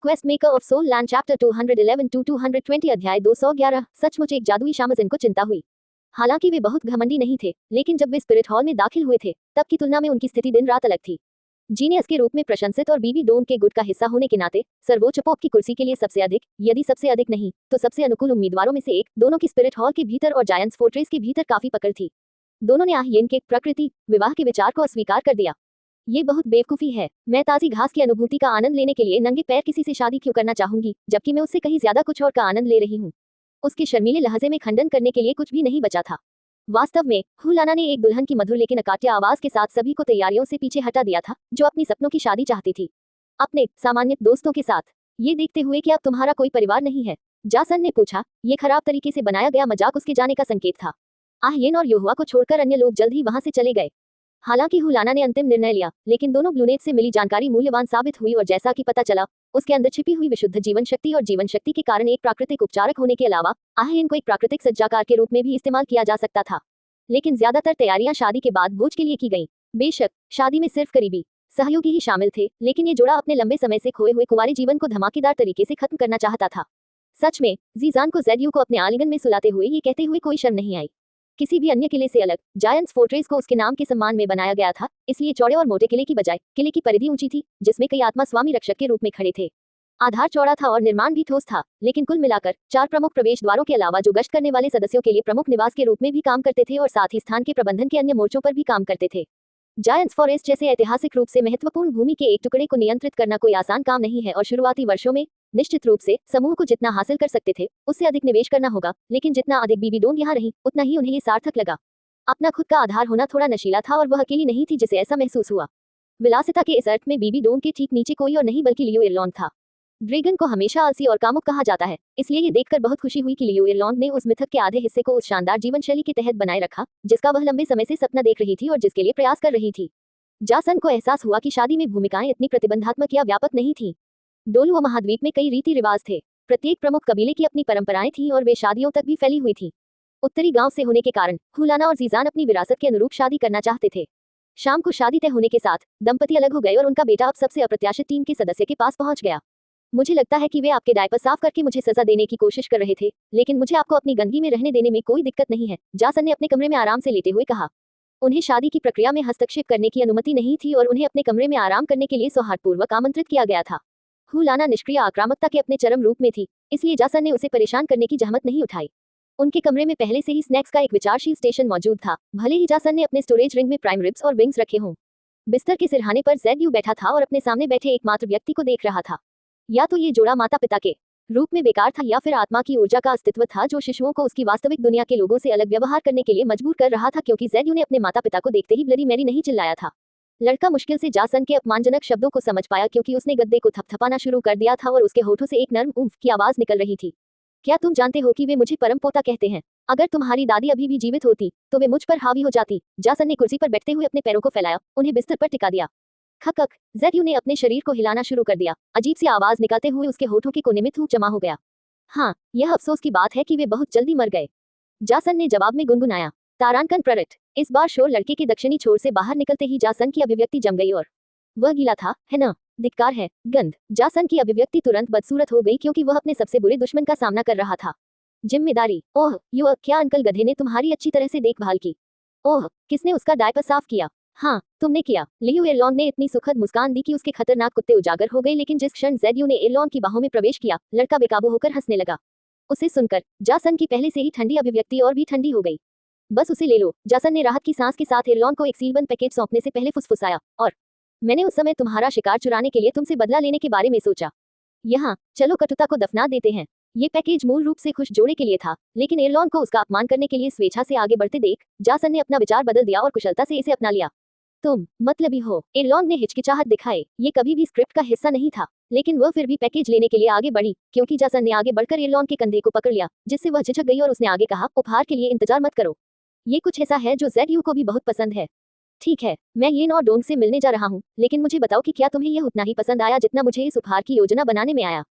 Quest Maker of Soul Land chapter 211 to 220 अध्याय 211। सचमुच एक जादुई शामजन को चिंता हुई। हालांकि वे बहुत घमंडी नहीं थे, लेकिन जब वे स्पिरिट हॉल में दाखिल हुए थे तब की तुलना में उनकी स्थिति दिन रात अलग थी। जीनियस के रूप में प्रशंसित और बीबी डोम के गुट का हिस्सा होने के नाते सर्वोच्च पोप की कुर्सी के लिए सबसे अधिक, यदि सबसे अधिक नहीं तो सबसे अनुकूल उम्मीदवारों में से एक, दोनों की स्पिरिट हॉल के भीतर और जायंट्स फोर्ट्रेस के भीतर काफी पकड़ थी। दोनों ने आह्यन के प्रकृति विवाह के विचार को अस्वीकार कर दिया। ये बहुत बेवकूफी है। मैं ताजी घास की अनुभूति का आनंद लेने के लिए नंगे पैर किसी से शादी क्यों करना चाहूंगी, जबकि मैं उससे कहीं ज्यादा कुछ और का आनंद ले रही हूँ। उसके शर्मीले लहजे में खंडन करने के लिए कुछ भी नहीं बचा था। वास्तव में हुलाना ने एक दुल्हन की मधुर लेकिन अकाट्य आवाज के साथ सभी को तैयारियों से पीछे हटा दिया था, जो अपनी सपनों की शादी चाहती थी, अपने सामान्य दोस्तों के साथ। ये देखते हुए कि अब तुम्हारा कोई परिवार नहीं है, जासन ने पूछा। ये खराब तरीके से बनाया गया मजाक उसके जाने का संकेत था। आह्यन और योहुआ को छोड़कर अन्य लोग जल्द ही वहां से चले गए। हालांकि हुलाना ने अंतिम निर्णय लिया, लेकिन दोनों ब्लूनेट से मिली जानकारी मूल्यवान साबित हुई और जैसा कि पता चला, उसके अंदर छिपी हुई विशुद्ध जीवन शक्ति और जीवन शक्ति के कारण एक प्राकृतिक उपचारक होने के अलावा आह्यन को एक प्राकृतिक सज्जाकार के रूप में भी इस्तेमाल किया जा सकता था। लेकिन ज्यादातर तैयारियां शादी के बाद भोज के लिए की गईं। बेशक शादी में सिर्फ करीबी सहयोगी ही शामिल थे, लेकिन ये जोड़ा अपने लंबे समय से खोए हुए कुंवारी जीवन को धमाकेदार तरीके से खत्म करना चाहता था। सच में जीजान को जेडयू को अपने आलिंगन में सुलाते हुए ये कहते हुए कोई शर्म नहीं आई। किसी भी अन्य किले से अलग जायंट्स फोर्ट्रेस को उसके नाम के सम्मान में बनाया गया था, इसलिए चौड़े और मोटे किले की बजाय किले की परिधि ऊंची थी, जिसमें कई आत्मा स्वामी रक्षक के रूप में खड़े थे। आधार चौड़ा था और निर्माण भी ठोस था, लेकिन कुल मिलाकर 4 प्रमुख प्रवेश द्वारों के अलावा जो गश्त करने वाले सदस्यों के लिए प्रमुख निवास के रूप में भी काम करते थे और साथ ही स्थान के प्रबंधन के अन्य मोर्चों पर भी काम करते थे। जायंट्स फॉरेस्ट जैसे ऐतिहासिक रूप से महत्वपूर्ण भूमि के एक टुकड़े को नियंत्रित करना कोई आसान काम नहीं है और शुरुआती वर्षों में निश्चित रूप से समूह को जितना हासिल कर सकते थे उससे अधिक निवेश करना होगा, लेकिन जितना अधिक बीबी डोंग यहाँ रही उतना ही उन्हें ये सार्थक लगा। अपना खुद का आधार होना थोड़ा नशीला था और वह अकेली नहीं थी जिसे ऐसा महसूस हुआ। विलासिता के इस अर्थ में बीबी डोंग के ठीक नीचे कोई और नहीं बल्कि लियो इरलॉन था। ड्रैगन को हमेशा आलसी और कामुक कहा जाता है, इसलिए ये देखकर बहुत खुशी हुई कि लियो इरलॉन ने उस मिथक के आधे हिस्से को उस शानदार जीवन शैली के तहत बनाए रखा जिसका वह लंबे समय से सपना देख रही थी और जिसके लिए प्रयास कर रही थी। जासन को एहसास हुआ कि शादी में भूमिकाएं इतनी प्रतिबंधात्मक या व्यापक नहीं थी। डोलुआ महाद्वीप में कई रीति रिवाज थे, प्रत्येक प्रमुख कबीले की अपनी परंपराएं थीं और वे शादियों तक भी फैली हुई थी। उत्तरी गांव से होने के कारण हुलाना और जीजान अपनी विरासत के अनुरूप शादी करना चाहते थे। शाम को शादी तय होने के साथ दंपति अलग हो गए और उनका बेटा अब सबसे अप्रत्याशित टीम के सदस्य के पास पहुंच गया। मुझे लगता है कि वे आपके डायपर साफ करके मुझे सजा देने की कोशिश कर रहे थे, लेकिन मुझे आपको अपनी गंदगी में रहने देने में कोई दिक्कत नहीं है, जासन ने अपने कमरे में आराम से लेटे हुए कहा। उन्हें शादी की प्रक्रिया में हस्तक्षेप करने की अनुमति नहीं थी और उन्हें अपने कमरे में आराम करने के लिए सौहार्दपूर्वक आमंत्रित किया गया था। हुलाना निष्क्रिय आक्रामकता के अपने चरम रूप में थी, इसलिए जासन ने उसे परेशान करने की जहमत नहीं उठाई। उनके कमरे में पहले से ही स्नैक्स का एक विचारशील स्टेशन मौजूद था, भले ही जासन ने अपने स्टोरेज रिंग में प्राइम रिब्स और विंग्स रखे हों। बिस्तर के सिरहाने पर जेडयू बैठा था और अपने सामने बैठे एकमात्र व्यक्ति को देख रहा था। या तो ये जोड़ा माता पिता के रूप में बेकार था या फिर आत्मा की ऊर्जा का अस्तित्व था जो शिशुओं को उसकी वास्तविक दुनिया के लोगों से अलग व्यवहार करने के लिए मजबूर कर रहा था, क्योंकि जेडयू ने अपने माता पिता को देखते ही ब्लडी मैरी नहीं चिल्लाया था। लड़का मुश्किल से जासन के अपमानजनक शब्दों को समझ पाया, क्योंकि उसने गद्दे को थपथपाना शुरू कर दिया था और उसके होठों से एक नर्म ऊंफ की आवाज निकल रही थी। क्या तुम जानते हो कि वे मुझे परम पोता कहते हैं? अगर तुम्हारी दादी अभी भी जीवित होती तो वे मुझ पर हावी हो जाती। जासन ने कुर्सी पर बैठते हुए अपने पैरों को फैलाया, उन्हें बिस्तर पर टिका दिया। खक, जेडयू ने अपने शरीर को हिलाना शुरू कर दिया। अजीब सी आवाज निकालते हुए उसके होठों के कोने में थूक जमा हो गया। हाँ, यह अफसोस की बात है कि वे बहुत जल्दी मर गए, जासन ने जवाब में गुनगुनाया। तारांकन प्ररट। इस बार शोर लड़के के दक्षिणी छोर से बाहर निकलते ही जासन की अभिव्यक्ति जम गई और वह गीला था, है ना? धिक्कार है, गंध। जासन की अभिव्यक्ति तुरंत बदसूरत हो गई, क्योंकि वह अपने सबसे बुरे दुश्मन का सामना कर रहा था। जिम्मेदारी। ओह युवक, क्या अंकल गधे ने तुम्हारी अच्छी तरह से देखभाल की? ओह, किसने उसका डायपर साफ किया? हाँ, तुमने किया। लियो इरलॉन ने इतनी सुखद मुस्कान दी कि उसके खतरनाक कुत्ते उजागर हो गए, लेकिन जिस क्षण जेडयू ने इरलॉन की बाहों में प्रवेश किया, लड़का बेकाबू होकर हंसने लगा। उसे सुनकर जासन की पहले से ही ठंडी अभिव्यक्ति और भी ठंडी हो गई। बस उसे ले लो, जासन ने राहत की सांस के साथ इरलॉन को एक सीलबंद पैकेज सौंपने से पहले फुसफुसाया। और मैंने उस समय तुम्हारा शिकार चुराने के लिए तुमसे बदला लेने के बारे में सोचा। यहाँ चलो कटुता को दफना देते हैं। ये पैकेज मूल रूप से खुश जोड़े के लिए था, लेकिन इरलॉन को उसका अपमान करने के लिए स्वेच्छा से आगे बढ़ते देख जासन ने अपना विचार बदल दिया और कुशलता से इसे अपना लिया। तुम मतलबी हो, इरलॉन ने हिचकिचाहट दिखाई। ये कभी भी स्क्रिप्ट का हिस्सा नहीं था, लेकिन वह फिर भी पैकेज लेने के लिए आगे बढ़ी, क्योंकि जासन ने आगे बढ़कर इरलॉन के कंधे को पकड़ लिया, जिससे वह झिझक गई और उसने आगे कहा, उपहार के लिए इंतजार मत करो। ये कुछ ऐसा है जो जेडयू को भी बहुत पसंद है। ठीक है, मैं येन और डोंग से मिलने जा रहा हूँ, लेकिन मुझे बताओ कि क्या तुम्हें यह उतना ही पसंद आया जितना मुझे इस उपहार की योजना बनाने में आया?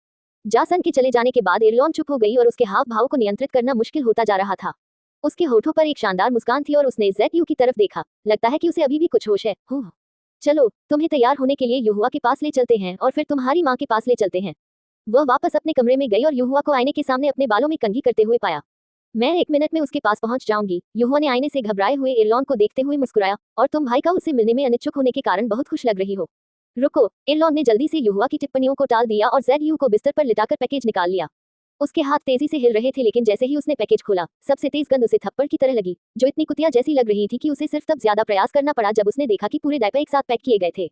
जासन के चले जाने के बाद इरलॉन चुप हो गई और उसके हाव भाव को नियंत्रित करना मुश्किल होता जा रहा था। उसके होठों पर एक शानदार मुस्कान थी और उसने जेडयू की तरफ देखा। लगता है कि उसे अभी भी कुछ होश है। चलो, तुम्हें तैयार होने के लिए युहुआ के पास ले चलते हैं और फिर तुम्हारी माँ के पास ले चलते हैं। वह वापस अपने कमरे में गई और युहुआ को आईने के सामने अपने बालों में कंघी करते हुए पाया। मैं 1 मिनट में उसके पास पहुंच जाऊंगी। युहुआ ने आईने से घबराए हुए एरलॉन को देखते हुए मुस्कुराया। और तुम भाई का उससे मिलने में अनिच्छुक होने के कारण बहुत खुश लग रही हो। रुको, एरलॉन ने जल्दी से युहुआ की टिप्पणियों को टाल दिया और जेड यू को बिस्तर पर लिटाकर पैकेज निकाल लिया। उसके हाथ तेजी से हिल रहे थे, लेकिन जैसे ही उसने पैकेज खोला, सबसे तेज गंध उसे थप्पड़ की तरह लगी, जो इतनी कुतिया जैसी लग रही थी कि उसे सिर्फ तब ज्यादा प्रयास करना पड़ा जब उसने देखा कि पूरे डायपर एक साथ पैक किए गए थे।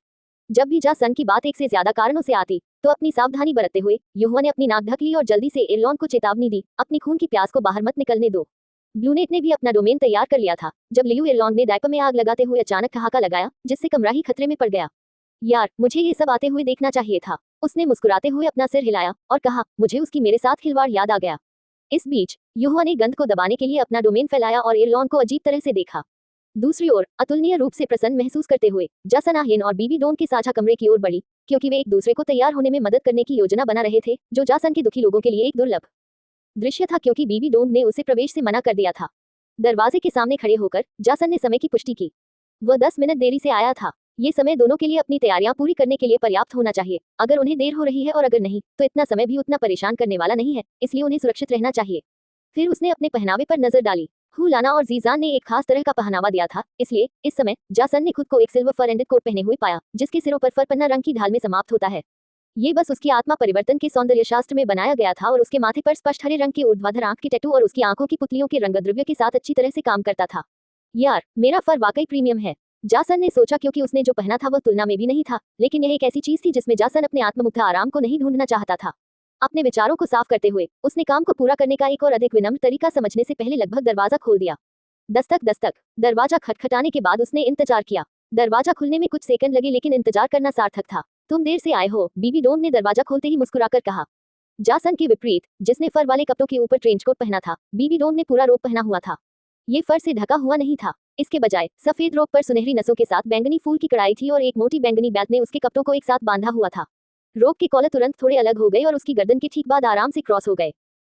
जब भी जासन की बात एक से ज्यादा कारणों से आती, तो अपनी सावधानी बरतते हुए युहुआ ने अपनी नाक ढक ली और जल्दी से एरलॉन को चेतावनी दी, अपनी खून की प्यास को बाहर मत निकलने दो। ब्लूनेट ने भी अपना डोमेन तैयार कर लिया था जब लियू एरलॉन ने डायपर में आग लगाते हुए अचानक ठहाका लगाया, जिससे कमरा ही खतरे में पड़ गया। यार, मुझे ये सब आते हुए देखना चाहिए था। उसने मुस्कुराते हुए अपना सिर हिलाया और कहा, मुझे उसकी मेरे साथ खिलवाड़ याद आ गया। इस बीच युहुआ ने गंध को दबाने के लिए अपना डोमेन फैलाया और एरलॉन को अजीब तरह से देखा। दूसरी ओर अतुलनीय रूप से प्रसन्न महसूस करते हुए जासन आह्यन और बीबी डोन के साझा कमरे की ओर बढ़ी, क्योंकि वे एक दूसरे को तैयार होने में मदद करने की योजना बना रहे थे, जो जासन के दुखी लोगों के लिए एक दुर्लभ दृश्य था, क्योंकि बीबी डोन ने उसे प्रवेश से मना कर दिया था। दरवाजे के सामने खड़े होकर जासन ने समय की पुष्टि की। वह 10 मिनट देरी से आया था। ये समय दोनों के लिए अपनी तैयारियां पूरी करने के लिए पर्याप्त होना चाहिए। अगर उन्हें देर हो रही है और अगर नहीं, तो इतना समय भी उतना परेशान करने वाला नहीं है, इसलिए उन्हें सुरक्षित रहना चाहिए। फिर उसने अपने पहनावे पर नजर डाली। हुलाना और जीजान ने एक खास तरह का पहनावा दिया था, इसलिए इस समय जासन ने खुद को एक सिल्वर फर एंडेड कोट पहने हुए पाया, जिसके सिरों पर फर पन्ना रंग की ढाल में समाप्त होता है। ये बस उसकी आत्मा परिवर्तन के सौंदर्य शास्त्र में बनाया गया था और उसके माथे पर स्पष्ट हरे रंग के ऊर्ध्वाधर आंख के टैटू और उसकी आंखों की पुतलियों के रंगद्रव्य के साथ अच्छी तरह से काम करता था। यार, मेरा फर वाकई प्रीमियम है, जासन ने सोचा, क्योंकि उसने जो पहना था वह तुलना में भी नहीं था, लेकिन यह एक ऐसी चीज थी जिसमें जासन अपने आत्ममुग्ध आराम को नहीं ढूंढना चाहता था। अपने विचारों को साफ करते हुए उसने काम को पूरा करने का एक और अधिक विनम्र तरीका समझने से पहले लगभग दरवाजा खोल दिया। दस्तक दस्तक। दरवाजा खटखटाने के बाद उसने इंतजार किया। दरवाजा खुलने में कुछ सेकंड लगे, लेकिन इंतजार करना सार्थक था। तुम देर से आए हो, बीबी डोन ने दरवाजा खोलते ही मुस्कुराकर कहा। जासन के विपरीत, जिसने फर वाले कपड़ों के ऊपर ट्रेंच कोट पहना था, बीबी डोन ने पूरा रोब पहना हुआ था। ये फर से ढका हुआ नहीं था। इसके बजाय सफेद रोब पर सुनहरी नसों के साथ बैंगनी फूल की कड़ाई थी और एक मोटी बैंगनी बैत ने उसके कपड़ों को एक साथ बांधा हुआ था। रोब के कॉलर तुरंत थोड़े अलग हो गए और उसकी गर्दन के ठीक बाद आराम से क्रॉस हो गए।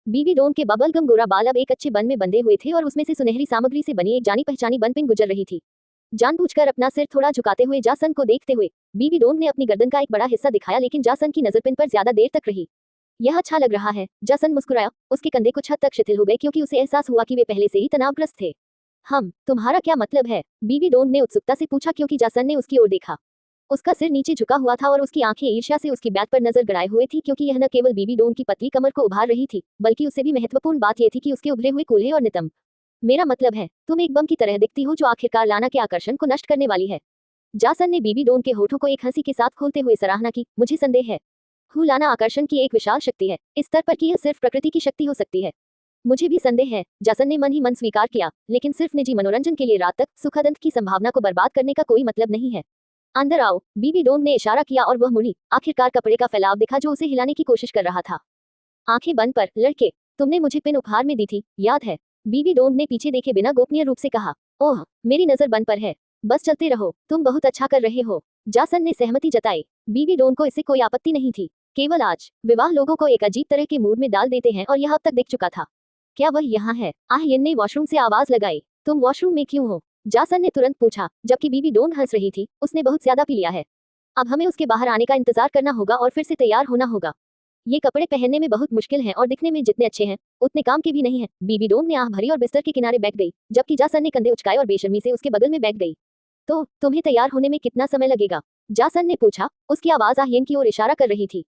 बीबी डोन के बबलगम गोरा बाल अब एक अच्छे बन में बंधे हुए थे और उसमें से सुनहरी सामग्री से बनी एक जानी पहचानी बन पिन गुजर रही थी। जानबूझकर अपना सिर थोड़ा झुकाते हुए जासन को देखते हुए बीबी डोन ने अपनी गर्दन का एक बड़ा हिस्सा दिखाया, लेकिन जासन की नजर पिन पर ज्यादा देर तक रही। यह अच्छा लग रहा है, जासन मुस्कुराया। उसके कंधे कुछ हद तक शिथिल हो गए, क्योंकि उसे एहसास हुआ कि वे पहले से ही तनावग्रस्त थे। तुम्हारा क्या मतलब है? बीबी डोन ने उत्सुकता से पूछा, क्योंकि जासन ने उसकी ओर देखा। उसका सिर नीचे झुका हुआ था और उसकी आंखें ईर्ष्या से उसकी बैक पर नजर गड़ाए हुए थी, क्योंकि यह न केवल बीबी डोन की पतली कमर को उभार रही थी, बल्कि उससे भी महत्वपूर्ण बात यह थी कि उसके उभरे हुए कूल्हे और नितंब। मेरा मतलब है, तुम एक बम की तरह दिखती हो जो आखिरकार लाना के आकर्षण को नष्ट करने वाली है। जासन ने बीबी डोन के होठों को एक हंसी के साथ खोलते हुए सराहना की। मुझे संदेह है, हुलाना आकर्षण की एक विशाल शक्ति है, इस स्तर पर कि यह सिर्फ प्रकृति की शक्ति हो सकती है। मुझे भी संदेह है, जासन ने मन ही मन स्वीकार किया, लेकिन सिर्फ निजी मनोरंजन के लिए रात तक सुखद अंत की संभावना को बर्बाद करने का कोई मतलब नहीं है। अंदर आओ, बीबी डोन ने इशारा किया और वह मुड़ी। आखिरकार कपड़े का फैलाव दिखा जो उसे हिलाने की कोशिश कर रहा था। आंखें बंद पर, लड़के, तुमने मुझे पिन उपहार में दी थी, याद है? बीबी डोन ने पीछे देखे बिना गोपनीय रूप से कहा। ओह, मेरी नजर बन पर है। बस चलते रहो, तुम बहुत अच्छा कर रहे हो। जासन ने सहमति जताई। बीबी डोन को इससे कोई आपत्ति नहीं थी। केवल आज विवाह लोगों को एक अजीब तरह के मूड में डाल देते हैं और यह अब तक दिख चुका था। क्या वह यहाँ है? आह्यन ने वॉशरूम से आवाज लगाई। तुम वॉशरूम में क्यों हो? जासन ने तुरंत पूछा, जबकि बीबी डोन हंस रही थी। उसने बहुत ज्यादा पी लिया है। अब हमें उसके बाहर आने का इंतजार करना होगा और फिर से तैयार होना होगा। ये कपड़े पहनने में बहुत मुश्किल हैं और दिखने में जितने अच्छे हैं उतने काम के भी नहीं हैं। बीबी डोन ने आह भरी और बिस्तर के किनारे बैठ गई, जबकि जासन ने कंधे उचकाए और बेशर्मी से उसके बगल में बैठ गई। तो तुम्हें तैयार होने में कितना समय लगेगा? जासन ने पूछा। उसकी आवाज आह्यन की ओर इशारा कर रही थी।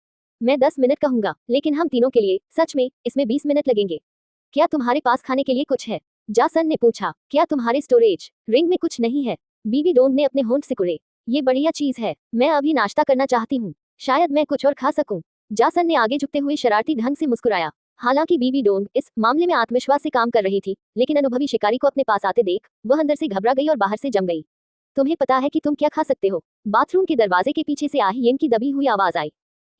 मैं 10 मिनट कहूंगा, लेकिन हम तीनों के लिए सच में इसमें 20 मिनट लगेंगे। क्या तुम्हारे पास खाने के लिए कुछ है? जासन ने पूछा। क्या तुम्हारे स्टोरेज रिंग में कुछ नहीं है? बीबी डोन ने अपने होंठ सिकुड़े। ये बढ़िया चीज है, मैं अभी नाश्ता करना चाहती हूँ, शायद मैं कुछ और खा सकूं। जासन ने आगे झुकते हुए शरारती ढंग से मुस्कुराया। हालांकि बीबी डोन इस मामले में आत्मविश्वास से काम कर रही थी, लेकिन अनुभवी शिकारी को अपने पास आते देख वह अंदर से घबरा गई और बाहर से जम गई। तुम्हें पता है कि तुम क्या खा सकते हो? बाथरूम के दरवाजे के पीछे से आह्यन की दबी हुई आवाज आई।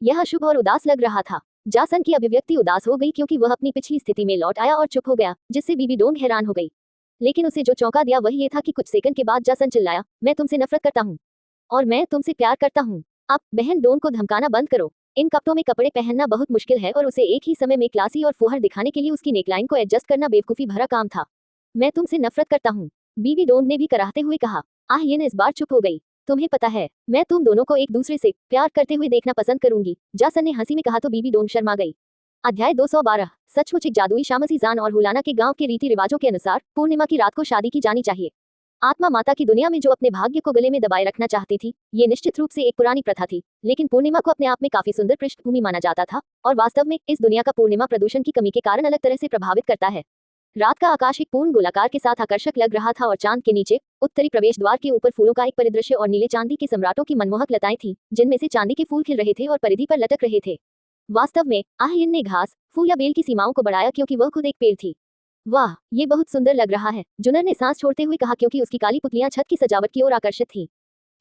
यह अशुभ और उदास लग रहा था। जासन की अभिव्यक्ति उदास हो गई, क्योंकि वह अपनी पिछली स्थिति में लौट आया और चुप हो गया, जिससे बीबी डोन हैरान हो गई। लेकिन उसे जो चौंका दिया वह ये था कि कुछ सेकंड के बाद जासन चिल्लाया, मैं तुमसे नफरत करता हूँ और मैं तुमसे प्यार करता हूँ। अब बहन डोन को धमकाना बंद करो। इन कपड़ों में कपड़े पहनना बहुत मुश्किल है और उसे एक ही समय में क्लासी और फुहर दिखाने के लिए उसकी नेकलाइन को एडजस्ट करना बेवकूफी भरा काम था। मैं तुमसे नफरत करता हूँ, बीबी डोन ने भी कराहते हुए कहा। आह्यन इस बार चुप हो गई। तुम्हें पता है, मैं तुम दोनों को एक दूसरे से प्यार करते हुए देखना पसंद करूंगी, जासन ने हंसी में कहा तो बीबी डोंग शर्मा गई। अध्याय 212 सचमुच एक जादुई शाम जीजान और हुलाना के गांव के रीति रिवाजों के अनुसार पूर्णिमा की रात को शादी की जानी चाहिए। आत्मा माता की दुनिया में जो अपने भाग्य को गले में दबाए रखना चाहती थी, ये निश्चित रूप से एक पुरानी प्रथा थी, लेकिन पूर्णिमा को अपने आप में काफी सुंदर पृष्ठभूमि माना जाता था और वास्तव में इस दुनिया का पूर्णिमा प्रदूषण की कमी के कारण अलग तरह से प्रभावित करता है। रात का आकाश एक पूर्ण गोलाकार के साथ आकर्षक लग रहा था और चांद के नीचे उत्तरी प्रवेश द्वार के ऊपर फूलों का एक परिदृश्य और नीले चांदी के सम्राटों की मनमोहक लताएं थीं, जिनमें से चांदी के फूल खिल रहे थे और परिधि पर लटक रहे थे। वास्तव में आहिन ने घास, फूल या बेल की सीमाओं को बढ़ाया क्योंकि वह खुद एक पेड़ थी। वाह, ये बहुत सुंदर लग रहा है, जुनर ने सांस छोड़ते हुए कहा, क्योंकि उसकी काली पुतलियां छत की सजावट की ओर आकर्षित थीं।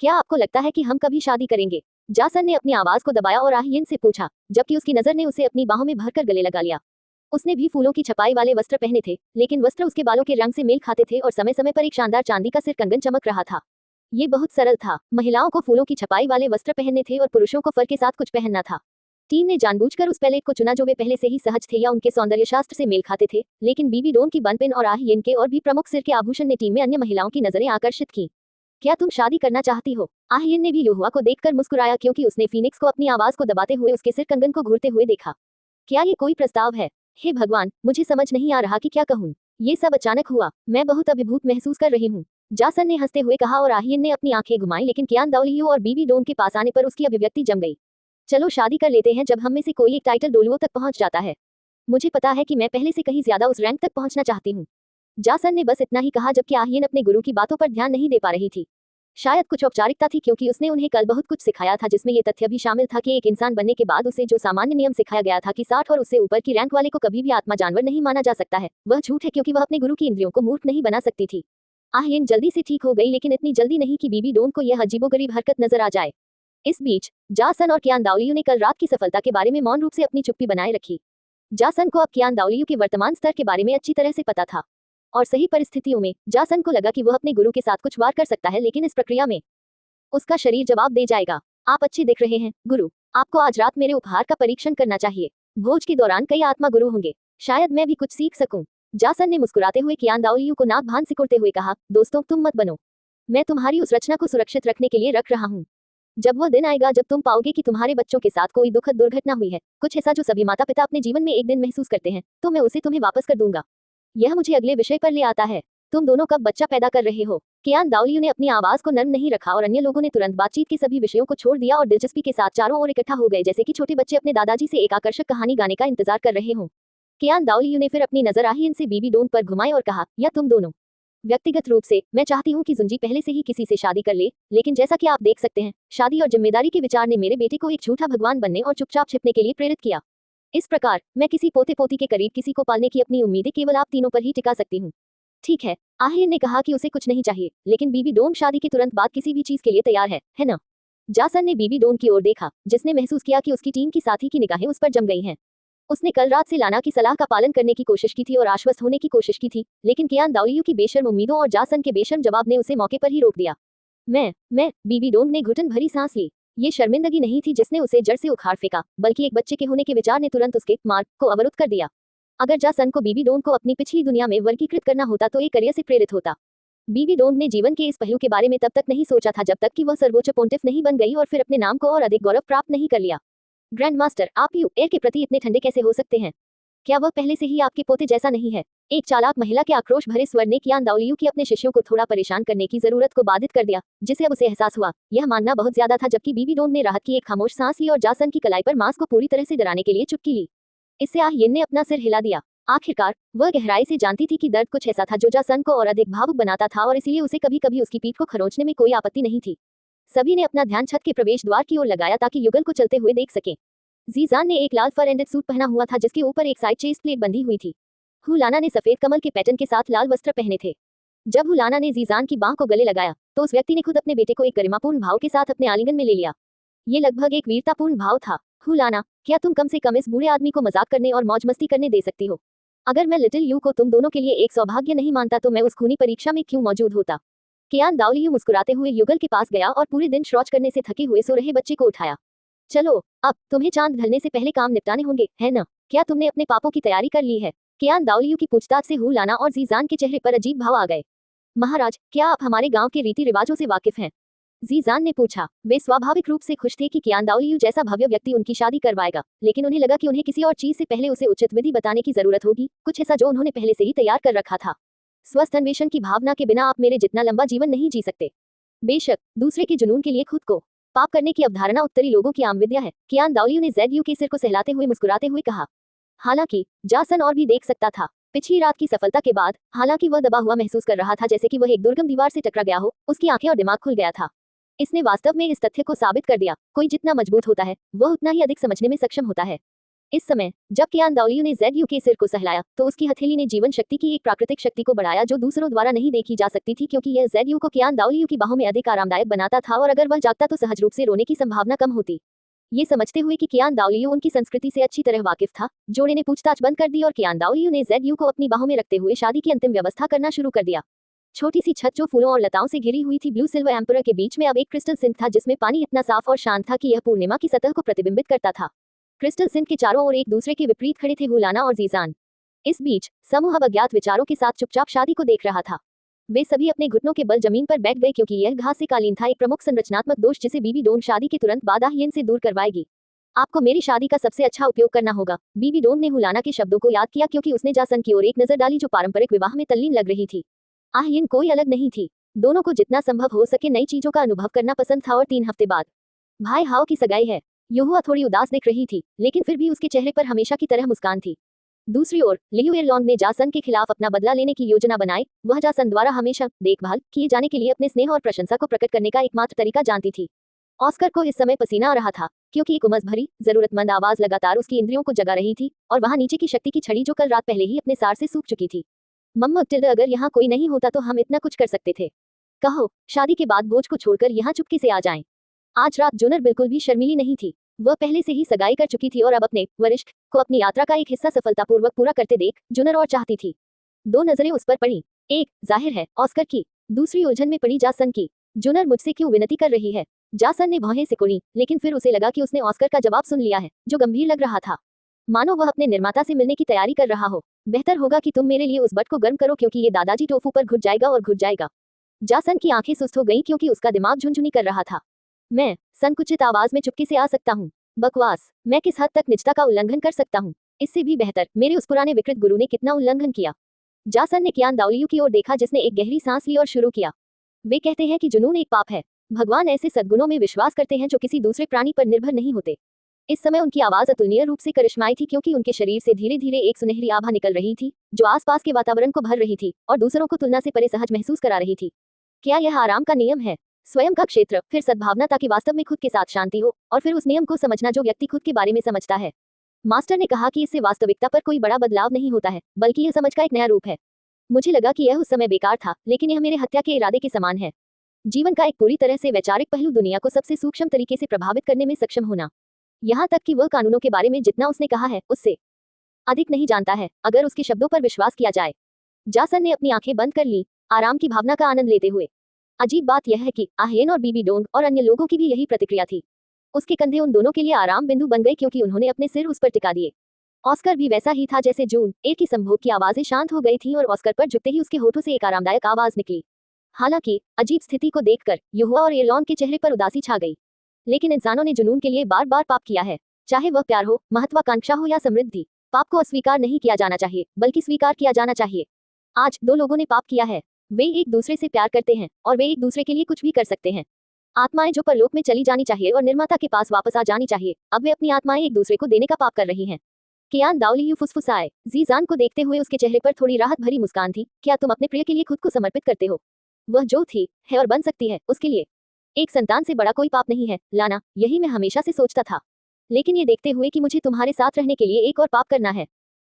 क्या आपको लगता है कि हम कभी शादी करेंगे? जासन ने अपनी आवाज को दबाया और आहिन से पूछा, जबकि उसकी नजर ने उसे अपनी बाहों में भरकर गले लगा लिया। उसने भी फूलों की छपाई वाले वस्त्र पहने थे, लेकिन वस्त्र उसके बालों के रंग से मेल खाते थे और समय समय पर एक शानदार चांदी का सिर कंगन चमक रहा था। ये बहुत सरल था, महिलाओं को फूलों की छपाई वाले वस्त्र पहनने थे और पुरुषों को फर के साथ कुछ पहनना था। टीम ने जानबूझकर उस पैलेट को चुना जो वे पहले से ही सहज थे या उनके सौंदर्य शास्त्र से मेल खाते थे, लेकिन बीबी डोन की बनपिन और आहियन के और भी प्रमुख सिर के आभूषण ने टीम में अन्य महिलाओं की नजरें आकर्षित की। क्या तुम शादी करना चाहती हो? आहियन ने भी युहुआ को देखकर मुस्कुराया, क्योंकि उसने फीनिक्स को अपनी आवाज को दबाते हुए उसके सिर कंगन को घूरते हुए देखा। क्या ये कोई प्रस्ताव है? हे भगवान, मुझे समझ नहीं आ रहा कि क्या कहूँ। ये सब अचानक हुआ, मैं बहुत अभिभूत महसूस कर रही हूँ, जासन ने हंसते हुए कहा और आहियन ने अपनी आंखें घुमाई, लेकिन कियान दाओलियो और बीबी डोन के पास आने पर उसकी अभिव्यक्ति जम गई। चलो शादी कर लेते हैं जब हम में से कोई एक टाइटल डोलुओ तक पहुंच जाता है। मुझे पता है कि मैं पहले से कहीं ज्यादा उस रैंक तक पहुंचना चाहती हूँ। जासन ने बस इतना ही कहा, जबकि आहियन अपने गुरु की बातों पर ध्यान नहीं दे पा रही थी। शायद कुछ औपचारिकता थी, क्योंकि उसने उन्हें कल बहुत कुछ सिखाया था, जिसमें ये तथ्य भी शामिल था कि एक इंसान बनने के बाद उसे जो सामान्य नियम सिखाया गया था कि 60 और उससे ऊपर की रैंक वाले को कभी भी आत्मा जानवर नहीं माना जा सकता है, वह झूठ है, क्योंकि वह अपने गुरु की इंद्रियों को मूर्ख नहीं बना सकती थी। आहियन जल्दी से ठीक हो गई, लेकिन इतनी जल्दी नहीं कि बीबी डोन को यह अजीबोगरीब हरकत नजर आ जाए। इस बीच जासन और कियान दाओलियो ने कल रात की सफलता के बारे में मौन रूप से अपनी चुप्पी बनाए रखी। जासन को अब कियान दाओलियो के वर्तमान स्तर के बारे में अच्छी तरह से पता था, और सही परिस्थितियों में जासन को लगा कि वह अपने गुरु के साथ कुछ वार कर सकता है, लेकिन इस प्रक्रिया में उसका शरीर जवाब दे जाएगा। आप अच्छे दिख रहे हैं गुरु, आपको आज रात मेरे उपहार का परीक्षण करना चाहिए। भोज के दौरान कई आत्मा गुरु होंगे, शायद मैं भी कुछ सीख सकूं। जासन ने मुस्कुराते हुए कियान दाओलियो को नाक भान सिकुड़ते हुए कहा, दोस्तों तुम मत बनो, मैं तुम्हारी उस रचना को सुरक्षित रखने के लिए रख रहा हूँ। जब वह दिन आएगा जब तुम पाओगे कि तुम्हारे बच्चों के साथ कोई दुखद दुर्घटना हुई है, कुछ ऐसा जो सभी माता पिता अपने जीवन में एक दिन महसूस करते हैं, तो मैं उसे तुम्हें वापस कर दूंगा। यह मुझे अगले विषय पर ले आता है, तुम दोनों कब बच्चा पैदा कर रहे हो? कियान दाओलियो ने अपनी आवाज को नर्म नहीं रखा और अन्य लोगों ने तुरंत बातचीत के सभी विषयों को छोड़ दिया और दिलचस्पी के साथ चारों ओर इकट्ठा हो गए, जैसे कि छोटे बच्चे अपने दादाजी से एक आकर्षक कहानी गाने का इंतजार कर रहे हों। कियान दाओलियो ने फिर अपनी नजर आहियन से बीबी डोन पर घुमाई और कहा, या तुम दोनों? व्यक्तिगत रूप से मैं चाहती हूँ कि जुंजी पहले से ही किसी से शादी कर ले, लेकिन जैसा कि आप देख सकते हैं, शादी और जिम्मेदारी के विचार ने मेरे बेटे को एक झूठा भगवान बनने और चुपचाप छिपने के लिए प्रेरित किया। इस प्रकार मैं किसी पोते पोती के करीब किसी को पालने की अपनी उम्मीदें केवल आप तीनों पर ही टिका सकती हूँ। ठीक है, आहिर ने कहा कि उसे कुछ नहीं चाहिए, लेकिन बीबी डोन शादी के तुरंत बाद किसी भी चीज के लिए तैयार है ना? जासन ने बीबी डोन की ओर देखा, जिसने महसूस किया कि उसकी टीम की साथी की निगाहें उस पर जम गई हैं। उसने कल रात से लाना की सलाह का पालन करने की कोशिश की थी और आश्वस्त होने की कोशिश की थी, लेकिन कियान दाओलियो की बेशर्म उम्मीदों और जासन के बेशर्म जवाब ने उसे मौके पर ही रोक दिया। मैं बीबी डोन ने घुटन भरी सांस ली। ये शर्मिंदगी नहीं थी जिसने उसे जड़ से उखाड़ फेंका, बल्कि एक बच्चे के होने के विचार ने तुरंत उसके मार्ग को अवरुद्ध कर दिया। अगर जासन को बीबी डोन को अपनी पिछली दुनिया में वर्गीकृत करना होता तो एक करियर से प्रेरित होता। बीबी डोन ने जीवन के इस पहलू के बारे में तब तक नहीं सोचा था जब तक कि वह सर्वोच्च पोंटिफ नहीं बन गई और फिर अपने नाम को और अधिक गौरव प्राप्त नहीं कर लिया। ग्रैंड मास्टर, आप यूएयर के प्रति इतने ठंडे कैसे हो सकते हैं? क्या वह पहले से ही आपके पोते जैसा नहीं है? एक चालाक महिला के आक्रोश भरे स्वर ने कियान दाओलियो की अपने शिष्यों को थोड़ा परेशान करने की जरूरत को बाधित कर दिया, जिसे अब उसे एहसास हुआ। यह मानना बहुत ज्यादा था, जबकि बीबी डोन ने राहत की एक खामोश सांस ली और जासन की कलाई पर मांस को पूरी तरह से डराने के लिए चुटकी ली। इससे आहियन ने अपना सिर हिला दिया। आखिरकार वह गहराई से जानती थी कि दर्द कुछ ऐसा था जो जासन को और अधिक भावुक बनाता था, और इसलिए उसे कभी कभी उसकी पीठ को खरोंचने में कोई आपत्ति नहीं थी। सभी ने अपना ध्यान छत के प्रवेश द्वार की ओर लगाया ताकि युगल को चलते हुए देख सकें। जीजान ने एक लाल फर एंडेड सूट पहना हुआ था, जिसके ऊपर एक साइड चेस्ट प्लेट बंधी हुई थी। हुलाना ने सफेद कमल के पैटर्न के साथ लाल वस्त्र पहने थे। जब हुलाना ने जीजान की बांह को गले लगाया, तो उस व्यक्ति ने खुद अपने बेटे को एक गरिमापूर्ण भाव के साथ अपने आलिंगन में ले लिया। ये लगभग एक वीरतापूर्ण भाव था। हुलाना, क्या तुम कम से कम इस बूढ़े आदमी को मजाक करने और मौज मस्ती करने दे सकती हो? अगर मैं लिटिल यू को तुम दोनों के लिए एक सौभाग्य नहीं मानता तो मैं उस खूनी परीक्षा में क्यों मौजूद होता? कियान दाओलियो मुस्कुराते हुए युगल के पास गया और पूरे दिन शौच करने से थके हुए सो रहे बच्चे को उठाया। चलो, अब तुम्हें चांद ढलने से पहले काम निपटाने होंगे, है ना? क्या तुमने अपने पापों की तैयारी कर ली है? कियान दाओलियो की पूछताछ से हुलाना और जीजान के चेहरे पर अजीब भाव आ गए। महाराज, क्या आप हमारे गांव के रीति रिवाजों से वाकिफ हैं? जीजान ने पूछा। वे स्वाभाविक रूप से खुश थे कि कियान दाओलियू जैसा भव्य व्यक्ति उनकी शादी करवाएगा, लेकिन उन्हें लगा कि उन्हें किसी और चीज से पहले उसे उचित विधि बताने की जरूरत होगी, कुछ ऐसा जो उन्होंने पहले से ही तैयार कर रखा था। स्वस्थ अन्वेषण की भावना के बिना आप मेरे जितना लंबा जीवन नहीं जी सकते। बेशक दूसरे के जुनून के लिए खुद को पाप करने की अवधारणा उत्तरी लोगों की आम विद्या है, कियान दाओलियू ने जेडयू के सिर को सहलाते हुए मुस्कुराते हुए कहा। हालांकि जासन और भी देख सकता था। पिछली रात की सफलता के बाद हालांकि वह दबा हुआ महसूस कर रहा था, जैसे कि वह एक दुर्गम दीवार से टकरा गया हो, उसकी आंखें और दिमाग खुल गया था। इसने वास्तव में इस तथ्य को साबित कर दिया, कोई जितना मजबूत होता है वह उतना ही अधिक समझने में सक्षम होता है। इस समय जब कियान दाओलियू ने जेडयू के सिर को सहलाया तो उसकी हथेली ने जीवन शक्ति की एक प्राकृतिक शक्ति को बढ़ाया जो दूसरों द्वारा नहीं देखी जा सकती थी, क्योंकि यह जेडयू को कियान दाओलियू की बाहों में अधिक आरामदायक बनाता था और अगर वह जागता तो सहज रूप से रोने की संभावना कम होती। ये समझते हुए कि कियान दाओलियू उनकी संस्कृति से अच्छी तरह वाकिफ था, जोड़े ने पूछताछ बंद कर दी और कियान दाओलियू ने जेडयू को अपनी बाहों में रखते हुए शादी की अंतिम व्यवस्था करना शुरू कर दिया। छोटी सी छत जो फूलों और लताओं से घिरी हुई थी ब्लू सिल्वर एम्पर के बीच में अब एक क्रिस्टल सिंक था, जिसमें पानी इतना साफ और शांत था कि यह पूर्णिमा की सतह को प्रतिबिंबित करता था। क्रिस्टल सिंक के चारों ओर एक दूसरे के विपरीत खड़े थे हुलाना और जीजान। इस बीच समूह अज्ञात विचारों के साथ चुपचाप शादी को देख रहा था। वे सभी अपने घुटनों के बल जमीन पर बैठ गए, क्योंकि यह घास से कालीन था, एक प्रमुख संरचनात्मक दोष जिसे बीबी डोंग शादी के तुरंत बाद आह्यन से दूर करवाएगी। आपको मेरी शादी का सबसे अच्छा उपयोग करना होगा, बीबी डोंग ने हुलाना के शब्दों को याद किया, क्योंकि उसने जासन की ओर एक नजर डाली जो पारंपरिक विवाह में तल्लीन लग रही थी। आह्यन कोई अलग नहीं थी, दोनों को जितना संभव हो सके नई चीजों का अनुभव करना पसंद था। और 3 हफ्ते बाद भाई हाओ की सगाई है। युहुआ थोड़ी उदास दिख रही थी, लेकिन फिर भी उसके चेहरे पर हमेशा की तरह मुस्कान थी। दूसरी ओर लियू एरलॉन्ग ने जासन के खिलाफ अपना बदला लेने की योजना बनाई। वह जासन द्वारा हमेशा देखभाल किए जाने के लिए अपने स्नेह और प्रशंसा को प्रकट करने का एकमात्र तरीका जानती थी। ऑस्कर को इस समय पसीना आ रहा था, क्योंकि एक उमस भरी जरूरतमंद आवाज लगातार उसकी इंद्रियों को जगा रही थी, और वहां नीचे की शक्ति की छड़ी जो कल रात पहले ही अपने सार से सूख चुकी थी। मम्मा टिल्डा, अगर यहाँ कोई नहीं होता तो हम इतना कुछ कर सकते थे। कहो, शादी के बाद बोझ को छोड़कर यहाँ चुपके से आ जाएं। आज रात जुनर बिल्कुल भी शर्मीली नहीं थी। वह पहले से ही सगाई कर चुकी थी और अब अपने वरिष्ठ को अपनी यात्रा का एक हिस्सा सफलतापूर्वक पूरा करते देख जुनर और चाहती थी। 2 नजरें उस पर पड़ी, एक जाहिर है ऑस्कर की, दूसरी उलझन में पड़ी जासन की। जुनर मुझसे क्यों विनती कर रही है? जासन ने भौहें सिकुड़ी, लेकिन फिर उसे लगा कि उसने ऑस्कर का जवाब सुन लिया है, जो गंभीर लग रहा था, मानो वह अपने निर्माता से मिलने की तैयारी कर रहा हो। बेहतर होगा कि तुम मेरे लिए उस बट को गर्म करो, क्योंकि ये दादाजी टोफू पर घुट जाएगा और घुट जाएगा। जासन की आंखें सुस्त हो गईं, क्योंकि उसका दिमाग झुनझुनी कर रहा था। मैं संकुचित आवाज में चुपके से आ सकता हूँ। बकवास, मैं किस हद तक निजता का उल्लंघन कर सकता हूँ? इससे भी बेहतर मेरे उस पुराने विकृत गुरु ने कितना उल्लंघन किया। जासन ने कियान दाओलियू की ओर देखा, जिसने एक गहरी सांस ली और शुरू किया। वे कहते हैं कि जुनून एक पाप है। भगवान ऐसे सद्गुणों में विश्वास करते हैं जो किसी दूसरे प्राणी पर निर्भर नहीं होते। इस समय उनकी आवाज अतुलनीय रूप से करिश्माई थी, क्योंकि उनके शरीर से धीरे धीरे एक सुनहरी आभा निकल रही थी, जो आसपास के वातावरण को भर रही थी और दूसरों को तुलना से परे सहज महसूस करा रही थी। क्या यह आराम का नियम है? स्वयं का क्षेत्र, फिर सद्भावना, ताकि वास्तव में खुद के साथ शांति हो, और फिर उस नियम को समझना जो व्यक्ति खुद के बारे में समझता है। मास्टर ने कहा कि इससे वास्तविकता पर कोई बड़ा बदलाव नहीं होता है, बल्कि यह समझ का एक नया रूप है। मुझे लगा कि यह उस समय बेकार था, लेकिन यह मेरे हत्या के इरादे के समान है। जीवन का एक पूरी तरह से वैचारिक पहलू, दुनिया को सबसे सूक्ष्म तरीके से प्रभावित करने में सक्षम होना। यहाँ तक कि वह कानूनों के बारे में जितना उसने कहा है उससे अधिक नहीं जानता है, अगर उसके शब्दों पर विश्वास किया जाए। जासन ने अपनी आंखें बंद कर ली, आराम की भावना का आनंद लेते हुए। अजीब बात यह है कि आह्यन और बीबी डोंग और अन्य लोगों की भी यही प्रतिक्रिया थी। उसके कंधे उन दोनों के लिए आराम बिंदु बन गए, क्योंकि उन्होंने अपने सिर उस पर टिका दिए। ऑस्कर भी वैसा ही था जैसे जून। एक की संभोग की आवाजें शांत हो गई थीं और ऑस्कर पर झुकते ही उसके होठों से एक आरामदायक आवाज निकली। हालांकि अजीब स्थिति को देखकर युहुआ और एरलॉन्ग के चेहरे पर उदासी छा गई। लेकिन इंसानों ने जुनून के लिए बार बार पाप किया है, चाहे वह प्यार हो, महत्वाकांक्षा हो या समृद्धि। पाप को अस्वीकार नहीं किया जाना चाहिए, बल्कि स्वीकार किया जाना चाहिए। आज 2 लोगों ने पाप किया है। वे एक दूसरे से प्यार करते हैं और वे एक दूसरे के लिए कुछ भी कर सकते हैं। आत्माएं जो परलोक में चली जानी चाहिए और निर्माता के पास वापस आ जानी चाहिए, अब वे अपनी आत्माएं एक दूसरे को देने का पाप कर रही हैं। कियान दाओलियू फुसफुसाए। जीजान को देखते हुए उसके चेहरे पर थोड़ी राहत भरी मुस्कान थी। क्या तुम अपने प्रिय के लिए खुद को समर्पित करते हो? वह जो थी, है और बन सकती है, उसके लिए। एक संतान से बड़ा कोई पाप नहीं है, लाना, यही मैं हमेशा से सोचता था। लेकिन ये देखते हुए कि मुझे तुम्हारे साथ रहने के लिए एक और पाप करना है।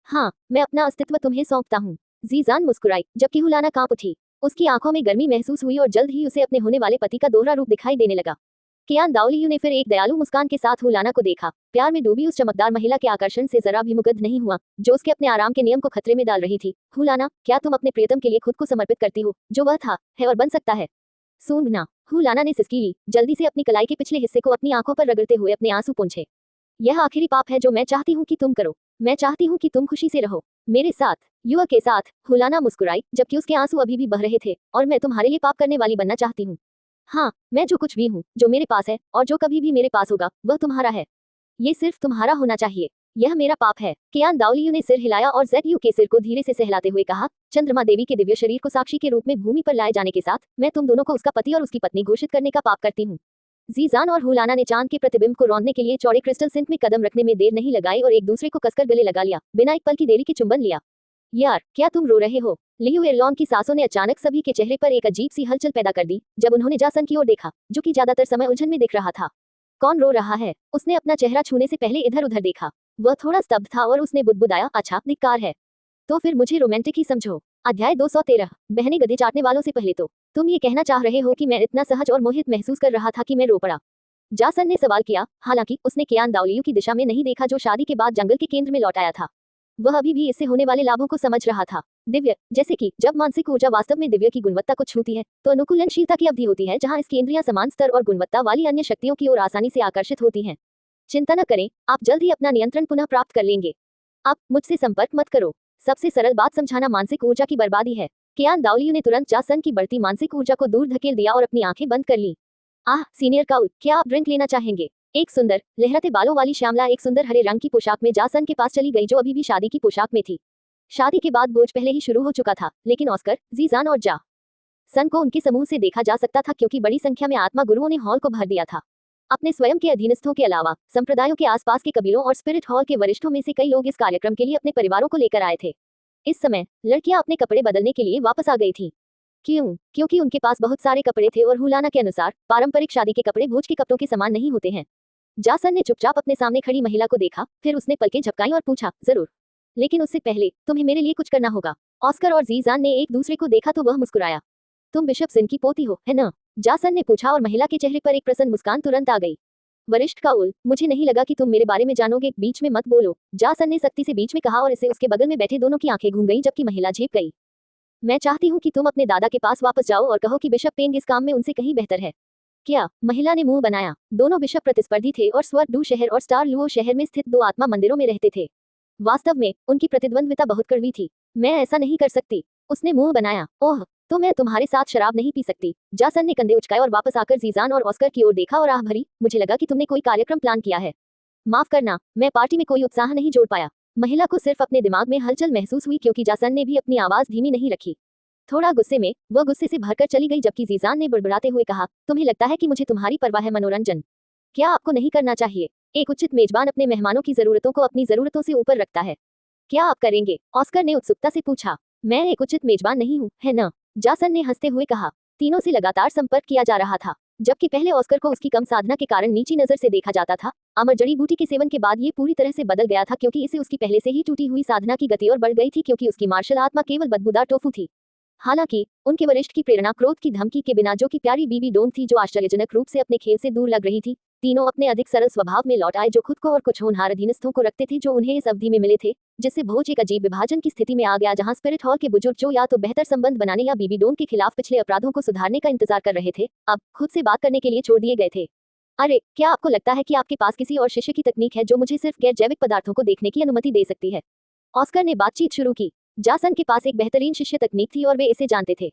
हाँ, मैं अपना अस्तित्व तुम्हें सौंपता हूँ। जीजान मुस्कुराई, जबकि हुलाना कांप उठी। उसकी आंखों में गर्मी महसूस हुई और जल्द ही उसे अपने होने वाले पति का दोहरा रूप दिखाई देने लगा। कियान दाओलियू ने फिर एक दयालु मुस्कान के साथ हुलाना को देखा। प्यार में डूबी उस चमकदार महिला के आकर्षण से जरा भी मुग्ध नहीं हुआ, जो उसके अपने आराम के नियम को खतरे में डाल रही थी। हुलाना, क्या तुम अपने प्रियतम के लिए खुद को समर्पित करती हो, जो वह था, है और बन सकता है? सूंघना। हुलाना ने सिसकी ली, जल्दी से अपनी कलाई के पिछले हिस्से को अपनी आंखों पर रगड़ते हुए अपने आंसू पोंछे। यह आखिरी पाप है जो मैं चाहती हूँ कि तुम करो। मैं चाहती हूँ कि तुम खुशी से रहो मेरे साथ, युवा के साथ। हुलाना मुस्कुराई, जबकि उसके आंसू अभी भी बह रहे थे। और मैं तुम्हारे लिए पाप करने वाली बनना चाहती हूँ। हाँ, मैं जो कुछ भी हूँ, जो मेरे पास है और जो कभी भी मेरे पास होगा वह तुम्हारा है। ये सिर्फ तुम्हारा होना चाहिए। यह मेरा पाप है। कियान दाओलियू ने सिर हिलाया और जेडयू के सिर को धीरे से सहलाते हुए कहा, चंद्रमा देवी के दिव्य शरीर को साक्षी के रूप में भूमि पर लाए जाने के साथ मैं तुम दोनों को उसका पति और उसकी पत्नी घोषित करने का पाप करती हूँ। जीजान और हुलाना ने चांद के प्रतिबिंब को रौंदने के लिए चौड़े क्रिस्टल सिंक में कदम रखने में देर नहीं लगाई और एक दूसरे को कसकर गले लगा लिया, बिना एक पल की देरी के चुंबन लिया। यार, क्या तुम रो रहे हो? लियू एरलॉन की सासों ने अचानक सभी के चेहरे पर एक अजीब सी हलचल पैदा कर दी जब उन्होंने जासन की ओर देखा, जो कि ज्यादातर समय उलझन में दिख रहा था। कौन रो रहा है? उसने अपना चेहरा छूने से पहले इधर उधर देखा। वह थोड़ा स्तब्ध था और उसने बुदबुदाया, अच्छा, धिक्कार है। तो फिर मुझे रोमांटिक ही समझो। अध्याय 213। बहने गधे चाटने वालों से पहले तो तुम ये कहना चाह रहे हो कि मैं इतना सहज और मोहित महसूस कर रहा था कि मैं रो पड़ा? जासन ने सवाल किया, हालांकि उसने कियान दाओलियू की दिशा में नहीं देखा जो शादी के बाद जंगल के केंद्र में लौट आया था। वह अभी भी इससे होने वाले लाभों को समझ रहा था। दिव्य, जैसे कि जब मानसिक ऊर्जा वास्तव में दिव्य की गुणवत्ता को छूती है तो अनुकूलनशीलता की अवधि होती है जहां इसकी इंद्रियां समान स्तर और गुणवत्ता वाली अन्य शक्तियों की ओर आसानी से आकर्षित होती हैं। चिंता न करें, आप जल्द ही अपना नियंत्रण पुनः प्राप्त कर लेंगे। आप मुझसे संपर्क मत करो। सबसे सरल बात समझाना मानसिक ऊर्जा की बर्बादी है। कियान दाओलियू ने तुरंत जासन की बढ़ती मानसिक ऊर्जा को दूर धकेल दिया और अपनी आंखें बंद कर ली। आह, सीनियर काउल, क्या आप ड्रिंक लेना चाहेंगे? एक सुंदर लहराते बालों वाली श्यामला एक सुंदर हरे रंग की पोशाक में जासन के पास चली गई जो अभी भी शादी की पोशाक में थी। शादी के बाद भोज पहले ही शुरू हो चुका था, लेकिन ऑस्कर, जीजान और जा सन को उनके समूह से देखा जा सकता था क्योंकि बड़ी संख्या में आत्मा गुरुओं ने हॉल को भर दिया था। अपने स्वयं के अधीनस्थों के अलावा संप्रदायों के आसपास के कबीलों और स्पिरिट हॉल के वरिष्ठों में से कई लोग इस कार्यक्रम के लिए अपने परिवारों को लेकर आए थे। इस समय लड़कियां अपने कपड़े बदलने के लिए वापस आ गई थीं। क्यों? क्योंकि उनके पास बहुत सारे कपड़े थे और हुलाना के अनुसार पारंपरिक शादी के कपड़े भोज के कपड़ों के समान नहीं होते हैं। जासन ने चुपचाप अपने सामने खड़ी महिला को देखा, फिर उसने पलकें झपकाई और पूछा, जरूर, लेकिन उससे पहले तुम्हें मेरे लिए कुछ करना होगा। ऑस्कर और जीजान ने एक दूसरे को देखा तो वह मुस्कुराया। तुम बिशप सिन की पोती हो, है न? जासन ने पूछा और महिला के चेहरे पर एक प्रसन्न मुस्कान तुरंत आ गई। वरिष्ठ काउल, मुझे नहीं लगा कि तुम मेरे बारे में जानोगे, बीच में मत बोलो, जासन ने सख्ती से बीच में कहा और इसे उसके बगल में बैठे दोनों की आंखें घूम गईं जबकि महिला झेप गई। मैं चाहती हूँ कि तुम अपने दादा के पास वापस जाओ और कहो कि बिशप पेंग इस काम में उनसे कहीं बेहतर है। क्या? महिला ने मुंह बनाया। दोनों बिशप प्रतिस्पर्धी थे और स्वर डू शहर और स्टार लुओ शहर में स्थित 2 आत्मा मंदिरों में रहते थे। वास्तव में उनकी प्रतिद्वंद्विता बहुत कड़वी थी। मैं ऐसा नहीं कर सकती, उसने मुंह बनाया। ओह, तो मैं तुम्हारे साथ शराब नहीं पी सकती। जासन ने कंधे उचकाए और वापस आकर जीजान और ऑस्कर की ओर देखा और आह भरी, मुझे लगा कि तुमने कोई कार्यक्रम प्लान किया है। माफ करना, मैं पार्टी में कोई उत्साह नहीं जोड़ पाया। महिला को सिर्फ अपने दिमाग में हलचल महसूस हुई क्योंकि जासन ने भी अपनी आवाज धीमी नहीं रखी। थोड़ा गुस्से में वह गुस्से से भरकर चली गई जबकि जीजान ने बड़बड़ाते हुए कहा, तुम्हें लगता है कि मुझे तुम्हारी परवाह है मनोरंजन? क्या आपको नहीं करना चाहिए? एक उचित मेजबान अपने मेहमानों की जरूरतों को अपनी जरूरतों से ऊपर रखता है। क्या आप करेंगे? ऑस्कर ने उत्सुकता से पूछा। मैं एक उचित मेजबान नहीं हूँ, है न? जासन ने हंसते हुए कहा। तीनों से लगातार संपर्क किया जा रहा था। जबकि पहले ऑस्कर को उसकी कम साधना के कारण नीची नजर से देखा जाता था, अमर जड़ी बूटी के सेवन के बाद ये पूरी तरह से बदल गया था क्योंकि इसे उसकी पहले से ही टूटी हुई साधना की गति और बढ़ गई थी क्योंकि उसकी मार्शल आत्मा केवल बदबूदार टोफू थी। हालांकि उनके वरिष्ठ की प्रेरणा क्रोध की धमकी के बिना जो कि प्यारी बीबी डोंग थी जो आश्चर्यजनक रूप से अपने खेल से दूर लग रही थी, तीनों अपने अधिक सरल स्वभाव में लौट आए जो खुद को और कुछ होनहार अधीनस्थों को रखते थे जो उन्हें इस अवधि में मिले थे, जिससे भोज एक अजीब विभाजन की स्थिति में आ गया जहां स्पिरिट हॉल के बुजुर्ग जो या तो बेहतर संबंध बनाने या बीबी डोंग के खिलाफ पिछले अपराधों को सुधारने का इंतजार कर रहे थे, अब खुद से बात करने के लिए छोड़ दिए गए थे। अरे, क्या आपको लगता है कि आपके पास किसी और शिष्य की तकनीक है जो मुझे सिर्फ गैर जैविक पदार्थों को देखने की अनुमति दे सकती है? ऑस्कर ने बातचीत शुरू की। जासन के पास एक बेहतरीन शिष्य तकनीक थी और वे इसे जानते थे।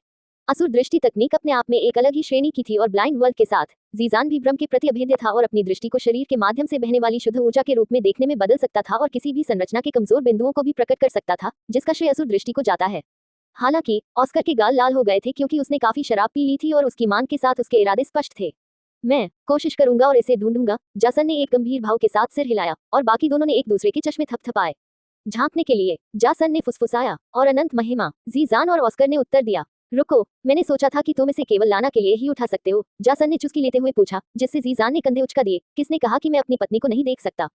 असुर दृष्टि तकनीक अपने आप में एक अलग ही श्रेणी की थी और ब्लाइंड वर्ल्ड के साथ जीजान भी ब्रह्म के प्रति अभेद्य था और अपनी दृष्टि को शरीर के माध्यम से बहने वाली शुद्ध ऊर्जा के रूप में देखने में बदल सकता था और किसी भी संरचना के कमजोर बिंदुओं को भी प्रकट कर सकता था जिसका श्रेय असुर दृष्टि को जाता है। हालांकि ऑस्कर के गाल लाल हो गए थे क्योंकि उसने काफी शराब पी ली थी और उसकी मांग के साथ उसके इरादे स्पष्ट थे। मैं कोशिश करूंगा और इसे ढूंढूंगा, जासन ने एक गंभीर भाव के साथ सिर हिलाया और बाकी दोनों ने एक दूसरे के चश्मे थपथपाए। झांकने के लिए, जासन ने फुसफुसाया, और अनंत महिमा, जीजान और ऑस्कर ने उत्तर दिया। रुको, मैंने सोचा था कि तुम इसे केवल लाना के लिए ही उठा सकते हो, जासन ने चुस्की लेते हुए पूछा, जिससे जीजान ने कंधे उचका दिए। किसने कहा कि मैं अपनी पत्नी को नहीं देख सकता?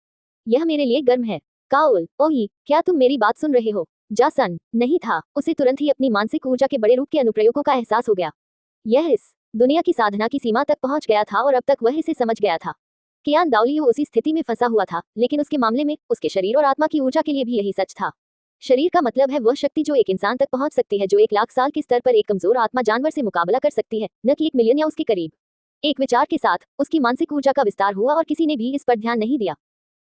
यह मेरे लिए गर्म है। काउल, ओही, क्या तुम मेरी बात सुन रहे हो? जासन नहीं था, उसे तुरंत ही अपनी मानसिक ऊर्जा के बड़े रूप के अनुप्रयोगों का एहसास हो गया। यह इस दुनिया की साधना की सीमा तक पहुंच गया था और अब तक वह इसे समझ गया था। कियान दाओलियू उसी स्थिति में फंसा हुआ था, लेकिन उसके मामले में उसके शरीर और आत्मा की ऊर्जा के लिए भी यही सच था। शरीर का मतलब है वह शक्ति जो एक इंसान तक पहुंच सकती है, जो 1,00,000 साल के स्तर पर एक कमजोर आत्मा जानवर से मुकाबला कर सकती है, न कि 1 मिलियन या उसके करीब। एक विचार के साथ उसकी मानसिक ऊर्जा का विस्तार हुआ और किसी ने भी इस पर ध्यान नहीं दिया।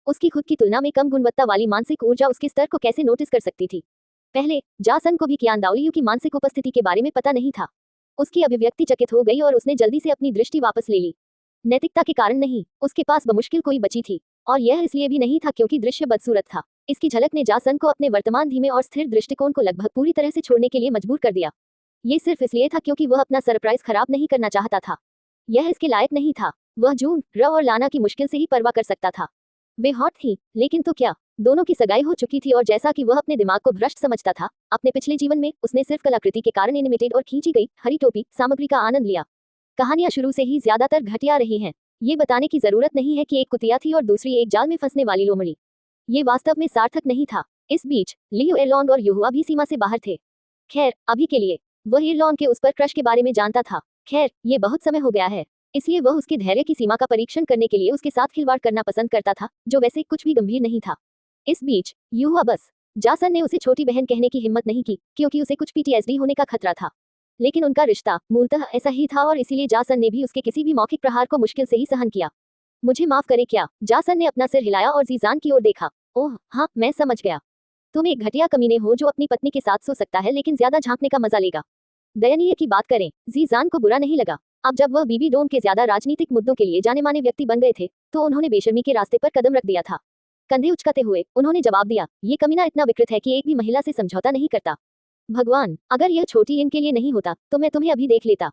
उसकी खुद की तुलना में कम गुणवत्ता वाली मानसिक ऊर्जा उसके स्तर को कैसे नोटिस कर सकती थी? पहले जासन को भी कियान दाओलियू की मानसिक उपस्थिति के बारे में पता नहीं था। उसकी अभिव्यक्ति चकित हो गई और उसने जल्दी से अपनी दृष्टि वापस ले ली। नैतिकता के कारण नहीं, उसके पास बमुश्किल कोई बची थी, और यह इसलिए भी नहीं था क्योंकि दृश्य बदसूरत था। इसकी झलक ने जासन को अपने वर्तमान धीमे और स्थिर दृष्टिकोण को लगभग पूरी तरह से छोड़ने के लिए मजबूर कर दिया। ये सिर्फ इसलिए था क्योंकि वह अपना सरप्राइज खराब नहीं करना चाहता था। यह इसके लायक नहीं था। वह जून, र और लाना की मुश्किल से ही परवाह कर सकता था। वे हॉट थी, लेकिन तो क्या, दोनों की सगाई हो चुकी थी और जैसा कि वह अपने दिमाग को भ्रष्ट समझता था, अपने पिछले जीवन में उसने सिर्फ कलाकृति के कारण एनिमेटेड और खींची गई हरी टोपी सामग्री का आनंद लिया। कहानियां शुरू से ही ज्यादातर घटिया रही हैं। ये बताने की जरूरत नहीं है कि एक कुतिया थी और दूसरी एक जाल में फंसने वाली लोमड़ी। ये वास्तव में सार्थक नहीं था। इस बीच लियू एरलॉन्ग और युहुआ भी सीमा से बाहर थे। खैर, अभी के लिए वह एरलॉन्ग के उस पर क्रश के बारे में जानता था। खैर, ये बहुत समय हो गया है, इसलिए वह उसके धैर्य की सीमा का परीक्षण करने के लिए उसके साथ खिलवाड़ करना पसंद करता था, जो वैसे कुछ भी गंभीर नहीं था। इस बीच युहुआ बस जासन ने उसे छोटी बहन कहने की हिम्मत नहीं की क्योंकि उसे कुछ पीटीएसडी होने का खतरा था। लेकिन उनका रिश्ता मूलतः ऐसा ही था और इसीलिए जासन ने भी उसके किसी भी मौखिक प्रहार को मुश्किल से ही सहन किया। मुझे माफ करे क्या? जासन ने अपना सिर हिलाया और जीजान की ओर देखा। ओह हाँ, मैं समझ गया। तुम एक घटिया कमीने हो जो अपनी पत्नी के साथ सो सकता है लेकिन ज्यादा झांकने का मजा लेगा। दयनीय की बात करें, जीजान को बुरा नहीं लगा। अब जब वह बीबी डोन के ज्यादा राजनीतिक मुद्दों के लिए जाने माने व्यक्ति बन गए थे, तो उन्होंने बेशर्मी के रास्ते पर कदम रख दिया था। कंधे उचकाते हुए उन्होंने जवाब दिया, ये कमीना इतना विकृत है कि एक भी महिला से समझौता नहीं करता। भगवान, अगर यह छोटी इनके लिए नहीं होता तो मैं तुम्हें अभी देख लेता।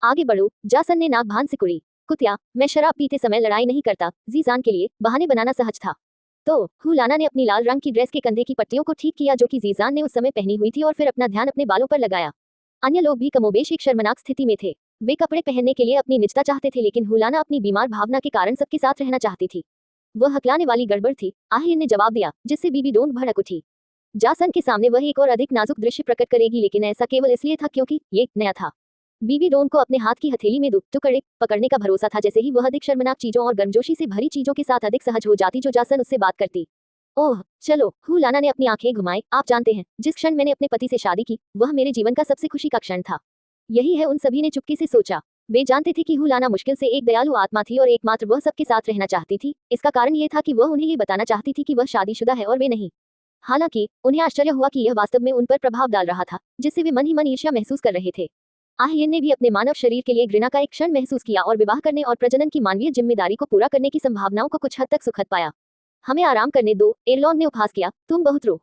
आगे बढ़ो, जासन ने नाक भान सिकुड़ी। कुतिया, मैं शराब पीते समय लड़ाई नहीं करता। जीजान के लिए बहाने बनाना सहज था। तो हुलाना ने अपनी लाल रंग की ड्रेस के कंधे की पट्टियों को ठीक किया जो कि जीजान ने उस समय पहनी हुई थी और फिर अपना ध्यान अपने बालों पर लगाया। अन्य लोग भी कमोबेश एक शर्मनाक स्थिति में थे। वे कपड़े पहनने के लिए अपनी निजता चाहते थे, लेकिन हुलाना अपनी बीमार भावना के कारण सबके साथ रहना चाहती थी। वह हकलाने वाली गड़बड़ थी, आहिर ने जवाब दिया, जिससे बीबी डोन भड़क उठी। जासन के सामने वह एक और अधिक नाजुक दृश्य प्रकट करेगी, लेकिन ऐसा केवल इसलिए था क्योंकि ये नया था। बीबी डोन को अपने हाथ की हथेली में 2 टुकड़े पकड़ने का भरोसा था। जैसे ही वह अधिक शर्मनाक चीजों और गर्मजोशी से भरी चीजों के साथ अधिक सहज हो जाती जो जासन उससे बात करती। ओह चलो, हुलाना ने अपनी आंखें घुमाई। आप जानते हैं, जिस क्षण मैंने अपने पति से शादी की, वह मेरे जीवन का सबसे खुशी का क्षण था। यही है, उन सभी ने चुपके से सोचा। वे जानते थे कि हुलाना मुश्किल से एक दयालु आत्मा थी और एकमात्र वह सबके साथ रहना चाहती थी। इसका कारण ये था कि वह उन्हें ये बताना चाहती थी कि वह शादीशुदा है और वे नहीं। हालांकि उन्हें आश्चर्य हुआ कि यह वास्तव में उन पर प्रभाव डाल रहा था, जिससे वे मन ही मन ईर्ष्या महसूस कर रहे थे। आहिर ने भी अपने मानव शरीर के लिए घृणा का एक क्षण महसूस किया और विवाह करने और प्रजनन की मानवीय जिम्मेदारी को पूरा करने की संभावनाओं को कुछ हद तक सुखद पाया। हमें आराम करने दो, एरलॉन्ग ने उपहास किया। तुम बहुत रो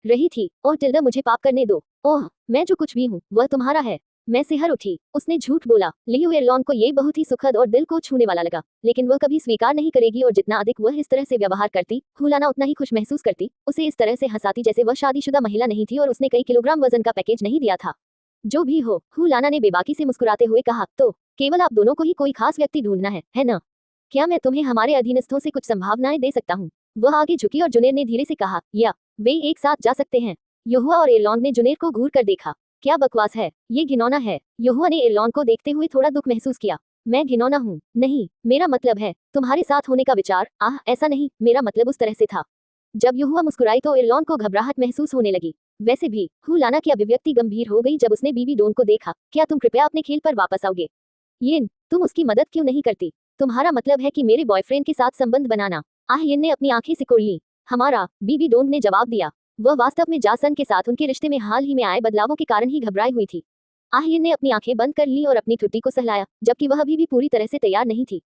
रही थी। ओह टिल्डा, मुझे पाप करने दो। ओह, मैं जो कुछ भी हूँ वह तुम्हारा है। मैं सिहर उठी। उसने झूठ बोला। लियू एरलॉन्ग को ये बहुत ही सुखद और दिल को छूने वाला लगा, लेकिन वह कभी स्वीकार नहीं करेगी और जितना अधिक वह इस तरह से व्यवहार करती, हुलाना उतना ही खुश महसूस करती। उसे इस तरह से हंसाती जैसे वह शादीशुदा महिला नहीं थी और उसने कई किलोग्राम वजन का पैकेज नहीं दिया था। जो भी हो, हुलाना ने बेबाकी से मुस्कुराते हुए कहा, तो केवल आप दोनों को ही कोई खास व्यक्ति ढूंढना है ना? क्या मैं तुम्हें हमारे अधीनस्थों से कुछ संभावनाएं दे सकता हूँ? वह आगे झुकी और जुनेर ने धीरे से कहा, या वे एक साथ जा सकते हैं। युहुआ और एरलॉन्ग ने जुनेर को घूर कर देखा। क्या बकवास है, ये घिनौना है। युहुआ ने एरलॉन्ग को देखते हुए थोड़ा दुख महसूस किया। मैं घिनौना हूँ? नहीं, मेरा मतलब है तुम्हारे साथ होने का विचार। आह ऐसा नहीं, मेरा मतलब उस तरह से था। जब युहुआ मुस्कुराई तो एरलॉन्ग को घबराहट महसूस होने लगी। वैसे भी हुलाना की अभिव्यक्ति गंभीर हो गई जब उसने बीबी डोन को देखा। क्या तुम कृपया अपने खेल पर वापस आओगे? यिन, तुम उसकी मदद क्यों नहीं करती? तुम्हारा मतलब है कि मेरे बॉयफ्रेंड के साथ संबंध बनाना? यिन ने अपनी आंखें सिकोड़ ली। हमारा, बीबी डोन ने जवाब दिया। वह वास्तव में जासन के साथ उनके रिश्ते में हाल ही में आए बदलावों के कारण ही घबराई हुई थी। यिन ने अपनी आंखें बंद कर ली और अपनी ठुड्डी को सहलाया, जबकि वह अभी भी पूरी तरह से तैयार नहीं थी।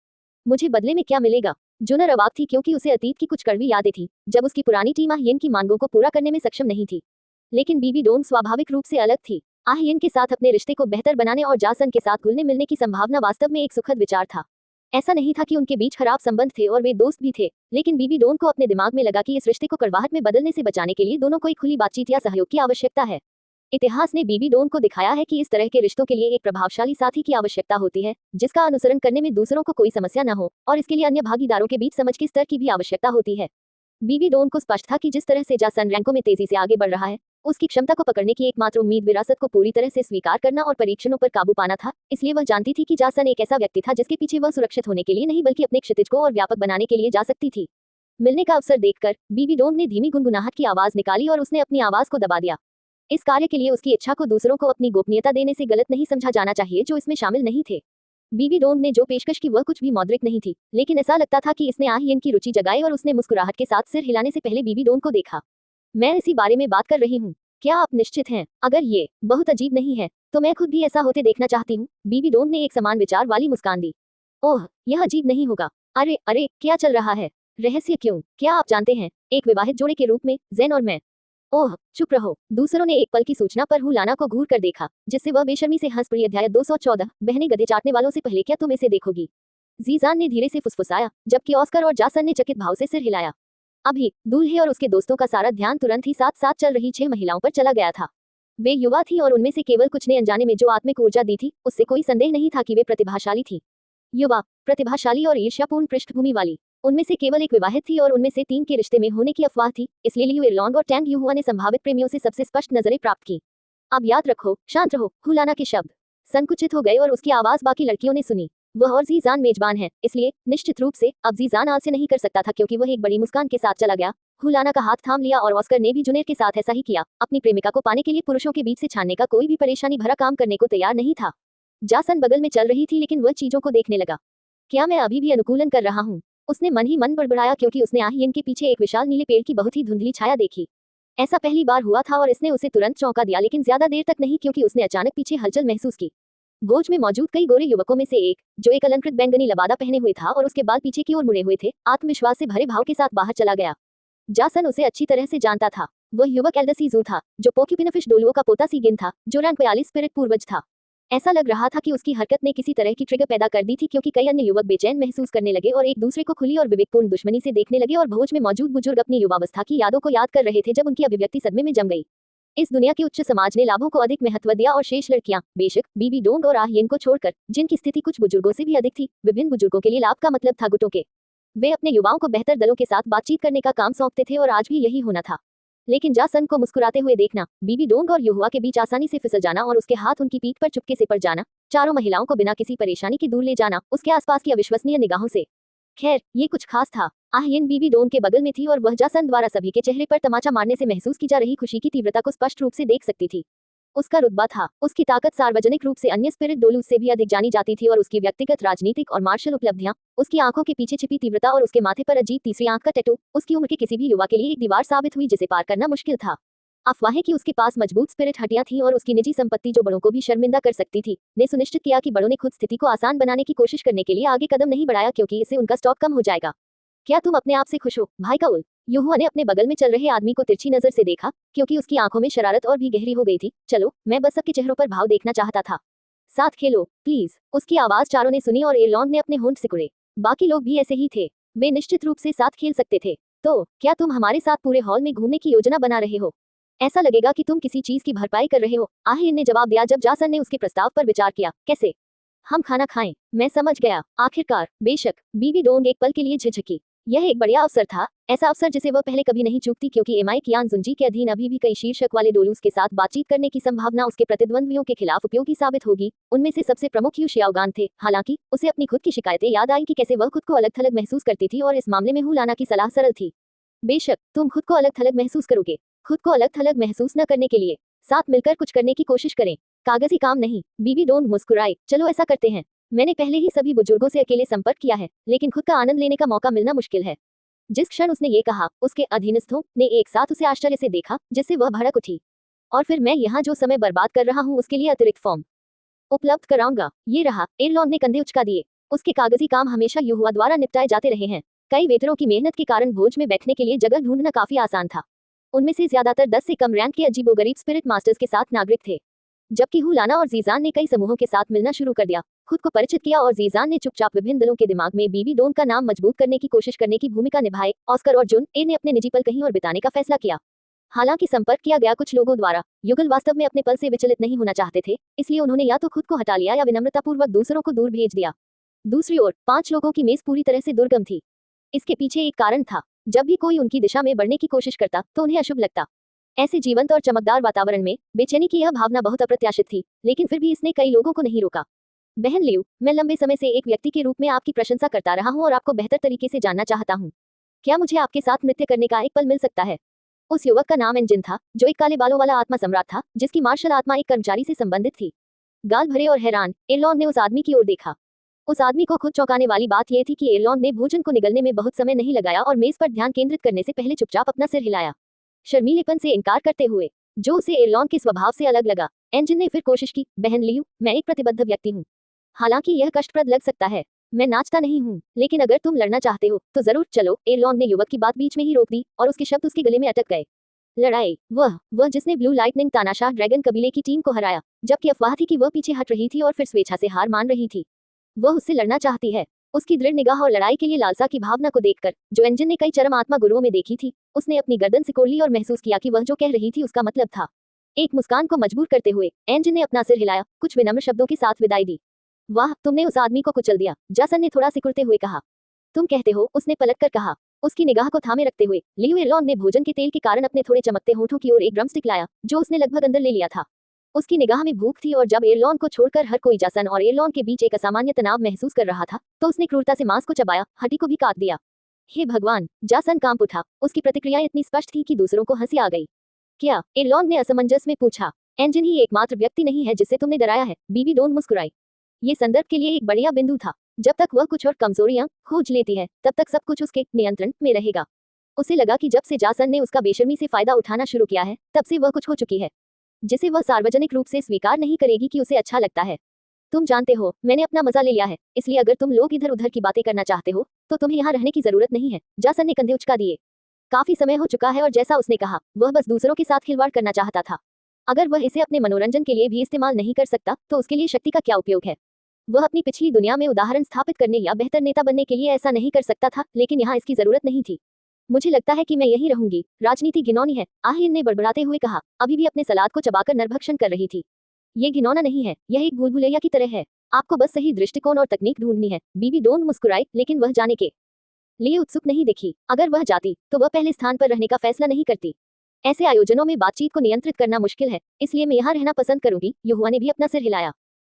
मुझे बदले में क्या मिलेगा? जुनर अवाक थी क्योंकि उसे अतीत की कुछ कड़वी यादें थी, जब उसकी पुरानी टीम यिन की मांगों को पूरा करने में सक्षम नहीं थी। लेकिन बीबी डोन स्वाभाविक रूप से अलग थी। यिन के साथ अपने रिश्ते को बेहतर बनाने और जासन के साथ घुलने मिलने की संभावना वास्तव में एक सुखद विचार था। ऐसा नहीं था कि उनके बीच खराब संबंध थे और वे दोस्त भी थे, लेकिन बीबी डोन को अपने दिमाग में लगा कि इस रिश्ते को कड़वाहट में बदलने से बचाने के लिए दोनों को एक खुली बातचीत या सहयोग की आवश्यकता है। इतिहास ने बीबी डोन को दिखाया है कि इस तरह के रिश्तों के लिए एक प्रभावशाली साथी की आवश्यकता होती है, जिसका अनुसरण करने में दूसरों को कोई समस्या न हो, और इसके लिए अन्य भागीदारों के बीच समझ के स्तर की भी आवश्यकता होती है। बीबी डोन को स्पष्ट था कि जिस तरह से जासन रैंकों में तेजी से आगे बढ़ रहा है, उसकी क्षमता को पकड़ने की एकमात्र उम्मीद विरासत को पूरी तरह से स्वीकार करना और परीक्षणों पर काबू पाना था। इसलिए वह जानती थी कि जासन एक ऐसा व्यक्ति था जिसके पीछे वह सुरक्षित होने के लिए नहीं बल्कि अपने क्षितिज को और व्यापक बनाने के लिए जा सकती थी। मिलने का अवसर देखकर बीबी डोन ने धीमी गुनगुनाहट की आवाज निकाली और उसने अपनी आवाज को दबा दिया। इस कार्य के लिए उसकी इच्छा को दूसरों को अपनी गोपनीयता देने से गलत नहीं समझा जाना चाहिए जो इसमें शामिल नहीं थे। बीबी डोन ने जो पेशकश की वह कुछ भी मौद्रिक नहीं थी, लेकिन ऐसा लगता था कि इसने यिन की रुचि जगाई और उसने मुस्कुराहट के साथ सिर हिलाने से पहले बीबी डोन को देखा। मैं इसी बारे में बात कर रही हूँ। क्या आप निश्चित हैं? अगर ये बहुत अजीब नहीं है तो मैं खुद भी ऐसा होते देखना चाहती हूँ। बीबी डोंग ने एक समान विचार वाली मुस्कान दी। ओह, यह अजीब नहीं होगा। अरे अरे, क्या चल रहा है? रहस्य क्यों? क्या आप जानते हैं, एक विवाहित जोड़े के रूप में जेन और मैं। ओह, चुप रहो। दूसरों ने एक पल की सूचना पर हुलाना को घूर कर देखा, जिससे वह बेशर्मी से हंस पड़ी। अध्याय 214, बहनें गधे चाटने वालों से पहले क्या तुम इसे देखोगी? जीजान ने धीरे से फुसफुसाया, जबकि ऑस्कर और जासन ने चकित भाव से सिर हिलाया। अभी दूल्हे और उसके दोस्तों का सारा ध्यान तुरंत ही साथ साथ चल रही 6 महिलाओं पर चला गया था। वे युवा थीं और उनमें से केवल कुछ ने अनजाने में जो आत्मिक ऊर्जा दी थी, उससे कोई संदेह नहीं था कि वे प्रतिभाशाली थीं। युवा, प्रतिभाशाली और ईर्ष्यापूर्ण पृष्ठभूमि वाली। उनमें से केवल एक विवाहित थी और उनमें से 3 के रिश्ते में होने की अफवाह थी, इसलिए लियू एरलॉन्ग और टैंग यूहुआ ने संभावित प्रेमियों से सबसे स्पष्ट नजरें प्राप्त की। अब याद रखो, शांत रहो। हुलाना के शब्द संकुचित हो गए और उसकी आवाज बाकी लड़कियों ने सुनी। वह और जीजान मेजबान है, इसलिए निश्चित रूप से अब जीजान आलस्य नहीं कर सकता था, क्योंकि वह एक बड़ी मुस्कान के साथ चला गया। हुलाना का हाथ थाम लिया और ऑस्कर ने भी जुनेर के साथ ऐसा ही किया। अपनी प्रेमिका को पाने के लिए पुरुषों के बीच से छानने का कोई भी परेशानी भरा काम करने को तैयार नहीं था। जासन बगल में चल रही थी, लेकिन वह चीजों को देखने लगा। क्या मैं अभी भी अनुकूलन कर रहा हूँ? उसने मन ही मन बड़बड़ाया, क्योंकि उसने आहियन के पीछे एक विशाल नीले पेड़ की बहुत ही धुंधली छाया देखी। ऐसा पहली बार हुआ था और इसने उसे तुरंत चौंका दिया, लेकिन ज्यादा देर तक नहीं, क्योंकि उसने अचानक पीछे हलचल महसूस की। गोज में मौजूद कई गोरे युवकों में से एक, जो एक अलंकृत बैंगनी लबादा पहने हुए था और उसके बाल पीछे की ओर मुड़े हुए थे, आत्मविश्वास से भरे भाव के साथ बाहर चला गया। जासन उसे अच्छी तरह से जानता था। वह युवक एल्डसी जू था, जो पोक्यूपिनफिश डोलुओ का पोता सीगिन था, जो रैंक 42 स्पिरिट पूर्वज था। ऐसा लग रहा था कि उसकी हरकत ने किसी तरह की ट्रिगर पैदा कर दी थी, क्योंकि कई अन्य युवक बेचैन महसूस करने लगे और एक दूसरे को खुली और विवेकपूर्ण दुश्मनी से देखने लगे, और भोज में मौजूद बुजुर्ग अपनी युवावस्था की यादों को याद कर रहे थे जब उनकी अभिव्यक्ति सदमे में जम गई। इस दुनिया के उच्च समाज ने लाभों को अधिक महत्व दिया और शेष लड़कियां, बेशक बीबी डोंग और आहियन को छोड़कर, जिनकी स्थिति कुछ बुजुर्गों से भी अधिक थी, विभिन्न बुजुर्गों के लिए लाभ का मतलब था गुटों के। वे अपने युवाओं को बेहतर दलों के साथ बातचीत करने का काम सौंपते थे और आज भी यही होना था। लेकिन जासन को मुस्कुराते हुए देखना, बीबी डोंग और युहुआ के बीच आसानी से फिसल जाना और उसके हाथ उनकी पीठ पर चुपके से पड़ जाना, चारों महिलाओं को बिना किसी परेशानी के दूर ले जाना, उसके आसपास की अविश्वसनीय निगाहों से। खैर, ये कुछ खास था। आहियन बीबी डोंग के बगल में थी और वह जासन द्वारा सभी के चेहरे पर तमाचा मारने से महसूस की जा रही खुशी की तीव्रता को स्पष्ट रूप से देख सकती थी। उसका रुतबा था, उसकी ताकत सार्वजनिक रूप से अन्य स्पिरिट डोलूस से भी अधिक जानी जाती थी, और उसकी व्यक्तिगत राजनीतिक और मार्शल उपलब्धियां, उसकी आंखों के पीछे छिपी तीव्रता और उसके माथे पर अजीब तीसरी आंख का टैटू, उसकी उम्र के किसी भी युवा के लिए एक दीवार साबित हुई जिसे पार करना मुश्किल था। अफवाहें कि उसके पास मजबूत स्पिरिट हड्डियां थीं और उसकी निजी संपत्ति जो बड़ों को भी शर्मिंदा कर सकती थी, ने सुनिश्चित किया कि बड़ों ने खुद स्थिति को आसान बनाने की कोशिश करने के लिए आगे कदम नहीं बढ़ाया, क्योंकि इससे उनका स्टॉक कम हो जाएगा। क्या तुम अपने आप से खुश हो, भाई काउल? युहुआ ने अपने बगल में चल रहे आदमी को तिरछी नजर से देखा, क्योंकि उसकी आंखों में शरारत और भी गहरी हो गई थी। चलो, मैं बस सबके चेहरों पर भाव देखना चाहता था। साथ खेलो, प्लीज। उसकी आवाज चारों ने सुनी और एरलॉन्ग ने अपने होंठ सिकुड़े। बाकी लोग भी ऐसे ही थे, वे निश्चित रूप से साथ खेल सकते थे। तो क्या तुम हमारे साथ पूरे हॉल में घूमने की योजना बना रहे हो? ऐसा लगेगा कि तुम किसी चीज की भरपाई कर रहे हो, आहिन ने जवाब दिया जब जासन ने उसके प्रस्ताव पर विचार किया। कैसे? हम खाना खाएं। मैं समझ गया, आखिरकार। बेशक, बीबी डोंग एक पल के लिए झिझकी। यह एक बढ़िया अवसर था, ऐसा अवसर जिसे वह पहले कभी नहीं चूकती, क्योंकि एमाई कियान जुंजी के अधीन अभी भी कई शीर्षक वाले डोलूस के साथ बातचीत करने की संभावना उसके प्रतिद्वंद्वियों के खिलाफ उपयोगी साबित होगी। उनमें से सबसे प्रमुख यू शियाओगान थे। हालांकि उसे अपनी खुद की शिकायतें याद आई कि कैसे वह खुद को अलग थलग महसूस करती थी, और इस मामले में हुलाना की सलाह सरल थी। बेशक, तुम खुद को अलग थलग महसूस करोगे। खुद को अलग थलग महसूस न करने के लिए साथ मिलकर कुछ करने की कोशिश करें, कागजी काम नहीं। बीबी डोंग मुस्कुराई। चलो ऐसा करते हैं। मैंने पहले ही सभी बुजुर्गों से अकेले संपर्क किया है, लेकिन खुद का आनंद लेने का मौका मिलना मुश्किल है। जिस क्षण उसने ये कहा, उसके अधीनस्थों ने एक साथ उसे आश्चर्य से देखा, जिससे वह भड़क उठी। और फिर मैं यहाँ जो समय बर्बाद कर रहा हूँ उसके लिए अतिरिक्त फॉर्म उपलब्ध कराऊंगा। ये रहा। एरलॉन्ग ने कंधे उचका दिए। उसके कागजी काम हमेशा युहुआ द्वारा निपटाए जाते रहे हैं। कई वेटरों की मेहनत के कारण भोज में बैठने के लिए जगह ढूंढना काफी आसान था। उनमें से ज्यादातर 10 से कम रैंक के अजीबोगरीब स्पिरिट मास्टर्स के साथ नागरिक थे, जबकि हुलाना और जीजान ने कई समूहों के साथ मिलना शुरू कर दिया, खुद को परिचित किया, और जीजान ने चुपचाप विभिन्न दलों के दिमाग में बीबी डोंग का नाम मजबूत करने की कोशिश करने की भूमिका निभाई। ऑस्कर और जुन ए ने अपने निजी पल कहीं और बिताने का फैसला किया। हालांकि संपर्क किया गया कुछ लोगों द्वारा, युगल वास्तव में अपने पल से विचलित नहीं होना चाहते थे, इसलिए उन्होंने या तो खुद को हटा लिया या विनम्रतापूर्वक दूसरों को दूर भेज दिया। दूसरी ओर 5 लोगों की मेज पूरी तरह से दुर्गम थी। इसके पीछे एक कारण था। जब भी कोई उनकी दिशा में बढ़ने की कोशिश करता तो उन्हें अशुभ लगता। ऐसे जीवंत और चमकदार वातावरण में बेचैनी की यह भावना बहुत अप्रत्याशित थी, लेकिन फिर भी इसने कई लोगों को नहीं रोका। बहन लियू, मैं लंबे समय से एक व्यक्ति के रूप में आपकी प्रशंसा करता रहा हूँ और आपको बेहतर तरीके से जानना चाहता हूँ। क्या मुझे आपके साथ नृत्य करने का एक पल मिल सकता है? उस युवक का नाम एंजिन था, जो एक काले बालों वाला आत्मा सम्राट था, जिसकी मार्शल आत्मा एक कर्मचारी से संबंधित थी। गाल भरे और हैरान, एरलॉन्ग ने उस आदमी की ओर देखा। उस आदमी को खुद चौंकाने वाली बात यह थी कि एरलॉन्ग ने भोजन को निगलने में बहुत समय नहीं लगाया और मेज पर ध्यान केंद्रित करने से पहले चुपचाप अपना सिर हिलाया, शर्मीलेपन से इनकार करते हुए। जो उसे एरलॉन के स्वभाव से अलग लगा। एंजिन ने फिर कोशिश की, बहन लियू, मैं एक प्रतिबद्ध व्यक्ति हूँ। हालांकि यह कष्टप्रद लग सकता है, मैं नाचता नहीं हूँ, लेकिन अगर तुम लड़ना चाहते हो तो जरूर चलो। एरलॉन ने युवक की बात बीच में ही रोक दी और उसके शब्द उसके गले में अटक गए। लड़ाई, वह जिसने ब्लू लाइटनिंग तानाशाह ड्रैगन कबीले की टीम को हराया, जबकि अफवाह थी कि वह पीछे हट रही थी और फिर स्वेच्छा से हार मान रही थी। वह उससे लड़ना चाहती है। उसकी दृढ़ निगाह और लड़ाई के लिए लालसा की भावना को देखकर, जो एंजिन ने कई चरम आत्मा गुरुओं में देखी थी, उसने अपनी गर्दन सिकोड़ ली और महसूस किया कि वह जो कह रही थी उसका मतलब था। एक मुस्कान को मजबूर करते हुए एंजिन ने अपना सिर हिलाया, कुछ विनम्र शब्दों के साथ विदाई दी। वाह, तुमने उस आदमी को कुचल दिया, जासन ने थोड़ा सिकुड़ते हुए कहा। तुम कहते हो, उसने पलटकर कहा। उसकी निगाह को थामे रखते हुए लियू एरलॉन ने भोजन के तेल के कारण अपने थोड़े चमकते होठों की ओर एक ड्रमस्टिक लाया, जो उसने लगभग अंदर ले लिया था। उसकी निगाह में भूख थी और जब एरलॉन को छोड़कर हर कोई जासन और एरलॉन के बीच एक असामान्य तनाव महसूस कर रहा था, तो उसने क्रूरता से मांस को चबाया, हड्डी को भी काट दिया। हे भगवान, जासन कांप उठा। उसकी प्रतिक्रियाएं इतनी स्पष्ट थी कि दूसरों को हंसी आ गई। क्या? एरलॉन ने असमंजस में पूछा। एंजिन ही एकमात्र व्यक्ति नहीं है जिससे तुमने डराया है, बीबी डोन मुस्कुराई। ये संदर्भ के लिए एक बढ़िया बिंदु था। जब तक वह कुछ और कमजोरियां खोज लेती है, तब तक सब कुछ उसके नियंत्रण में रहेगा। उसे लगा कि जब से जासन ने उसका बेशर्मी से फायदा उठाना शुरू किया है, तब से वह कुछ हो चुकी है जिसे वह सार्वजनिक रूप से स्वीकार नहीं करेगी कि उसे अच्छा लगता है। तुम जानते हो, मैंने अपना मजा ले लिया है, इसलिए अगर तुम लोग इधर उधर की बातें करना चाहते हो तो तुम्हें यहाँ रहने की जरूरत नहीं है। जासन ने कंधे उचका दिए। काफी समय हो चुका है और जैसा उसने कहा, वह बस दूसरों के साथ खिलवाड़ करना चाहता था। अगर वह इसे अपने मनोरंजन के लिए भी इस्तेमाल नहीं कर सकता तो उसके लिए शक्ति का क्या उपयोग है। वह अपनी पिछली दुनिया में उदाहरण स्थापित करने या बेहतर नेता बनने के लिए ऐसा नहीं कर सकता था, लेकिन यहाँ इसकी जरूरत नहीं थी। मुझे लगता है कि मैं यहीं रहूंगी। राजनीति घिनौनी है, आहिन ने बड़बड़ाते हुए कहा, अभी भी अपने सलाद को चबाकर नरभक्षण कर रही थी। ये घिनौना नहीं है, यह एक भूल भुलैया की तरह है। आपको बस सही दृष्टिकोण और तकनीक ढूंढनी है। बीबी डोन मुस्कुराई, लेकिन वह जाने के लिए उत्सुक नहीं दिखी। अगर वह जाती तो वह पहले स्थान पर रहने का फैसला नहीं करती। ऐसे आयोजनों में बातचीत को नियंत्रित करना मुश्किल है, इसलिए मैं यहाँ रहना पसंद करूंगी। युहुआ ने भी अपना सिर हिलाया।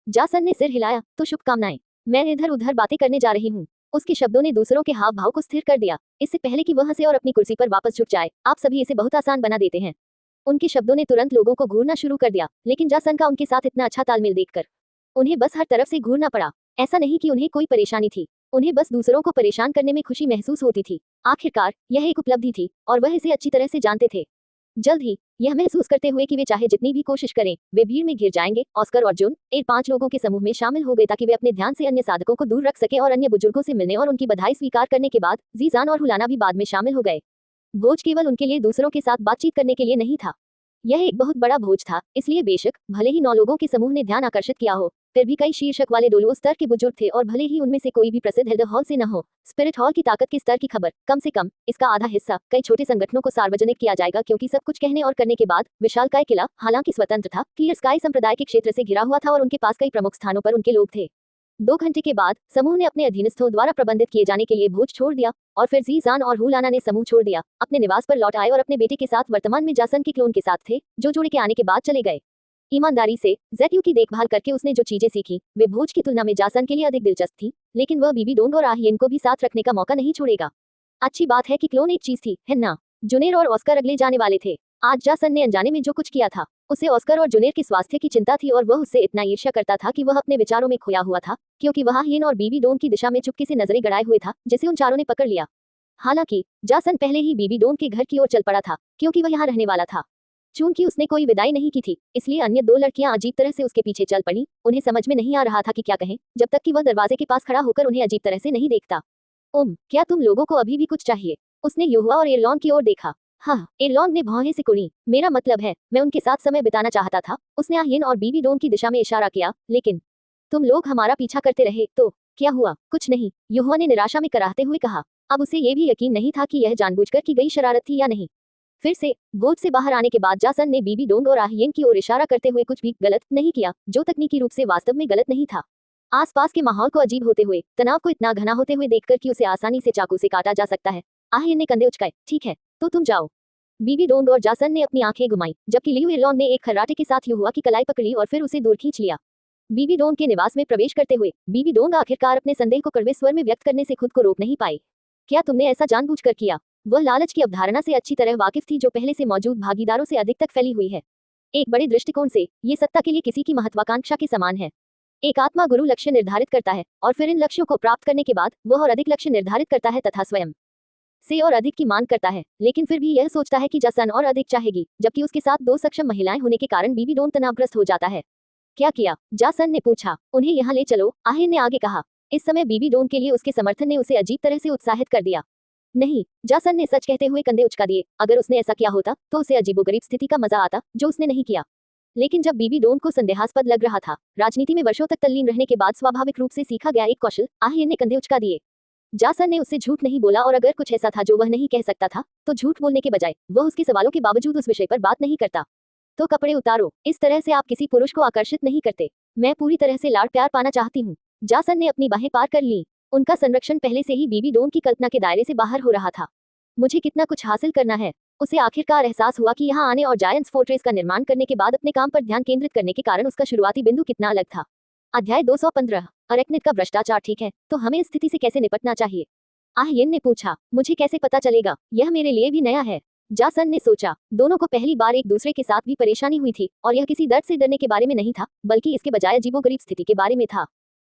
जासन ने सिर हिलाया, तो शुभकामनाएं। मैं इधर उधर बातें करने जा रही हूँ। उसके शब्दों ने दूसरों के हाव भाव को स्थिर कर दिया। इससे पहले कि वह हंसे और अपनी कुर्सी पर वापस झुक जाए, आप सभी इसे बहुत आसान बना देते हैं। उनके शब्दों ने तुरंत लोगों को घूरना शुरू कर दिया, लेकिन जासन का उनके साथ इतना अच्छा तालमेल देखकर उन्हें बस हर तरफ से घूरना पड़ा। ऐसा नहीं कि उन्हें कोई परेशानी थी, उन्हें बस दूसरों को परेशान करने में खुशी महसूस होती थी। आखिरकार यह एक उपलब्धि थी और वह इसे अच्छी तरह से जानते थे। जल्द ही यह महसूस करते हुए कि वे चाहे जितनी भी कोशिश करें, वे भीड़ में घिर जाएंगे, ऑस्कर और जून 5 लोगों के समूह में शामिल हो गए ताकि वे अपने ध्यान से अन्य साधकों को दूर रख सके और अन्य बुजुर्गों से मिलने और उनकी बधाई स्वीकार करने के बाद जीजान और हुलाना भी बाद में शामिल हो गए। भोज केवल उनके लिए दूसरों के साथ बातचीत करने के लिए नहीं था, यह एक बहुत बड़ा भोज था। इसलिए बेशक भले ही 9 लोगों के समूह ने ध्यान आकर्षित किया हो, फिर भी कई शीर्षक वाले डोलुओ स्तर के बुजुर्ग थे और भले ही उनमें से कोई भी प्रसिद्ध हेल्डर हॉल से न हो, स्पिरिट हॉल की ताकत के स्तर की खबर कम से कम इसका आधा हिस्सा कई छोटे संगठनों को सार्वजनिक किया जाएगा, क्योंकि सब कुछ कहने और करने के बाद विशालकाय किला हालांकि स्वतंत्र था, क्लियर स्काई संप्रदाय के क्षेत्र से घिरा हुआ था और उनके पास कई प्रमुख स्थानों पर उनके लोग थे। 2 घंटे के बाद समूह ने अपने अधीनस्थों द्वारा प्रबंधित किए जाने के लिए भोज छोड़ दिया और फिर जीजान और हुलाना ने समूह छोड़ दिया, अपने निवास पर लौट आए और अपने बेटे के साथ वर्तमान में जासन के क्लोन के साथ थे, जो जोड़े के आने के बाद चले गए। ईमानदारी से जेट्यू की देखभाल करके उसने जो चीजें सीखी वे भोज की तुलना में जासन के लिए अधिक दिलचस्प थी, लेकिन वह बीबी डोंग और आहियन को भी साथ रखने का मौका नहीं छोड़ेगा। अच्छी बात है कि क्लोन एक चीज थी, है ना? जुनेर और ऑस्कर अगले जाने वाले थे। आज जासन ने अनजाने में जो कुछ किया था, उसे ऑस्कर और जुनेर के स्वास्थ्य की चिंता थी और वह उससे इतना ईर्ष्या करता था कि वह अपने विचारों में खोया हुआ था, क्योंकि वह आहियन और बीबी डोंग की दिशा में चुपके से नजरें गड़ाए हुए था, जिसे उन चारों ने पकड़ लिया। हालांकि जासन पहले ही बीबी डोंग के घर की ओर चल पड़ा था, क्योंकि वह यहाँ रहने वाला था। चूंकि उसने कोई विदाई नहीं की थी, इसलिए अन्य 2 लड़कियां अजीब तरह से उसके पीछे चल पड़ी। उन्हें समझ में नहीं आ रहा था कि क्या कहें, जब तक कि वह दरवाजे के पास खड़ा होकर उन्हें अजीब तरह से नहीं देखता। क्या तुम लोगों को अभी भी कुछ चाहिए? उसने युहुआ और एरलॉन की ओर देखा। हाँ, एरलॉन ने भौहें सिकुड़ी। मेरा मतलब है, मैं उनके साथ समय बिताना चाहता था। उसने आहियन और बीबी डोंग की दिशा में इशारा किया, लेकिन तुम लोग हमारा पीछा करते रहे तो क्या हुआ? कुछ नहीं, युहुआ ने निराशा में कराहते हुए कहा। अब उसे ये भी यकीन नहीं था कि यह जानबूझकर की गई शरारत थी या नहीं। फिर से भोज से बाहर आने के बाद जासन ने बीबी डोंग और आहियन की ओर इशारा करते हुए कुछ भी गलत नहीं किया, जो तकनीकी रूप से वास्तव में गलत नहीं था। आसपास के माहौल को अजीब होते हुए, तनाव को इतना घना होते हुए देखकर कि उसे आसानी से चाकू से काटा जा सकता है, आहियन ने कंधे उचकाए। ठीक है, तो तुम जाओ। बीबी डोंग और जासन ने अपनी आंखें घुमाई, जबकि लियू एरलॉन ने एक खर्राटे के साथ युहुआ की कलाई पकड़ी और फिर उसे दूर खींच लिया। बीबी डोंग के निवास में प्रवेश करते हुए बीबी डोंग आखिरकार अपने संदेह को कड़वे स्वर में व्यक्त करने से खुद को रोक नहीं पाई। क्या तुमने ऐसा जानबूझकर किया? वह लालच की अवधारणा से अच्छी तरह वाकिफ थी, जो पहले से मौजूद भागीदारों से अधिक तक फैली हुई है। एक बड़े दृष्टिकोण से ये सत्ता के लिए किसी की महत्वाकांक्षा के समान है। एक आत्मा गुरु लक्ष्य निर्धारित करता है और फिर इन लक्ष्यों को प्राप्त करने के बाद वह और अधिक लक्ष्य निर्धारित करता है तथा स्वयं से और अधिक की मांग करता है, लेकिन फिर भी यह सोचता है कि जासन और अधिक चाहेगी, जबकि उसके साथ दो सक्षम महिलाएं होने के कारण बीबी डोन तनावग्रस्त हो जाता है। क्या किया? जासन ने पूछा। उन्हें यहाँ ले चलो, आहिन ने आगे कहा। इस समय बीबी डोन के लिए उसके समर्थन ने उसे अजीब तरह से उत्साहित कर दिया। नहीं, जासन ने सच कहते हुए कंधे उचका दिए। अगर उसने ऐसा किया होता तो उसे अजीबोगरीब स्थिति का मजा आता, जो उसने नहीं किया। लेकिन जब बीबी डोन को संदेहास्पद लग रहा था, राजनीति में वर्षों तक तल्लीन रहने के बाद स्वाभाविक रूप से सीखा गया एक कौशल, आहिन ने कंधे उचका दिए। जासन ने उससे झूठ नहीं बोला और अगर कुछ ऐसा था जो वह नहीं कह सकता था, तो झूठ बोलने के बजाय वह उसके सवालों के बावजूद उस विषय पर बात नहीं करता। तो कपड़े उतारो, इस तरह से आप किसी पुरुष को आकर्षित नहीं करते। मैं पूरी तरह से लाड़ प्यार पाना चाहती हूँ। जासन ने अपनी बाहें पार कर ली। उनका संरक्षण पहले से ही बीबी डोन की कल्पना के दायरे से बाहर हो रहा था। मुझे कितना कुछ हासिल करना है। उसे आखिरकार एहसास हुआ कि यहाँ आने और जायंट्स फोर्ट्रेस का निर्माण करने के बाद अपने काम पर ध्यान केंद्रित करने के कारण उसका शुरुआती बिंदु कितना अलग था। अध्याय 215। अरेक्निड का भ्रष्टाचार। ठीक है, तो हमें इस स्थिति से कैसे निपटना चाहिए? आह्यन ने पूछा। मुझे कैसे पता चलेगा? यह मेरे लिए भी नया है। जासन ने सोचा। दोनों को पहली बार एक दूसरे के साथ भी परेशानी हुई थी, और यह किसी दर्द से डरने के बारे में नहीं था, बल्कि इसके बजाय अजीबोगरीब स्थिति के बारे में था।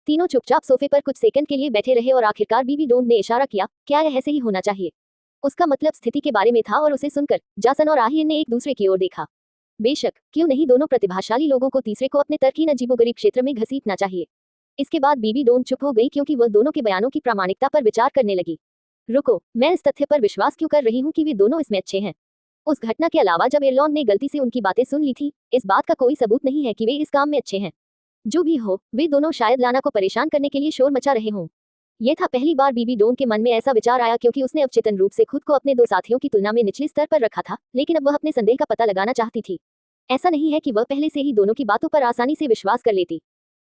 तीनों चुपचाप सोफे पर कुछ सेकंड के लिए बैठे रहे और आखिरकार बीबी डोन ने इशारा किया, क्या यह ऐसे ही होना चाहिए? उसका मतलब स्थिति के बारे में था और उसे सुनकर जासन और आहियन ने एक दूसरे की ओर देखा। बेशक, क्यों नहीं, दोनों प्रतिभाशाली लोगों को तीसरे को अपने तर्कहीन अजीबोगरीब क्षेत्र में घसीटना चाहिए। इसके बाद बीबी डोन चुप हो गई क्योंकि वह दोनों के बयानों की प्रामाणिकता पर विचार करने लगी। रुको, मैं इस तथ्य पर विश्वास क्यों कर रही हूँ कि वे दोनों इसमें अच्छे हैं। उस घटना के अलावा जब एरलॉन ने गलती से उनकी बातें सुन ली थी, इस बात का कोई सबूत नहीं है कि वे इस काम में अच्छे हैं। जो भी हो, वे दोनों शायद लाना को परेशान करने के लिए शोर मचा रहे हों। यह था पहली बार बीबी डोन के मन में ऐसा विचार आया क्योंकि उसने अवचेतन रूप से खुद को अपने दो साथियों की तुलना में निचले स्तर पर रखा था, लेकिन अब वह अपने संदेह का पता लगाना चाहती थी। ऐसा नहीं है कि वह पहले से ही दोनों की बातों पर आसानी से विश्वास कर लेती।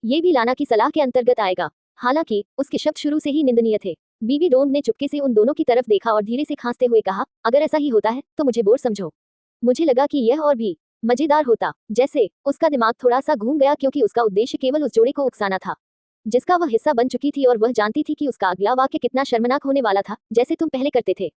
ये भी लाना की सलाह के अंतर्गत आएगा। हालांकि उसके शब्द शुरू से ही निंदनीय थे। बीबी डोन ने चुपके से उन दोनों की तरफ देखा और धीरे से खांसते हुए कहा, अगर ऐसा ही होता है तो मुझे बोर समझो। मुझे लगा कि यह और भी मजेदार होता। जैसे उसका दिमाग थोड़ा सा घूम गया क्योंकि उसका उद्देश्य केवल उस जोड़े को उकसाना था जिसका वह हिस्सा बन चुकी थी, और वह जानती थी कि उसका अगला वाक्य कितना शर्मनाक होने वाला था, जैसे तुम पहले करते थे।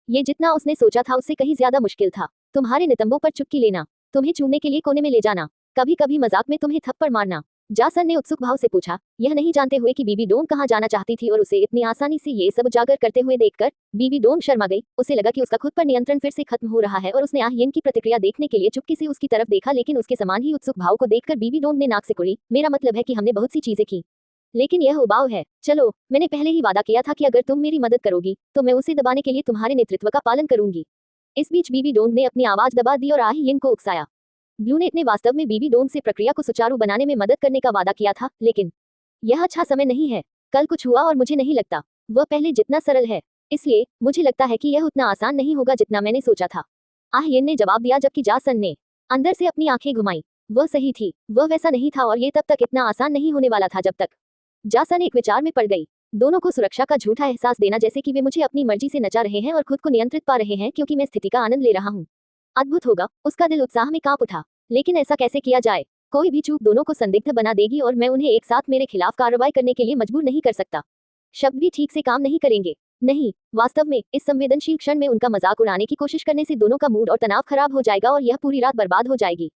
ये जितना उसने सोचा था उससे कहीं ज्यादा मुश्किल था। तुम्हारे नितंबों पर चुपकी लेना, तुम्हें चूमने के लिए कोने में ले जाना, कभी कभी मजाक में तुम्हें थप्पड़ मारना। जासन ने उत्सुक भाव से पूछा, यह नहीं जानते हुए कि बीबी डोन कहाँ जाना चाहती थी और उसे इतनी आसानी से ये सब उजागर करते हुए देखकर बीबी डोन शर्मा गई। उसे लगा कि उसका खुद पर नियंत्रण फिर से खत्म हो रहा है और उसने आह्यन की प्रतिक्रिया देखने के लिए चुपके से उसकी तरफ देखा, लेकिन उसके समान ही उत्सुक भाव को देखकर बीबी डोन ने नाक से कुड़ी। मेरा मतलब है कि हमने बहुत सी चीजें की, लेकिन यह उबाऊ है। चलो, मैंने पहले ही वादा किया था कि अगर तुम मेरी मदद करोगी तो मैं उसे दबाने के लिए तुम्हारे नेतृत्व का पालन करूंगी। इस बीच बीबी डोन ने अपनी आवाज दबा दी और आह्यन को उकसाया। ब्लूनेट ने वास्तव में बीबी डोन से प्रक्रिया को सुचारू बनाने में मदद करने का वादा किया था, लेकिन यह अच्छा समय नहीं है। कल कुछ हुआ और मुझे नहीं लगता वह पहले जितना सरल है, इसलिए मुझे लगता है कि यह उतना आसान नहीं होगा जितना मैंने सोचा था। आह्यन ने जवाब दिया, जबकि जासन ने अंदर से अपनी आंखें घुमाई। वह सही थी, वह वैसा नहीं था और ये तब तक इतना आसान नहीं होने वाला था जब तक। जासन एक विचार में पड़ गई। दोनों को सुरक्षा का झूठा एहसास देना, जैसे कि वे मुझे अपनी मर्जी से नचा रहे हैं और खुद को नियंत्रित पा रहे हैं क्योंकि मैं स्थिति का आनंद ले रहा हूँ। अद्भुत होगा। उसका दिल उत्साह में कांप उठा। लेकिन ऐसा कैसे किया जाए? कोई भी चूक दोनों को संदिग्ध बना देगी और मैं उन्हें एक साथ मेरे खिलाफ कार्रवाई करने के लिए मजबूर नहीं कर सकता। शब्द भी ठीक से काम नहीं करेंगे। नहीं, वास्तव में इस संवेदनशील क्षण में उनका मजाक उड़ाने की कोशिश करने से दोनों का मूड और तनाव खराब हो जाएगा और यह पूरी रात बर्बाद हो जाएगी।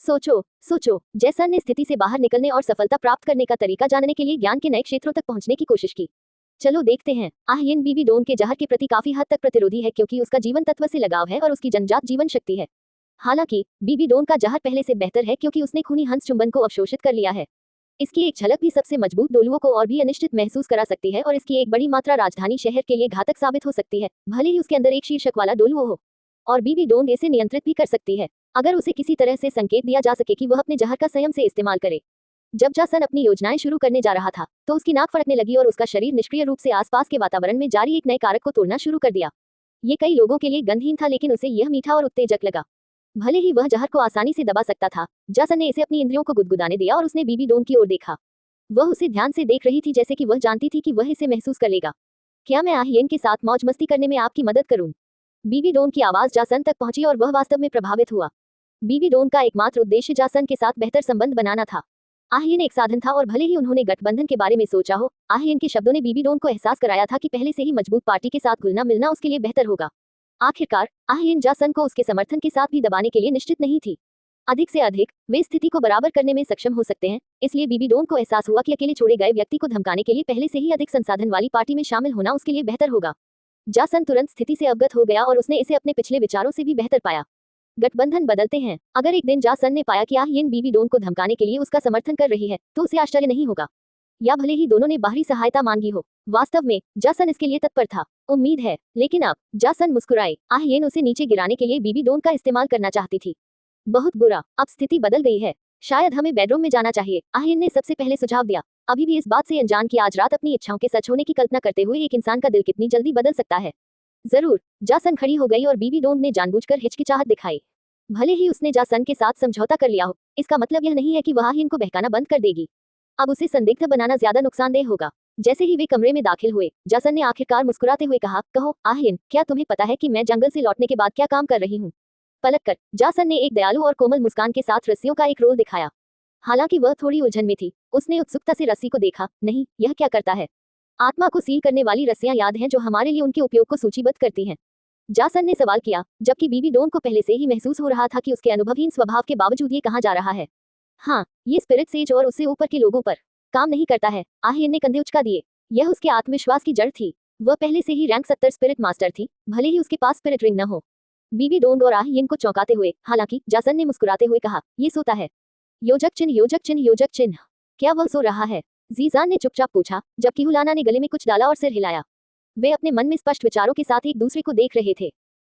सोचो। जैसन ने स्थिति से बाहर निकलने और सफलता प्राप्त करने का तरीका जानने के लिए ज्ञान के नए क्षेत्रों तक पहुंचने की कोशिश की। चलो देखते हैं। आह्यन बीबी डोन के जहर के प्रति काफी हद तक प्रतिरोधी है क्योंकि उसका जीवन तत्व से लगाव है और उसकी जन्मजात जीवन शक्ति है। हालांकि बीबी डोन का जहर पहले से बेहतर है क्योंकि उसने खूनी हंस चुंबन को अवशोषित कर लिया है। इसकी एक झलक भी सबसे मजबूत डोलुओं को और भी अनिश्चित महसूस करा सकती है और इसकी एक बड़ी मात्रा राजधानी शहर के लिए घातक साबित हो सकती है, भले ही उसके अंदर एक शीर्षक वाला डोलुओ हो। और बीबी डोन इसे नियंत्रित भी कर सकती है अगर उसे किसी तरह से संकेत दिया जा सके कि वह अपने जहर का संयम से इस्तेमाल करे। जब जासन अपनी योजनाएं शुरू करने जा रहा था तो उसकी नाक फड़कने लगी और उसका शरीर निष्क्रिय रूप से आसपास के वातावरण में जारी एक नए कारक को तोड़ना शुरू कर दिया। ये कई लोगों के लिए गंधहीन था, लेकिन उसे यह मीठा और उत्तेजक लगा। भले ही वह जहर को आसानी से दबा सकता था, जासन ने इसे अपनी इंद्रियों को गुदगुदाने दिया और उसने बीबी डोन की ओर देखा। वह उसे ध्यान से देख रही थी, जैसे कि वह जानती थी कि वह इसे महसूस कर लेगा। क्या मैं आह्यन के साथ मौज मस्ती करने में आपकी मदद करूं? बीबी डोन की आवाज जासन तक पहुंची और वह वास्तव में प्रभावित हुआ। बीबी डोन का एकमात्र उद्देश्य जासन के साथ बेहतर संबंध बनाना था। आह्यन एक साधन था और भले ही उन्होंने गठबंधन के बारे में सोचा हो, आह्यन के शब्दों ने बीबी डोन को एहसास कराया था कि पहले से ही मजबूत पार्टी के साथ घुलना मिलना उसके लिए बेहतर होगा। आखिरकार आह्यन जासन को उसके समर्थन के साथ भी दबाने के लिए निश्चित नहीं थी। अधिक से अधिक वे स्थिति को बराबर करने में सक्षम हो सकते हैं, इसलिए बीबी डोन को एहसास हुआ कि अकेले छोड़े गए व्यक्ति को धमकाने के लिए पहले से ही अधिक संसाधन वाली पार्टी में शामिल होना उसके लिए बेहतर होगा। जासन तुरंत स्थिति से अवगत हो गया और उसने इसे अपने पिछले विचारों से भी बेहतर पाया। गठबंधन बदलते हैं। अगर एक दिन जासन ने पाया कि आहियन बीबी डोंग को धमकाने के लिए उसका समर्थन कर रही है तो उसे आश्चर्य नहीं होगा, या भले ही दोनों ने बाहरी सहायता मांगी हो। वास्तव में जासन इसके लिए तत्पर था। उम्मीद है, लेकिन अब जासन मुस्कुराए। आहियन उसे नीचे गिराने के लिए बीबी डोंग का इस्तेमाल करना चाहती थी। बहुत बुरा, अब स्थिति बदल गई है। शायद हमें बेडरूम में जाना चाहिए, आहियन ने सबसे पहले सुझाव दिया, अभी भी इस बात से अनजान कि आज रात अपनी इच्छाओं के सच होने की कल्पना करते हुए एक इंसान का दिल कितनी जल्दी बदल सकता है। जरूर। जासन खड़ी हो गई और बीबी डोंग ने जानबूझकर हिचकिचाहट दिखाई। भले ही उसने जासन के साथ समझौता कर लिया हो, इसका मतलब यह नहीं है कि वह आहियन को बहकाना बंद कर देगी। अब उसे संदिग्ध बनाना ज्यादा नुकसानदेह होगा। जैसे ही वे कमरे में दाखिल हुए, जासन ने आखिरकार मुस्कुराते हुए कहा, कहो आहियन, क्या तुम्हें पता है कि मैं जंगल से लौटने के बाद क्या काम कर रही हूँ? पलटकर जासन ने एक दयालु और कोमल मुस्कान के साथ रस्सियों का एक रोल दिखाया। हालांकि वह थोड़ी उलझन में थी, उसने उत्सुकता से रस्सी को देखा। नहीं, यह क्या करता है? आत्मा को सील करने वाली रस्सियां याद हैं जो हमारे लिए उनके उपयोग को सूचीबद्ध करती हैं। जासन ने सवाल किया, जबकि बीबी डोंग को पहले से ही महसूस हो रहा था कि उसके अनुभवहीन स्वभाव के बावजूद ये कहाँ जा रहा है। हाँ, ये स्पिरिट सेज और उससे ऊपर के लोगों पर काम नहीं करता है। आहियन ने कंधे उचका दिए। यह उसके आत्मविश्वास की जड़ थी। वह पहले से ही रैंक 70 स्पिरिट मास्टर थी, भले ही उसके पास स्पिरिट रिंग न हो। बीबी डोंग और आहियन को चौंकाते हुए, हालांकि जासन ने मुस्कुराते हुए कहा, ये सोता है। योजक चिन्ह, योजक चिन्ह, योजक चिन्ह। क्या वह सो रहा है? जीजान ने चुपचाप पूछा, जबकि हुलाना ने गले में कुछ डाला और सिर हिलाया। वे अपने मन में स्पष्ट विचारों के साथ एक दूसरे को देख रहे थे।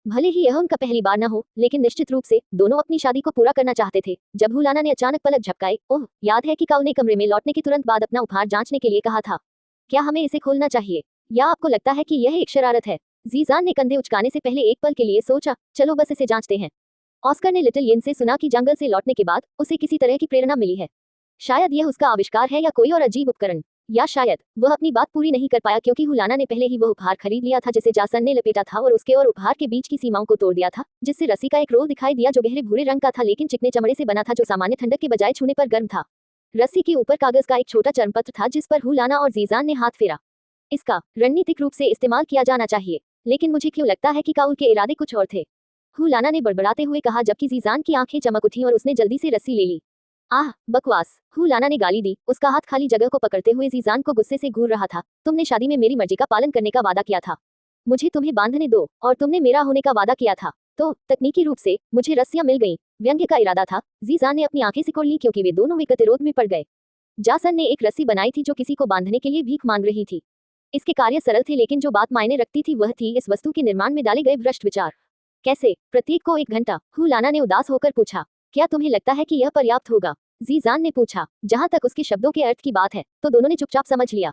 भले ही यह उनका पहली बार न हो, लेकिन निश्चित रूप से दोनों अपनी शादी को पूरा करना चाहते थे। जब हुलाना ने अचानक पलक झपकाए, ओह, याद है कि काउ ने कमरे में लौटने के तुरंत बाद अपना उपहार जांचने के लिए कहा था। क्या हमें इसे खोलना चाहिए, या आपको लगता है कि यह एक शरारत है? जीजान ने कंधे उचकाने से पहले एक पल के लिए सोचा, चलो बस इसे जांचते हैं। ऑस्कर ने लिटिल यिन से सुना कि जंगल से लौटने के बाद उसे किसी तरह की प्रेरणा मिली है। शायद यह उसका आविष्कार है या कोई और अजीब उपकरण, या शायद वह अपनी बात पूरी नहीं कर पाया क्योंकि हुलाना ने पहले ही वह उपहार खरीद लिया था जिसे जासन ने लपेटा था और उसके और उपहार के बीच की सीमाओं को तोड़ दिया था, जिससे रस्सी का एक रोल दिखाई दिया जो गहरे भूरे रंग का था लेकिन चिकने चमड़े से बना था जो सामान्य ठंडक के बजाय छूने पर गर्म था। रस्सी के ऊपर कागज का एक छोटा चर्मपत्र था जिस पर हुलाना और जीजान ने हाथ फेरा। इसका रणनीतिक रूप से इस्तेमाल किया जाना चाहिए, लेकिन मुझे क्यों लगता है कि काउल के इरादे कुछ और थे, हुलाना ने बड़बड़ाते हुए कहा जबकि जीजान की आंखें चमक उठी और उसने जल्दी से रस्सी ले ली। आह, बकवास, हुलाना ने गाली दी, उसका हाथ खाली जगह को पकड़ते हुए जीजान को गुस्से से घूर रहा था। तुमने शादी में मेरी मर्जी का पालन करने का वादा किया था, मुझे तुम्हें बांधने दो, और तुमने मेरा होने का वादा किया था, तो तकनीकी रूप से मुझे रस्सियां मिल गईं। व्यंग्य का इरादा था। जीजान ने अपनी आंखें सिकोड़ ली क्योंकि वे दोनों में गतिरोध में पड़ गए। जासन ने एक रस्सी बनाई थी जो किसी को बांधने के लिए भीख मांग रही थी। इसके कार्य सरल थे लेकिन जो बात मायने रखती थी वह थी इस वस्तु के निर्माण में डाले गए भ्रष्ट विचार। कैसे? प्रत्येक को 1 घंटा, हुलाना ने उदास होकर पूछा। क्या तुम्हें लगता है कि यह पर्याप्त होगा? जीजान ने पूछा। जहां तक उसके शब्दों के अर्थ की बात है तो दोनों ने चुपचाप समझ लिया।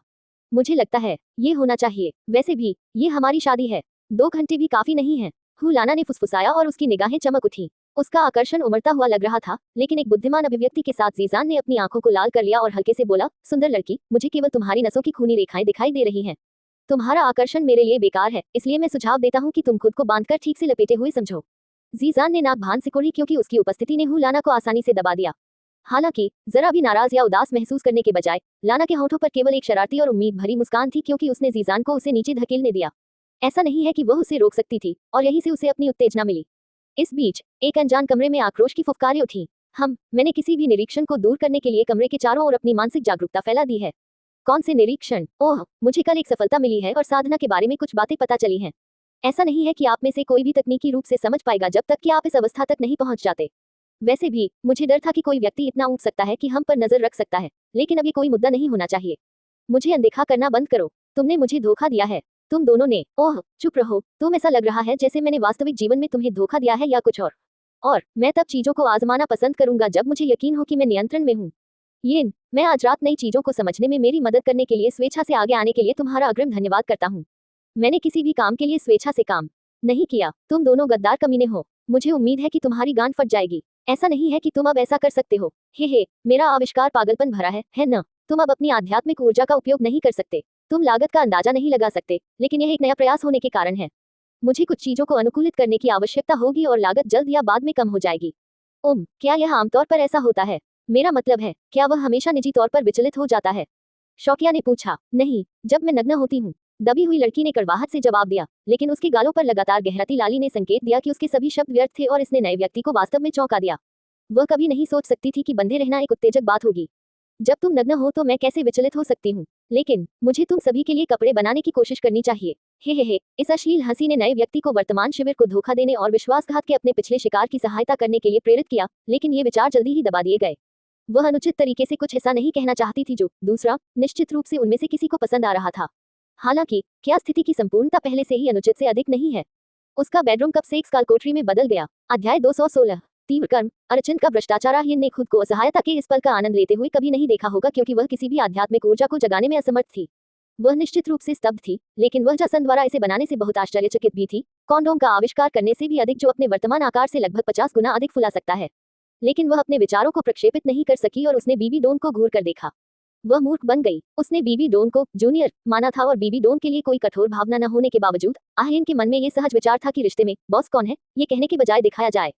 मुझे लगता है ये होना चाहिए, वैसे भी ये हमारी शादी है, 2 घंटे भी काफी नहीं है, हुलाना ने फुसफुसाया और उसकी निगाहें चमक उठी। उसका आकर्षण उमड़ता हुआ लग रहा था, लेकिन एक बुद्धिमान अभिव्यक्ति के साथ जीजान ने अपनी आंखों को लाल कर लिया और हल्के से बोला, सुंदर लड़की, मुझे केवल तुम्हारी नसों की खूनी रेखाएं दिखाई दे रही हैं। तुम्हारा आकर्षण मेरे लिए बेकार है, इसलिए मैं सुझाव देता हूँ कि तुम खुद को बांधकर ठीक से लपेटे हुए समझो। जीजान ने नाक भान सिकोड़ी क्योंकि उसकी उपस्थिति ने हुलाना को आसानी से दबा दिया। हालांकि जरा भी नाराज या उदास महसूस करने के बजाय लाना के होठों पर केवल एक शरारती और उम्मीद भरी मुस्कान थी क्योंकि उसने जीजान को उसे नीचे धकेलने दिया। ऐसा नहीं है कि वह उसे रोक सकती थी, और यहीं से उसे अपनी उत्तेजना मिली। इस बीच एक अनजान कमरे में आक्रोश की फुफकारें उठी। मैंने किसी भी निरीक्षण को दूर करने के लिए कमरे के चारों ओर अपनी मानसिक जागरूकता फैला दी है। कौन से निरीक्षण? ओह, मुझे कल एक सफलता मिली है और साधना के बारे में कुछ बातें पता चली हैं। ऐसा नहीं है कि आप में से कोई भी तकनीकी रूप से समझ पाएगा जब तक कि आप इस अवस्था तक नहीं पहुंच जाते। वैसे भी मुझे डर था कि कोई व्यक्ति इतना ऊब सकता है कि हम पर नजर रख सकता है, लेकिन अब ये कोई मुद्दा नहीं होना चाहिए। मुझे अनदेखा करना बंद करो। तुमने मुझे धोखा दिया है, तुम दोनों ने। ओह, चुप रहो। तुम ऐसा लग रहा है जैसे मैंने वास्तविक जीवन में तुम्हें धोखा दिया है या कुछ और मैं तब चीजों को आजमाना पसंद करूंगा जब मुझे यकीन हो कि मैं नियंत्रण में हूँ। येन, मैं आज रात नई चीजों को समझने में मेरी मदद करने के लिए स्वेच्छा से आगे आने के लिए तुम्हारा अग्रिम धन्यवाद करता हूँ। मैंने किसी भी काम के लिए स्वेच्छा से काम नहीं किया। तुम दोनों गद्दार कमीने हो। मुझे उम्मीद है कि तुम्हारी गांड फट जाएगी। ऐसा नहीं है कि तुम अब ऐसा कर सकते हो। हे, मेरा आविष्कार पागलपन भरा है न? तुम अब अपनी आध्यात्मिक ऊर्जा का उपयोग नहीं कर सकते। तुम लागत का अंदाजा नहीं लगा सकते, लेकिन यह एक नया प्रयास होने के कारण है। मुझे कुछ चीजों को अनुकूलित करने की आवश्यकता होगी और लागत जल्द या बाद में कम हो जाएगी। क्या यह आमतौर पर ऐसा होता है? मेरा मतलब है, क्या वह हमेशा निजी तौर पर विचलित हो जाता है? शौकिया ने पूछा। नहीं, जब मैं नग्न होती हूँ, दबी हुई लड़की ने कड़वाहट से जवाब दिया, लेकिन उसके गालों पर लगातार गहराती लाली ने संकेत दिया कि उसके सभी शब्द व्यर्थ थे और इसने नए व्यक्ति को वास्तव में चौंका दिया। वह कभी नहीं सोच सकती थी कि बंधे रहना एक उत्तेजक बात होगी। जब तुम नग्न हो तो मैं कैसे विचलित हो सकती हूँ, लेकिन मुझे तुम सभी के लिए कपड़े बनाने की कोशिश करनी चाहिए। हे। इस अश्लील हंसी ने नए व्यक्ति को वर्तमान शिविर को धोखा देने और विश्वासघात के अपने पिछले शिकार की सहायता करने के लिए प्रेरित किया, लेकिन ये विचार जल्दी ही दबा दिए गए। वह अनुचित तरीके से कुछ ऐसा नहीं कहना चाहती थी जो दूसरा निश्चित रूप से उनमें से किसी को पसंद आ रहा था। हालांकि क्या स्थिति की संपूर्णता पहले से ही अनुचित से अधिक नहीं है? उसका बेडरूम कब से एक कालकोठरी में बदल गया। अध्याय 216। तीव्र कर्म। अर्चन का भ्रष्टाचार। आर्यन ने खुद को असहायता के इस पल का आनंद लेते हुए कभी नहीं देखा होगा, क्योंकि वह किसी भी आध्यात्मिक ऊर्जा को जगाने में असमर्थ थी। वह निश्चित रूप से स्तब्ध थी, लेकिन वह जासन द्वारा इसे बनाने से बहुत आश्चर्यचकित भी थी। कॉन्डोम का आविष्कार करने से भी अधिक, जो अपने वर्तमान आकार से लगभग 50 गुना अधिक फुला सकता है। लेकिन वह अपने विचारों को प्रक्षेपित नहीं कर सकी और उसने बीबी डोन को घूर कर देखा। वह मूर्ख बन गई। उसने बीबी डोन को जूनियर माना था और बीबी डोन के लिए कोई कठोर भावना न होने के बावजूद आर्यन के मन में ये सहज विचार था कि रिश्ते में बॉस कौन है ये कहने के बजाय दिखाया जाए।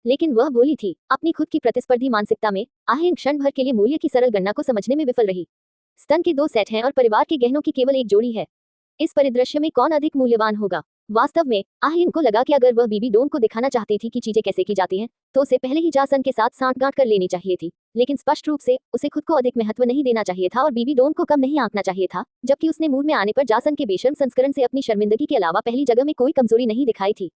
लेकिन वह भोली थी। अपनी खुद की प्रतिस्पर्धी मानसिकता में आर्यन क्षण भर के लिए मूल्य की सरल गणना को समझने में विफल रही। स्तन के 2 सेट हैं और परिवार के गहनों की केवल एक जोड़ी है। इस परिदृश्य में कौन अधिक मूल्यवान होगा? वास्तव में आर्यन को लगा कि अगर वह बीबी डोन को दिखाना चाहती थी कि चीजें कैसे की जाती हैं, तो उसे पहले ही जासन के साथ सांठगांठ कर लेनी चाहिए थी। लेकिन स्पष्ट रूप से उसे खुद को अधिक महत्व नहीं देना चाहिए था और बीबी डोन को कम नहीं आंकना चाहिए था, जबकि उसने मूड में आने पर जासन के बेशर्म संस्करण से अपनी शर्मिंदगी के अलावा पहली जगह में कोई कमजोरी नहीं दिखाई थी।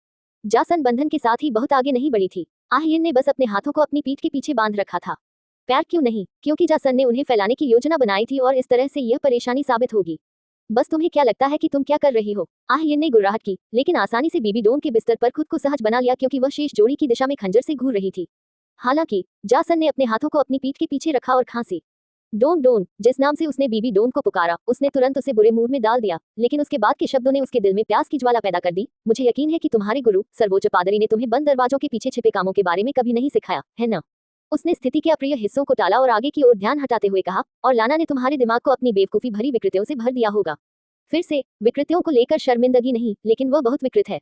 जासन बंधन के साथ ही बहुत आगे नहीं बढ़ी थी। आर्यन ने बस अपने हाथों को अपनी पीठ के पीछे बांध रखा था। प्यार क्यों नहीं? क्योंकि जासन ने उन्हें फैलाने की योजना बनाई थी और इस तरह से यह परेशानी साबित होगी। बस तुम्हें क्या लगता है कि तुम क्या कर रही हो? आर्यन ने गुर्राहट की, लेकिन आसानी से बीबी डोन के बिस्तर पर खुद को सहज बना लिया, क्योंकि वह शेष जोड़ी की दिशा में खंजर से घूर रही थी। हालांकि जासन ने अपने हाथों को अपनी पीठ के पीछे रखा और खांसी। डोन, जिस नाम से उसने बीबी डोन को पुकारा, उसने तुरंत उसे बुरे मूड में डाल दिया। लेकिन उसके बाद के शब्दों ने उसके दिल में प्यास की ज्वाला पैदा कर दी। मुझे यकीन है कि तुम्हारे गुरु सर्वोच्च पादरी ने तुम्हें बंद दरवाजों के पीछे छिपे कामों के बारे में कभी नहीं सिखाया, है ना? उसने स्थिति के अप्रिय हिस्सों को टाला और आगे की ओर ध्यान हटाते हुए कहा, और लाना ने तुम्हारे दिमाग को अपनी बेवकूफी भरी विकृतियों से भर दिया होगा। फिर से विकृतियों को लेकर शर्मिंदगी नहीं, लेकिन वह बहुत विकृत है।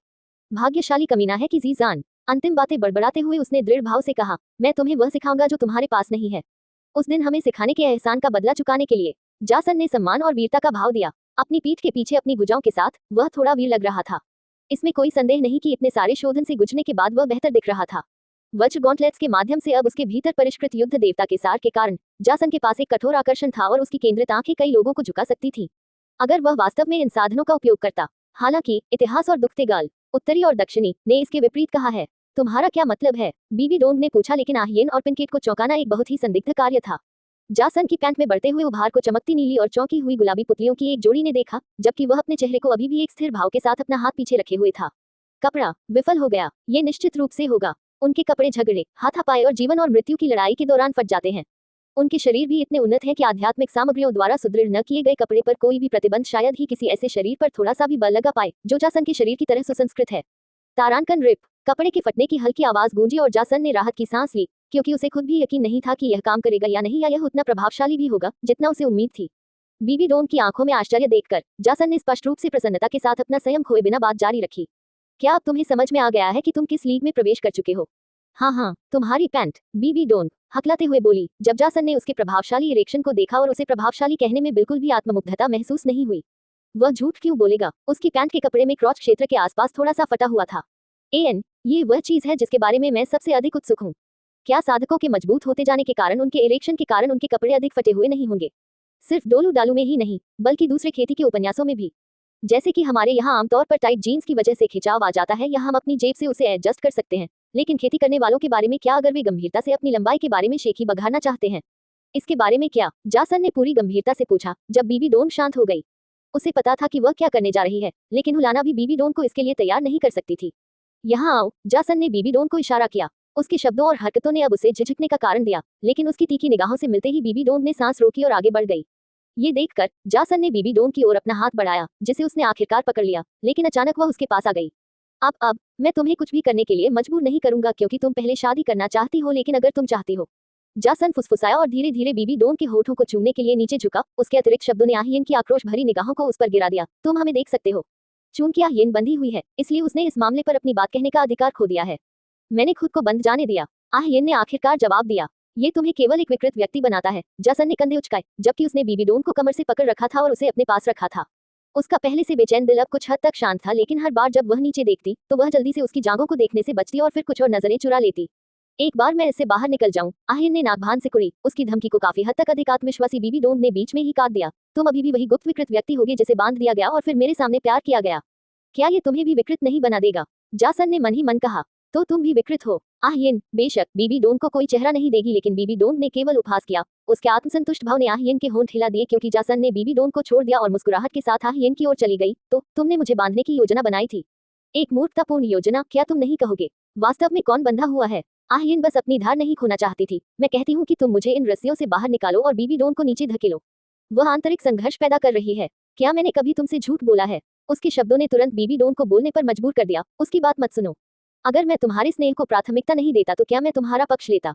भाग्यशाली कमीना है कि जीजान। अंतिम बातें बड़बड़ाते हुए उसने दृढ़ भाव से कहा, मैं तुम्हें वह सिखाऊंगा जो तुम्हारे पास नहीं है। उस दिन हमें सिखाने के एहसान का बदला चुकाने के लिए। जासन ने सम्मान और वीरता का भाव दिया। अपनी पीठ के पीछे अपनी भुजाओं के साथ वह थोड़ा वीर लग रहा था। इसमें कोई संदेह नहीं कि इतने सारे शोधन से गुजरने के बाद वह बेहतर दिख रहा था। वज्र गॉन्टलेट्स के माध्यम से अब उसके भीतर परिष्कृत युद्ध देवता के सार के कारण जासन के पास एक कठोर आकर्षण था और उसकी केंद्रित आंखें कई लोगों को झुका सकती थी, अगर वह वास्तव में इन साधनों का उपयोग करता। हालांकि इतिहास और दुखते गाल उत्तरी और दक्षिणी ने इसके विपरीत कहा है। तुम्हारा क्या मतलब है? बीबी डोन ने पूछा, लेकिन आर्यन और पिनकेट को चौंकाना एक बहुत ही संदिग्ध कार्य था। जासन की पैंट में बढ़ते हुए उभार को चमकती नीली और चौंकी हुई गुलाबी पुतलियों की एक जोड़ी ने देखा, जबकि वह अपने चेहरे को अभी भी एक स्थिर भाव के साथ अपना हाथ पीछे रखे हुए था। कपड़ा विफल हो गया। ये निश्चित रूप से होगा। उनके कपड़े झगड़े, हाथापाई और जीवन और मृत्यु की लड़ाई के दौरान फट जाते हैं। उनके शरीर भी इतने उन्नत हैं कि आध्यात्मिक सामग्रियों द्वारा सुदृढ़ न किए गए कपड़े पर कोई भी प्रतिबंध शायद ही किसी ऐसे शरीर पर थोड़ा सा भी बल लगा पाए जो जासन के शरीर की तरह सुसंस्कृत है। तारांकन रिप। कपड़े के फटने की हल्की आवाज गूंजी और जासन ने राहत की सांस ली, क्योंकि उसे खुद भी यकीन नहीं था कि यह काम करेगा या नहीं, या यह उतना प्रभावशाली भी होगा जितना उसे उम्मीद थी। बीबी डोन की आंखों में आश्चर्य देखकर जासन ने स्पष्ट रूप से प्रसन्नता के साथ अपना संयम खोए बिना बात जारी रखी। क्या अब तुम्हें समझ में आ गया है कि तुम किस लीग में प्रवेश कर चुके हो? हाँ, तुम्हारी पैंट, बीबी डोन हकलाते हुए बोली, जब जासन ने उसके प्रभावशाली इरेक्शन को देखा और उसे प्रभावशाली कहने में बिल्कुल भी आत्ममुग्धता महसूस नहीं हुई। वह झूठ क्यों बोलेगा? उसकी पैंट के कपड़े में क्रॉच क्षेत्र के आसपास थोड़ा सा फटा हुआ था। ये वह चीज है जिसके बारे में मैं सबसे अधिक उत्सुक हूँ। क्या साधकों के मजबूत होते जाने के कारण, उनके इरेक्शन के कारण उनके कपड़े अधिक फटे हुए नहीं होंगे? सिर्फ डोलू डालू में ही नहीं, बल्कि दूसरे खेती के उपन्यासों में भी। जैसे कि हमारे यहाँ आमतौर पर टाइट जीन्स की वजह से खिंचाव आ जाता है या हम अपनी जेब से उसे एडजस्ट कर सकते हैं, लेकिन खेती करने वालों के बारे में क्या, अगर वे गंभीरता से अपनी लंबाई के बारे में शेखी बघारना चाहते हैं? इसके बारे में क्या? जासन ने पूरी गंभीरता से पूछा। जब बीबी डोन शांत हो गई, उसे पता था कि वह क्या करने जा रही है, लेकिन हुलाना भी बीबी डोन को इसके लिए तैयार नहीं कर सकती थी। यहाँ आओ, जासन ने बीबी डोन को इशारा किया। उसके शब्दों और हरकतों ने अब उसे झिझकने का कारण दिया, लेकिन उसकी तीखी निगाहों से मिलते ही बीबी डोन ने सांस रोकी और आगे बढ़ गई। ये देखकर जासन ने बीबी डोन की ओर अपना हाथ बढ़ाया, जिसे उसने आखिरकार पकड़ लिया, लेकिन अचानक वह उसके पास आ गई। अब मैं तुम्हें कुछ भी करने के लिए मजबूर नहीं करूंगा, क्योंकि तुम पहले शादी करना चाहती हो, लेकिन अगर तुम चाहती हो। जासन फुसफुसाया और धीरे धीरे बीबी डोन के होठों को चूमने के लिए नीचे झुका। उसके अतिरिक्त शब्दों ने आर्यन की आक्रोश भरी निगाहों को उस पर गिरा दिया। तुम हमें देख सकते हो। चूंकि आर्यन बंधी हुई है, इसलिए उसने इस मामले पर अपनी बात कहने का अधिकार खो दिया है। मैंने खुद को बंद जाने दिया, आर्यन ने आखिरकार जवाब दिया। ये तुम्हें केवल एक विकृत व्यक्ति बनाता है। जासन ने कंधे उचकाए, जबकि उसने बीबी डोन को कमर से पकड़ रखा था और उसे अपने पास रखा था। उसका पहले से बेचैन दिल अब कुछ हद तक शांत था, लेकिन हर बार जब वह नीचे देखती तो वह जल्दी से उसकी जांघों को देखने से बचती और फिर कुछ और नजरें चुरा लेती। एक बार मैं इससे बाहर निकल जाऊं, आहिन ने नागभान से कुड़ी। उसकी धमकी को काफी हद तक अधिक आत्मविश्वासी बीबी डोंग ने बीच में ही काट दिया। तुम अभी भी वही गुप्त विकृत व्यक्ति होगे जिसे बांध दिया गया और फिर मेरे सामने प्यार किया गया। क्या ये तुम्हें भी विकृत नहीं बना देगा? जासन ने मन ही मन कहा। तो तुम भी विकृत हो? आहिन, बेशक बीबी डोंग को कोई चेहरा नहीं देगी, लेकिन बीबी डोंग ने केवल उपहास किया। उसके आत्मसंतुष्ट भाव ने आहिन के होंठ हिला दिए क्योंकि जासन ने बीबी डोंग को छोड़ दिया और मुस्कुराहट के साथ आहिन की ओर चली गई। तो तुमने मुझे बांधने की योजना बनाई थी? एक मूर्खतापूर्ण योजना, क्या तुम नहीं कहोगे? वास्तव में कौन बंधा हुआ है? आहिन बस अपनी धार नहीं खोना चाहती थी। मैं कहती हूँ कि तुम मुझे इन रस्सियों से बाहर निकालो और बीबी डोंग को नीचे धकेलो। वह आंतरिक संघर्ष पैदा कर रही है। क्या मैंने कभी तुमसे झूठ बोला है? उसके शब्दों ने तुरंत बीबी डोंग को बोलने पर मजबूर कर दिया। उसकी बात मत सुनो। अगर मैं तुम्हारे स्नेह को प्राथमिकता नहीं देता तो क्या मैं तुम्हारा पक्ष लेता?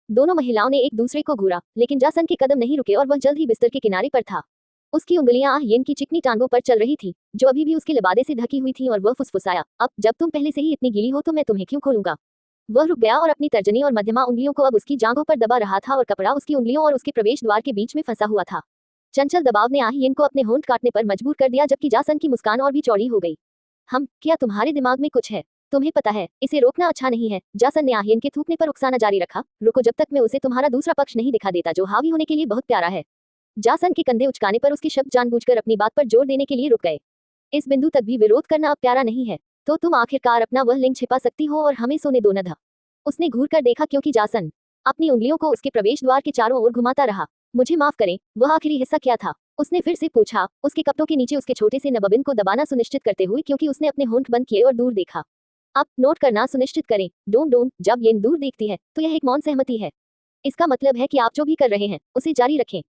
दोनों महिलाओं ने एक दूसरे को घूरा, लेकिन जासन के कदम नहीं रुके और वह जल्द ही बिस्तर के किनारे पर था। उसकी उंगलियां आहिन की चिकनी टांगों पर चल रही थी, जो अभी भी उसके लिबादे से ढकी हुई थी, और वह फुसफुसाया, अब जब तुम पहले से ही इतनी गीली हो तो मैं तुम्हें क्यों खोलूंगा? वह रुक गया और अपनी तर्जनी और मध्यमा उंगलियों को अब उसकी जांघों पर दबा रहा था और कपड़ा उसकी उंगलियों और उसके प्रवेश द्वार के बीच में फंसा हुआ था। चंचल दबाव ने आहिन को अपने होंठ काटने पर मजबूर कर दिया, जबकि जासन की मुस्कान और भी चौड़ी हो गई। क्या तुम्हारे दिमाग में कुछ है? तुम्हें पता है इसे रोकना अच्छा नहीं है। जासन ने आहिन के थूकने पर उकसाना जारी रखा। रुको जब तक मैं उसे तुम्हारा दूसरा पक्ष नहीं दिखा देता, जो हावी होने के लिए बहुत प्यारा है। जासन के कंधे उचकाने पर उसके शब्द जानबूझकर अपनी बात पर जोर देने के लिए रुक गए। इस बिंदु तक भी विरोध करना अब प्यारा नहीं है, तो तुम आखिरकार अपना वह लिंग छिपा सकती हो और हमें सोने दो न धा। उसने घूर कर देखा क्योंकि जासन अपनी उंगलियों को उसके प्रवेश द्वार के चारों ओर घुमाता रहा। मुझे माफ करें, वह आखिरी हिस्सा क्या था? उसने फिर से पूछा, उसके कपड़ों के नीचे उसके छोटे से नबबिन को दबाना सुनिश्चित करते हुए, क्योंकि उसने अपने होंठ बंद किए और दूर देखा। अब नोट करना सुनिश्चित करें, डोंग, जब येन दूर देखती है तो यह एक मौन सहमति है। इसका मतलब है कि आप जो भी कर रहे हैं उसे जारी रखें।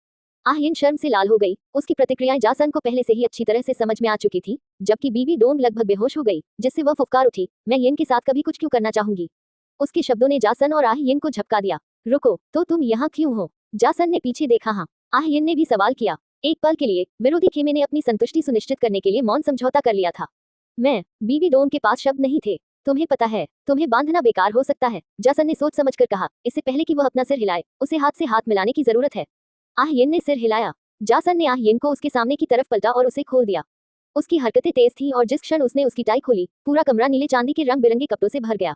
आहिन शर्म से लाल हो गई। उसकी प्रतिक्रियाएं जासन को पहले से ही अच्छी तरह से समझ में आ चुकी थी, जबकि बीबी डोंग लगभग बेहोश हो गई, जिससे वह फुफकार उठी, मैं येन के साथ कभी कुछ क्यों करना चाहूंगी? उसके शब्दों ने जासन और आहिन को झपका दिया। रुको, तो तुम यहाँ क्यों हो? जासन ने पीछे देखा। हाँ, आहिन ने भी सवाल किया। एक पल के लिए विरोधी खेमे ने अपनी संतुष्टि सुनिश्चित करने के लिए मौन समझौता कर लिया था। बीबी डोंग के पास शब्द नहीं थे। तुम्हें पता है, तुम्हें बांधना बेकार हो सकता है, जासन ने सोच समझकर कहा। इससे पहले कि वह अपना सिर हिलाए, उसे हाथ से हाथ मिलाने की जरूरत है। आहिन ने सिर हिलाया। जासन ने आहिन को उसके सामने की तरफ पलटा और उसे खोल दिया। उसकी हरकतें तेज थीं और जिस क्षण उसने उसकी टाई खोली, पूरा कमरा नीले चांदी के रंग बिरंगे कपड़ों से भर गया।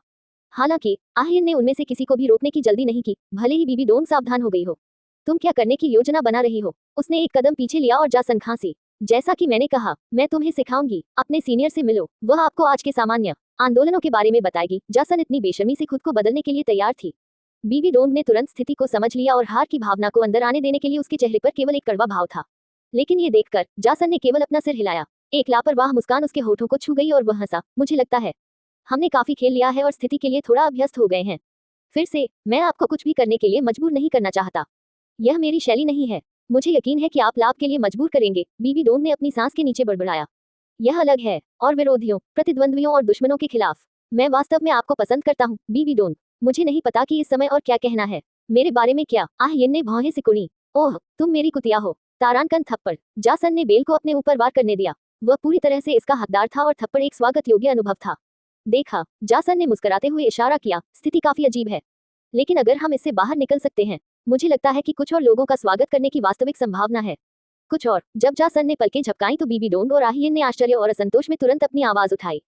हालांकि आहिन ने उनमें से किसी को भी रोकने की जल्दी नहीं की, भले ही बीबी डोंग सावधान हो गई हो। तुम क्या करने की योजना बना रही हो? उसने एक कदम पीछे लिया और जासन खांसी। जैसा कि मैंने कहा, मैं तुम्हें सिखाऊंगी। अपने सीनियर से मिलो, वह आपको आज के सामान्य आंदोलनों के बारे में बताएगी। जासन इतनी बेशर्मी से खुद को बदलने के लिए तैयार थी। बीबी डोंग ने तुरंत स्थिति को समझ लिया और हार की भावना को अंदर आने देने के लिए उसके चेहरे पर केवल एक कड़वा भाव था। लेकिन ये देखकर जासन ने केवल अपना सिर हिलाया। एक लापरवाह मुस्कान उसके होठों को छू गई और वह हंसा। मुझे लगता है हमने काफी खेल लिया है और स्थिति के लिए थोड़ा अभ्यस्त हो गए हैं। फिर से, मैं आपको कुछ भी करने के लिए मजबूर नहीं करना चाहता। यह मेरी शैली नहीं है। मुझे यकीन है कि आप लाभ के लिए मजबूर करेंगे। बीबी डोंग ने अपनी सांस के नीचे बड़बड़ाया। यह अलग है, और विरोधियों, प्रतिद्वंद्वियों और दुश्मनों के खिलाफ। मैं वास्तव में आपको पसंद करता हूँ, बीबी डोंग। मुझे नहीं पता कि इस समय और क्या कहना है। मेरे बारे में क्या? आहिन ने भौहें सिकुड़ी। ओह, तुम मेरी कुतिया हो। तारांकन थप्पड़। जासन ने बेल को अपने ऊपर वार करने दिया। वह पूरी तरह से इसका हकदार था और थप्पड़ एक स्वागत योग्य अनुभव था। देखा, जासन ने मुस्कुराते हुए इशारा किया, स्थिति काफी अजीब है, लेकिन अगर हम इससे बाहर निकल सकते हैं, मुझे लगता है कि कुछ और लोगों का स्वागत करने की वास्तविक संभावना है। कुछ और। जब जासन ने पलकें झपकाई तो बीबी डोंग और आहिन ने आश्चर्य और असंतोष में तुरंत अपनी आवाज उठाई।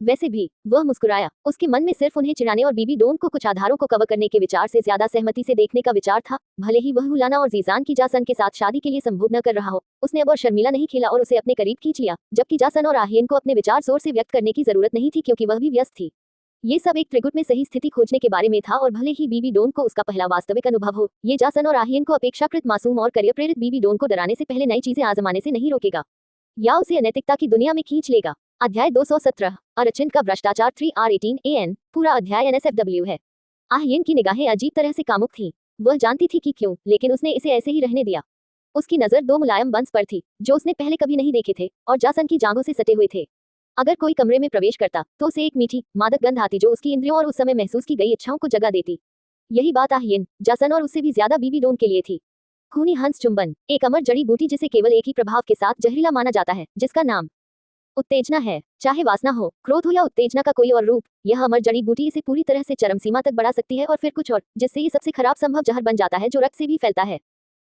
वैसे भी वह मुस्कुराया। उसके मन में सिर्फ उन्हें चिढ़ाने और बीबी डोंग को कुछ आधारों को कवर करने के विचार से ज्यादा सहमति से देखने का विचार था। भले ही वह हुलाना और जीजान की जासन के साथ शादी के लिए संभोग न कर रहा हो, उसने अब और शर्मिला नहीं खेला और उसे अपने करीब खींच लिया, जबकि जासन और आहिन को अपने विचार जोर से व्यक्त करने की जरूरत नहीं थी क्योंकि वह भी व्यस्त थी। ये सब एक त्रिगुट में सही स्थिति खोजने के बारे में था, और भले ही बीबी डोंग को उसका पहला वास्तविक अनुभव हो, ये जासन और आहिन को अपेक्षाकृत मासूम और करियर प्रेरित बीबी डोंग को डराने से पहले नई चीजें आजमाने से नहीं रोकेगा या उसे अनैतिकता की दुनिया में खींच लेगा। अध्याय 217, अरचिन का भ्रष्टाचार 3R18 AN। पूरा अध्याय NSFW है। आहिन की निगाहें अजीब तरह से कामुक थीं। वह जानती थी कि क्यों, लेकिन उसने इसे ऐसे ही रहने दिया। उसकी नजर दो मुलायम बंस पर थी, जो उसने पहले कभी नहीं देखे थे, और जासन की जांघों से सटे हुए थे। अगर कोई कमरे में प्रवेश करता तो उसे एक मीठी, मादक गंध आती जो उसकी इंद्रियों और उस समय महसूस की गई इच्छाओं को जगा देती। यही बात आहिन, जासन और उससे भी ज्यादा बीबी डोंग के लिए थी। खूनी हंस चुंबन, एक अमर जड़ी बूटी जिसे केवल एक ही प्रभाव के साथ जहरीला माना जाता है, जिसका नाम उत्तेजना है। चाहे वासना हो, क्रोध हो या उत्तेजना का कोई और रूप, यह अमर जड़ी बूटी इसे पूरी तरह से चरम सीमा तक बढ़ा सकती है और फिर कुछ और, जिससे ये सबसे खराब संभव जहर बन जाता है जो रक्त से भी फैलता है।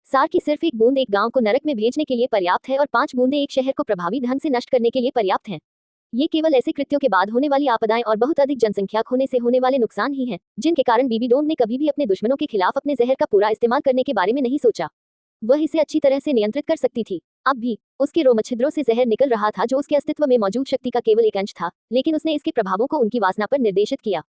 सार की सिर्फ एक बूंद एक गांव को नरक में भेजने के लिए पर्याप्त है और 5 बूंदें एक शहर को प्रभावी ढंग से नष्ट करने के लिए पर्याप्त हैं। ये केवल ऐसे कृत्यों के बाद होने वाली आपदाएं और बहुत अधिक जनसंख्या खोने से होने वाले नुकसान ही हैं, जिनके कारण बीबी डोंग ने कभी भी अपने दुश्मनों के खिलाफ अपने जहर का पूरा इस्तेमाल करने के बारे में नहीं सोचा। वह इसे अच्छी तरह से नियंत्रित कर सकती थी। अब भी उसके रोमछिद्रों से जहर निकल रहा था जो उसके अस्तित्व में मौजूद शक्ति का केवल एक अंश था, लेकिन उसने इसके प्रभावों को उनकी वासना पर निर्देशित किया।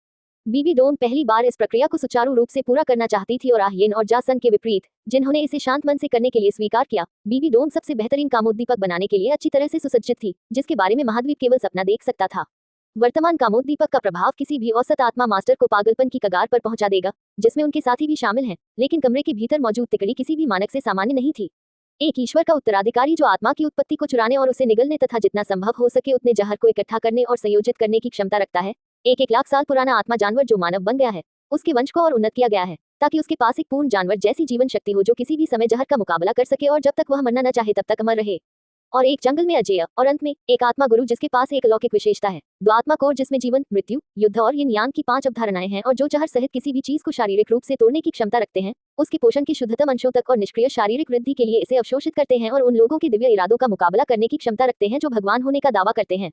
बीबी डोंग पहली बार इस प्रक्रिया को सुचारू रूप से पूरा करना चाहती थी और आह्येन और जासन के विपरीत, जिन्होंने इसे शांत मन से करने के लिए स्वीकार किया, बीबी डोंग सबसे बेहतरीन कामोद्दीपक बनाने के लिए अच्छी तरह से सुसज्जित थी, जिसके बारे में महाद्वीप केवल सपना देख सकता था। वर्तमान कामोद्दीपक का प्रभाव किसी भी औसत आत्मा मास्टर को पागलपन की कगार पर पहुंचा देगा, जिसमें उनके साथी भी शामिल हैं, लेकिन कमरे के भीतर मौजूद तिकड़ी किसी भी मानक से सामान्य नहीं थी। एक ईश्वर का उत्तराधिकारी जो आत्मा की उत्पत्ति को चुराने और उसे निगलने तथा जितना संभव हो सके उतने जहर को इकट्ठा करने और संयोजित करने की क्षमता रखता है। एक लाख साल पुराना आत्मा जानवर जो मानव बन गया है, उसके वंश को और उन्नत किया गया है, ताकि उसके पास एक पूर्ण जानवर जैसी जीवन शक्ति हो जो किसी भी समय जहर का मुकाबला कर सके और जब तक वह मरना न चाहे तब तक अमर रहे। और एक जंगल में अजेय और अंत में एक आत्मा गुरु जिसके पास एक अलौकिक विशेषता है, दो आत्मा कोर जिसमें जीवन, मृत्यु, युद्ध और यिन यांग की 5 अवधारणाएं हैं और जो जहर सहित किसी भी चीज को शारीरिक रूप से तोड़ने की क्षमता रखते हैं, उसके पोषण की शुद्धतम अंशों तक और निष्क्रिय शारीरिक वृद्धि के लिए इसे अवशोषित करते हैं और उन लोगों के दिव्य इरादों का मुकाबला करने की क्षमता रखते हैं जो भगवान होने का दावा करते हैं।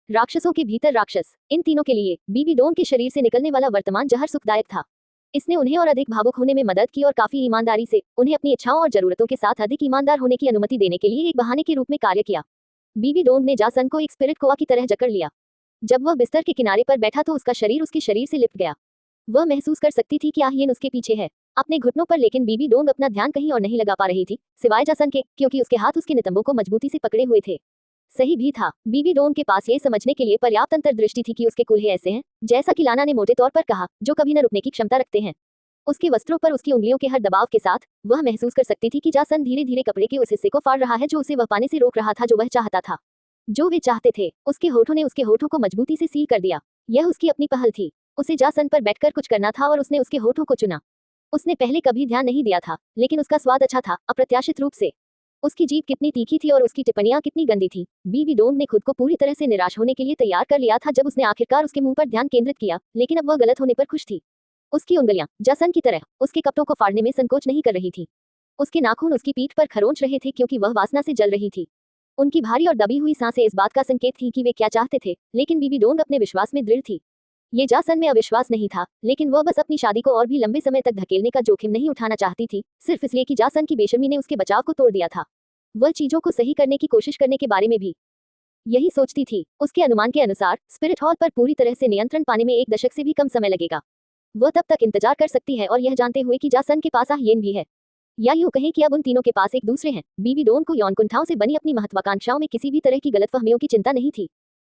राक्षसों के भीतर राक्षस, इन तीनों के लिए बीबी डोंग के शरीर से निकलने वाला वर्तमान जहर सुखदायक था। इसने उन्हें और अधिक भावुक होने में मदद की और काफी ईमानदारी से उन्हें अपनी इच्छाओं और जरूरतों के साथ अधिक ईमानदार होने की अनुमति देने के लिए एक बहाने के रूप में कार्य किया। बीबी डोंग ने जासन को एक स्पिरिट कोआ की तरह जकड़ लिया। जब वह बिस्तर के किनारे पर बैठा तो उसका शरीर उसके शरीर से लिपट गया। वह महसूस कर सकती थी कि आह्येन उसके पीछे है, अपने घुटनों पर, लेकिन बीबी डोंग अपना ध्यान कहीं और नहीं लगा पा रही थी, सिवाय जासन के, क्योंकि उसके हाथ उसके नितंबों को मजबूती से पकड़े हुए थे। सही भी था, बीबी डोंग के पास ये समझने के लिए पर्याप्त अंतर्दृष्टि थी कि उसके कूल्हे ऐसे हैं, जैसा कि लाना ने मोटे तौर पर कहा, जो कभी न रुकने की क्षमता रखते हैं। उसके वस्त्रों पर उसकी उंगलियों के हर दबाव के साथ वह महसूस कर सकती थी कि जासन धीरे धीरे कपड़े के उस हिस्से को फाड़ रहा है जो उसे वह पाने से रोक रहा था जो वह चाहता था। जो वे चाहते थे, उसके होठों ने उसके होठों को मजबूती से सील कर दिया। यह उसकी अपनी पहल थी। उसे जासन पर बैठकर कुछ करना था और उसने उसके होठों को चुना। उसने पहले कभी ध्यान नहीं दिया था, लेकिन उसका स्वाद अच्छा था, अप्रत्याशित रूप से। उसकी जीभ कितनी तीखी थी और उसकी टिप्पणियां कितनी गंदी थी। बीबी डोंग ने खुद को पूरी तरह से निराश होने के लिए तैयार कर लिया था जब उसने आखिरकार उसके मुंह पर ध्यान केंद्रित किया, लेकिन अब वह गलत होने पर खुश थी। उसकी उंगलियां जासन की तरह उसके कपड़ों को फाड़ने में संकोच नहीं कर रही थी। उसके नाखून उसकी पीठ पर खरोंच रहे थे क्योंकि वह वासना से जल रही थी। उनकी भारी और दबी हुई सांसें इस बात का संकेत थी कि वे क्या चाहते थे, लेकिन बीबी डोंग अपने विश्वास में दृढ़ थी। ये जासन में अविश्वास नहीं था, लेकिन वह बस अपनी शादी को और भी लंबे समय तक धकेलने का जोखिम नहीं उठाना चाहती थी, सिर्फ इसलिए कि जासन की बेशर्मी ने उसके बचाव को तोड़ दिया था। वह चीजों को सही करने की कोशिश करने के बारे में भी यही सोचती थी। उसके अनुमान के अनुसार स्पिरिट हॉल पर पूरी तरह से नियंत्रण पाने में 1 दशक से भी कम समय लगेगा। वह तब तक इंतजार कर सकती है और यह जानते हुए कि जासन के पास आह्येन भी है, या यूं कहें कि अब उन तीनों के पास एक दूसरे हैं। बीबी डोंग को यौन कुंठाओं से बनी अपनी महत्वाकांक्षाओं में किसी भी तरह की गलतफहमियों की चिंता नहीं थी।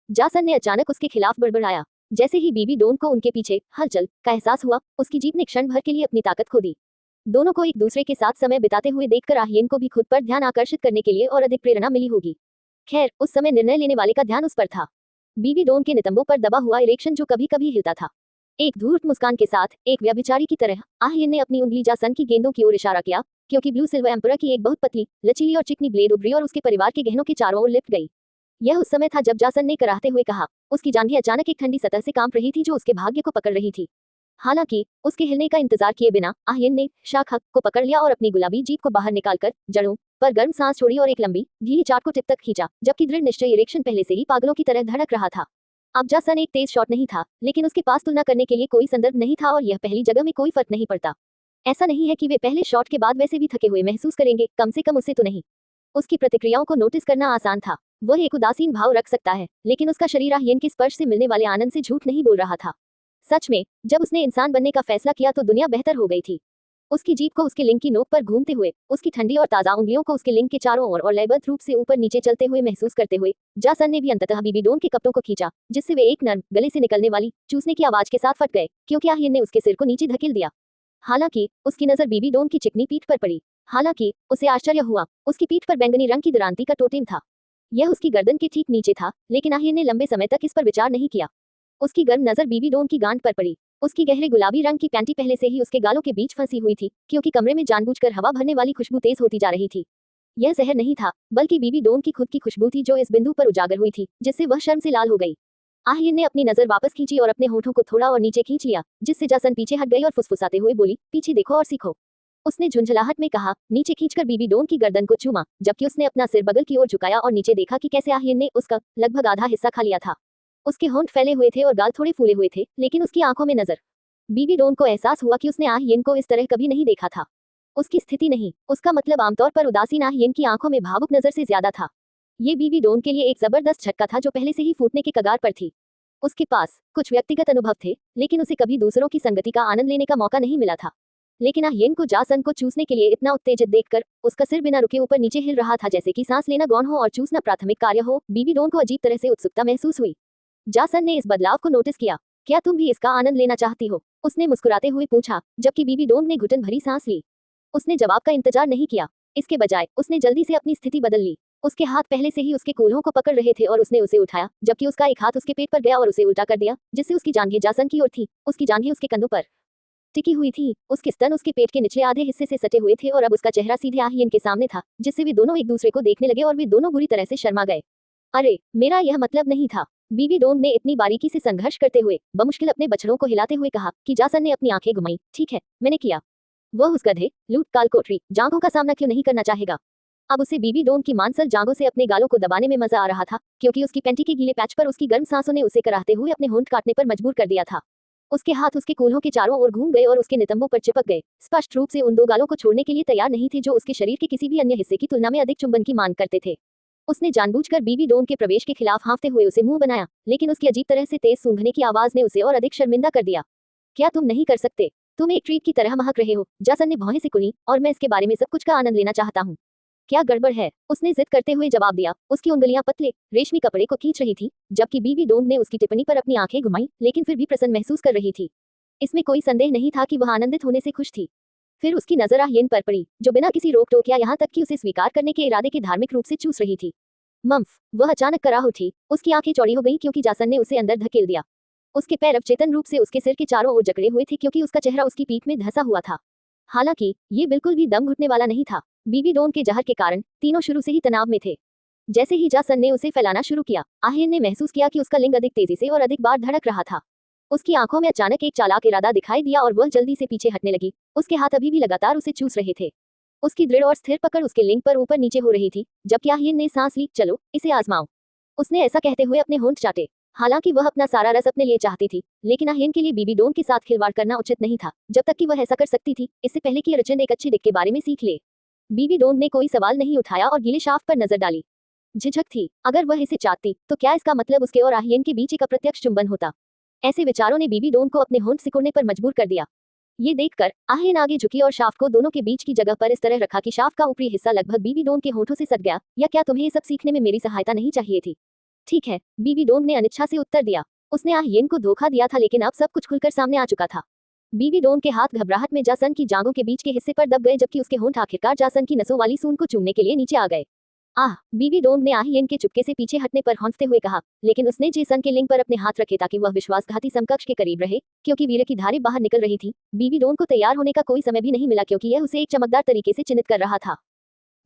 जासन ने अचानक उसके खिलाफ बड़बड़ाया। जैसे ही बीबी डोंग को उनके पीछे हलचल का एहसास हुआ, उसकी जीभ ने क्षण भर के लिए अपनी ताकत खो दी। दोनों को एक दूसरे के साथ समय बिताते हुए देखकर आह्येन को भी खुद पर ध्यान आकर्षित करने के लिए और अधिक प्रेरणा मिली होगी। खैर, उस समय निर्णय लेने वाले का ध्यान उस पर था। बीबी डोंग के नितंबों पर दबा हुआ इरेक्शन जो कभी कभी हिलता था। एक धूर्त मुस्कान के साथ, एक व्यभिचारी की तरह, आह्येन ने अपनी उंगली जासन की गेंदों की ओर इशारा किया, क्योंकि ब्लू सिल्वर एम्परर की एक बहुत पतली, लचीली और चिकनी ब्लेड उभरी और उसके परिवार के गहनों के चारों ओर लिपट गई। यह उस समय था जब जासन ने कराहते हुए कहा। उसकी जांघें अचानक एक ठंडी सतह से कांप रही थी जो उसके भाग्य को पकड़ रही थी। हालांकि उसके हिलने का इंतजार किए बिना आह्येन ने शाखा को पकड़ लिया और अपनी गुलाबी जीभ को बाहर निकालकर जड़ों पर गर्म सांस छोड़ी और एक लंबी ढीली चाट को टिप तक खींचा, जबकि दृढ़ निश्चय इरेक्शन पहले से ही पागलों की तरह धड़क रहा था। अब जासन एक तेज शॉट नहीं था, लेकिन उसके पास तुलना करने के लिए कोई संदर्भ नहीं था और यह पहली जगह में कोई फर्क नहीं पड़ता। ऐसा नहीं है कि वे पहले शॉट के बाद वैसे भी थके हुए महसूस करेंगे, कम से कम उससे तो नहीं। उसकी प्रतिक्रियाओं को नोटिस करना आसान था। वह एक उदासीन भाव रख सकता है, लेकिन उसका शरीर आह्येन के स्पर्श से मिलने वाले आनंद से झूठ नहीं बोल रहा था। सच में, जब उसने इंसान बनने का फैसला किया तो दुनिया बेहतर हो गई थी। उसकी जीभ को उसके लिंग की नोक पर घूमते हुए, उसकी ठंडी और ताजा उंगलियों को उसके लिंग के चारों ओर और लयबद्ध रूप से ऊपर नीचे चलते हुए महसूस करते हुए, जासन ने भी अंततः बीबी डोंग के कपड़ों को खींचा, जिससे वे एक नर्म, गले से निकलने वाली चूसने की आवाज के साथ फट गए, क्योंकि आह्येन ने उसके सिर को नीचे धकेल दिया। हालांकि उसकी नजर बीबी डोंग की चिकनी पीठ पर पड़ी। हालांकि उसे आश्चर्य हुआ, उसकी पीठ पर बैंगनी रंग की दरांती का टोटेम था। यह उसकी गर्दन के ठीक नीचे था, लेकिन आह्येन ने लंबे समय तक इस पर विचार नहीं किया। उसकी गर्म नजर बीबी डोंग की गांठ पर पड़ी। उसकी गहरे गुलाबी रंग की पैंटी पहले से ही उसके गालों के बीच फंसी हुई थी, क्योंकि कमरे में जानबूझकर हवा भरने वाली खुशबू तेज होती जा रही थी। यह जहर नहीं था, बल्कि बीबी डोंग की खुद की खुशबू थी जो इस बिंदु पर उजागर हुई थी, जिससे वह शर्म से लाल हो गई। आह्येन ने अपनी नजर वापस खींची और अपने होठों को थोड़ा और नीचे खींच लिया, जिससे जासन पीछे हट गई और फुसफुसाते हुए बोली, पीछे देखो और सीखो। उसने झुंझलाहट में कहा, नीचे खींचकर बीबी डोंग की गर्दन को चूमा, जबकि उसने अपना सिर बगल की ओर झुकाया और नीचे देखा कि कैसे आह्येन ने उसका लगभग आधा हिस्सा खा लिया था। उसके होंठ फैले हुए थे और गाल थोड़े फूले हुए थे, लेकिन उसकी आंखों में नजर। बीबी डोन को एहसास हुआ कि उसने आह येन को इस तरह कभी नहीं देखा था। उसकी स्थिति नहीं, उसका मतलब आमतौर पर उदासीन आह येन की आंखों में भावुक नजर से ज्यादा था। ये बीबी डोन के लिए एक जबरदस्त झटका था जो पहले से ही फूटने के कगार पर थी। उसके पास कुछ व्यक्तिगत अनुभव थे, लेकिन उसे कभी दूसरों की संगति का आनंद लेने का मौका नहीं मिला था। लेकिन आह येन को जासन को चूसने के लिए इतना उत्तेजित देखकर उसका सिर बिना रुके ऊपर नीचे हिल रहा था, जैसे कि सांस लेना गौण हो और चूसना प्राथमिक कार्य हो। बीबी डोन को अजीब तरह से उत्सुकता महसूस हुई। जासन ने इस बदलाव को नोटिस किया। क्या तुम भी इसका आनंद लेना चाहती हो? उसने मुस्कुराते हुए पूछा, जबकि बीबी डोन ने घुटन भरी सांस ली। उसने जवाब का इंतजार नहीं किया। इसके बजाय उसने जल्दी से अपनी स्थिति बदल ली। उसके हाथ पहले से ही उसके कूल्हों को पकड़ रहे थे और उसने उसे उठाया, जबकि उसका एक हाथ उसके पेट पर गया और उसे उल्टा कर दिया, जिससे उसकी जांघें जासन की ओर थी। उसकी जांघें उसके कंधों पर टिकी हुई थी। उसके स्तन उसके पेट के निचले आधे हिस्से से सटे हुए थे और अब उसका चेहरा सीधे आह येन के सामने था, जिससे वे दोनों एक दूसरे को देखने लगे और वे दोनों बुरी तरह से शर्मा गए। अरे, मेरा यह मतलब नहीं था, बीबी डोन ने इतनी बारीकी से संघर्ष करते हुए बमुश्किल अपने बछड़ों को हिलाते हुए कहा कि जासन ने अपनी आंखें घुमाई। ठीक है, मैंने किया। वह उस गधे लूट कालकोठरी जांघों का सामना क्यों नहीं करना चाहेगा? अब उसे बीबी डोन की मांसल जांघों से अपने गालों को दबाने में मजा आ रहा था, क्योंकि उसकी पैंटी के गीले पैच पर उसकी गर्म सांसों ने उसे कराहते हुए अपने होंठ काटने पर मजबूर कर दिया था। उसके हाथ उसके कूल्हों के चारों ओर घूम गए और उसके नितंबों पर चिपक गए, स्पष्ट रूप से उन दो गालों को छोड़ने के लिए तैयार नहीं थे जो उसके शरीर के किसी भी अन्य हिस्से की तुलना में अधिक चुंबन की मांग करते थे। उसने जानबूझकर बीबी डोन के प्रवेश के खिलाफ हाँफते हुए उसे मुंह बनाया, लेकिन उसकी अजीब तरह से तेज सूंघने की आवाज ने उसे और अधिक शर्मिंदा कर दिया। क्या तुम नहीं कर सकते? तुम एक ट्रीट की तरह महक रहे हो, जासन ने भौहें से कुनी, और मैं इसके बारे में सब कुछ का आनंद लेना चाहता हूँ। क्या गड़बड़ है? उसने जिद करते हुए जवाब दिया। उसकी उंगलियां पतले रेशमी कपड़े को खींच रही थी, जबकि बीबी डोन ने उसकी टिप्पणी पर अपनी आंखें घुमाई, लेकिन फिर भी प्रसन्न महसूस कर रही थी। इसमें कोई संदेह नहीं था कि वह आनंदित होने से खुश थी। फिर उसकी नजर आह येन पर पड़ी, जो बिना किसी रोक टोक या यहाँ तक कि उसे स्वीकार करने के इरादे के धार्मिक रूप से चूस रही थी। मम्फ, वह अचानक कराह उठी। उसकी आंखें चौड़ी हो गईं क्योंकि जासन ने उसे अंदर धकेल दिया। उसके पैर अवचेतन रूप से उसके सिर के चारों ओर जकड़े हुए थे क्योंकि उसका चेहरा उसकी पीठ में धंसा हुआ था। हालांकि ये बिल्कुल भी दम घुटने वाला नहीं था। बीबी डोन के जहर के कारण तीनों शुरू से ही तनाव में थे। जैसे ही जासन ने उसे फैलाना शुरू किया, आह येन ने महसूस किया कि उसका लिंग अधिक तेजी से और अधिक बार धड़क रहा था। उसकी आंखों में अचानक एक चालाक इरादा दिखाई दिया और वह जल्दी से पीछे हटने लगी। उसके हाथ अभी भी लगातार उसे चूस रहे थे। उसकी दृढ़ और स्थिर पकड़ उसके लिंग पर ऊपर नीचे हो रही थी, जबकि आह येन ने सांस ली। चलो, इसे आजमाओ। उसने ऐसा कहते हुए अपने होंठ चाटे। हालांकि वह अपना सारा रस अपने लिए चाहती थी, लेकिन आह येन के लिए बीबी डोन के साथ खिलवाड़ करना उचित नहीं था, जब तक कि वह ऐसा कर सकती थी, इससे पहले कि अर्चन एक अच्छे डिक के बारे में सीख ले। बीबी डोन ने कोई सवाल नहीं उठाया और गीले शाफ्ट पर नजर डाली। झिझक थी। अगर वह इसे चाहती, तो क्या इसका मतलब उसके और आह येन के बीच एक अप्रत्यक्ष चुंबन होता? ऐसे विचारों ने बीबी डोन को अपने होंठ सिकुड़ने पर मजबूर कर दिया। ये देखकर आह येन आगे झुकी और शाफ्ट को दोनों के बीच की जगह पर इस तरह रखा कि शाफ्ट का ऊपरी हिस्सा लगभग बीबी डोन के होंठों से सट गया। या क्या तुम्हें ये सब सीखने में मेरी सहायता नहीं चाहिए थी? ठीक है, बीबी डोन ने अनिच्छा से उत्तर दिया। उसने आह येन को धोखा दिया था, लेकिन अब सब कुछ खुलकर सामने आ चुका था। बीबी डोन के हाथ घबराहट में जासन की जांघों के बीच के हिस्से पर दब गए, जबकि उसके होंठ आखिरकार जासन की नसों वाली सूंड को चूमने के लिए नीचे आ गए। आह, बीबी डोन ने आह येन के चुपके से पीछे हटने पर हौंकते हुए कहा, लेकिन उसने जेसन के लिंग पर अपने हाथ रखे ताकि वह विश्वासघाती समकक्ष के करीब रहे, क्योंकि वीर की धारें बाहर निकल रही थी। बीबी डोन को तैयार होने का कोई समय भी नहीं मिला, क्योंकि यह उसे एक चमकदार तरीके से चिन्हित कर रहा था।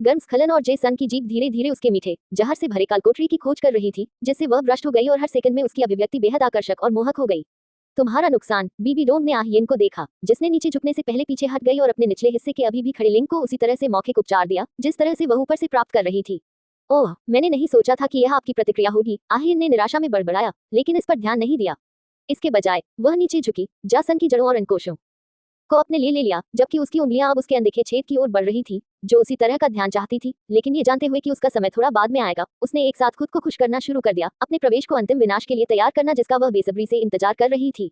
गर्म स्खलन और जेसन की जीभ धीरे धीरे उसके मीठे जहर से भरे कालकोठरी की खोज कर रही थी, जिससे वह भ्रष्ट हो गई और हर सेकंड में उसकी अभिव्यक्ति बेहद आकर्षक और मोहक हो गई। तुम्हारा नुकसान, बीबी डोन ने आह येन को देखा, जिसने नीचे झुकने से पहले पीछे हट गई और अपने निचले हिस्से के अभी भी खड़े लिंग को उसी तरह से मौखिक उपचार दिया जिस तरह से वह ऊपर से प्राप्त कर रही थी। ओह, मैंने नहीं सोचा था कि यह आपकी प्रतिक्रिया होगी, आह येन ने निराशा में बड़बड़ाया, लेकिन इस पर ध्यान नहीं दिया। इसके बजाय वह नीचे झुकी, जासन की जड़ों और अंकोशों को अपने लिए ले लिया, जबकि उसकी उंगलियां अब उसके अनदिखे छेद की ओर बढ़ रही थी, जो उसी तरह का ध्यान चाहती थी। लेकिन ये जानते हुए कि उसका समय थोड़ा बाद में आएगा, उसने एक साथ खुद को खुश करना शुरू कर दिया, अपने प्रवेश को अंतिम विनाश के लिए तैयार करना जिसका वह बेसब्री से इंतजार कर रही थी।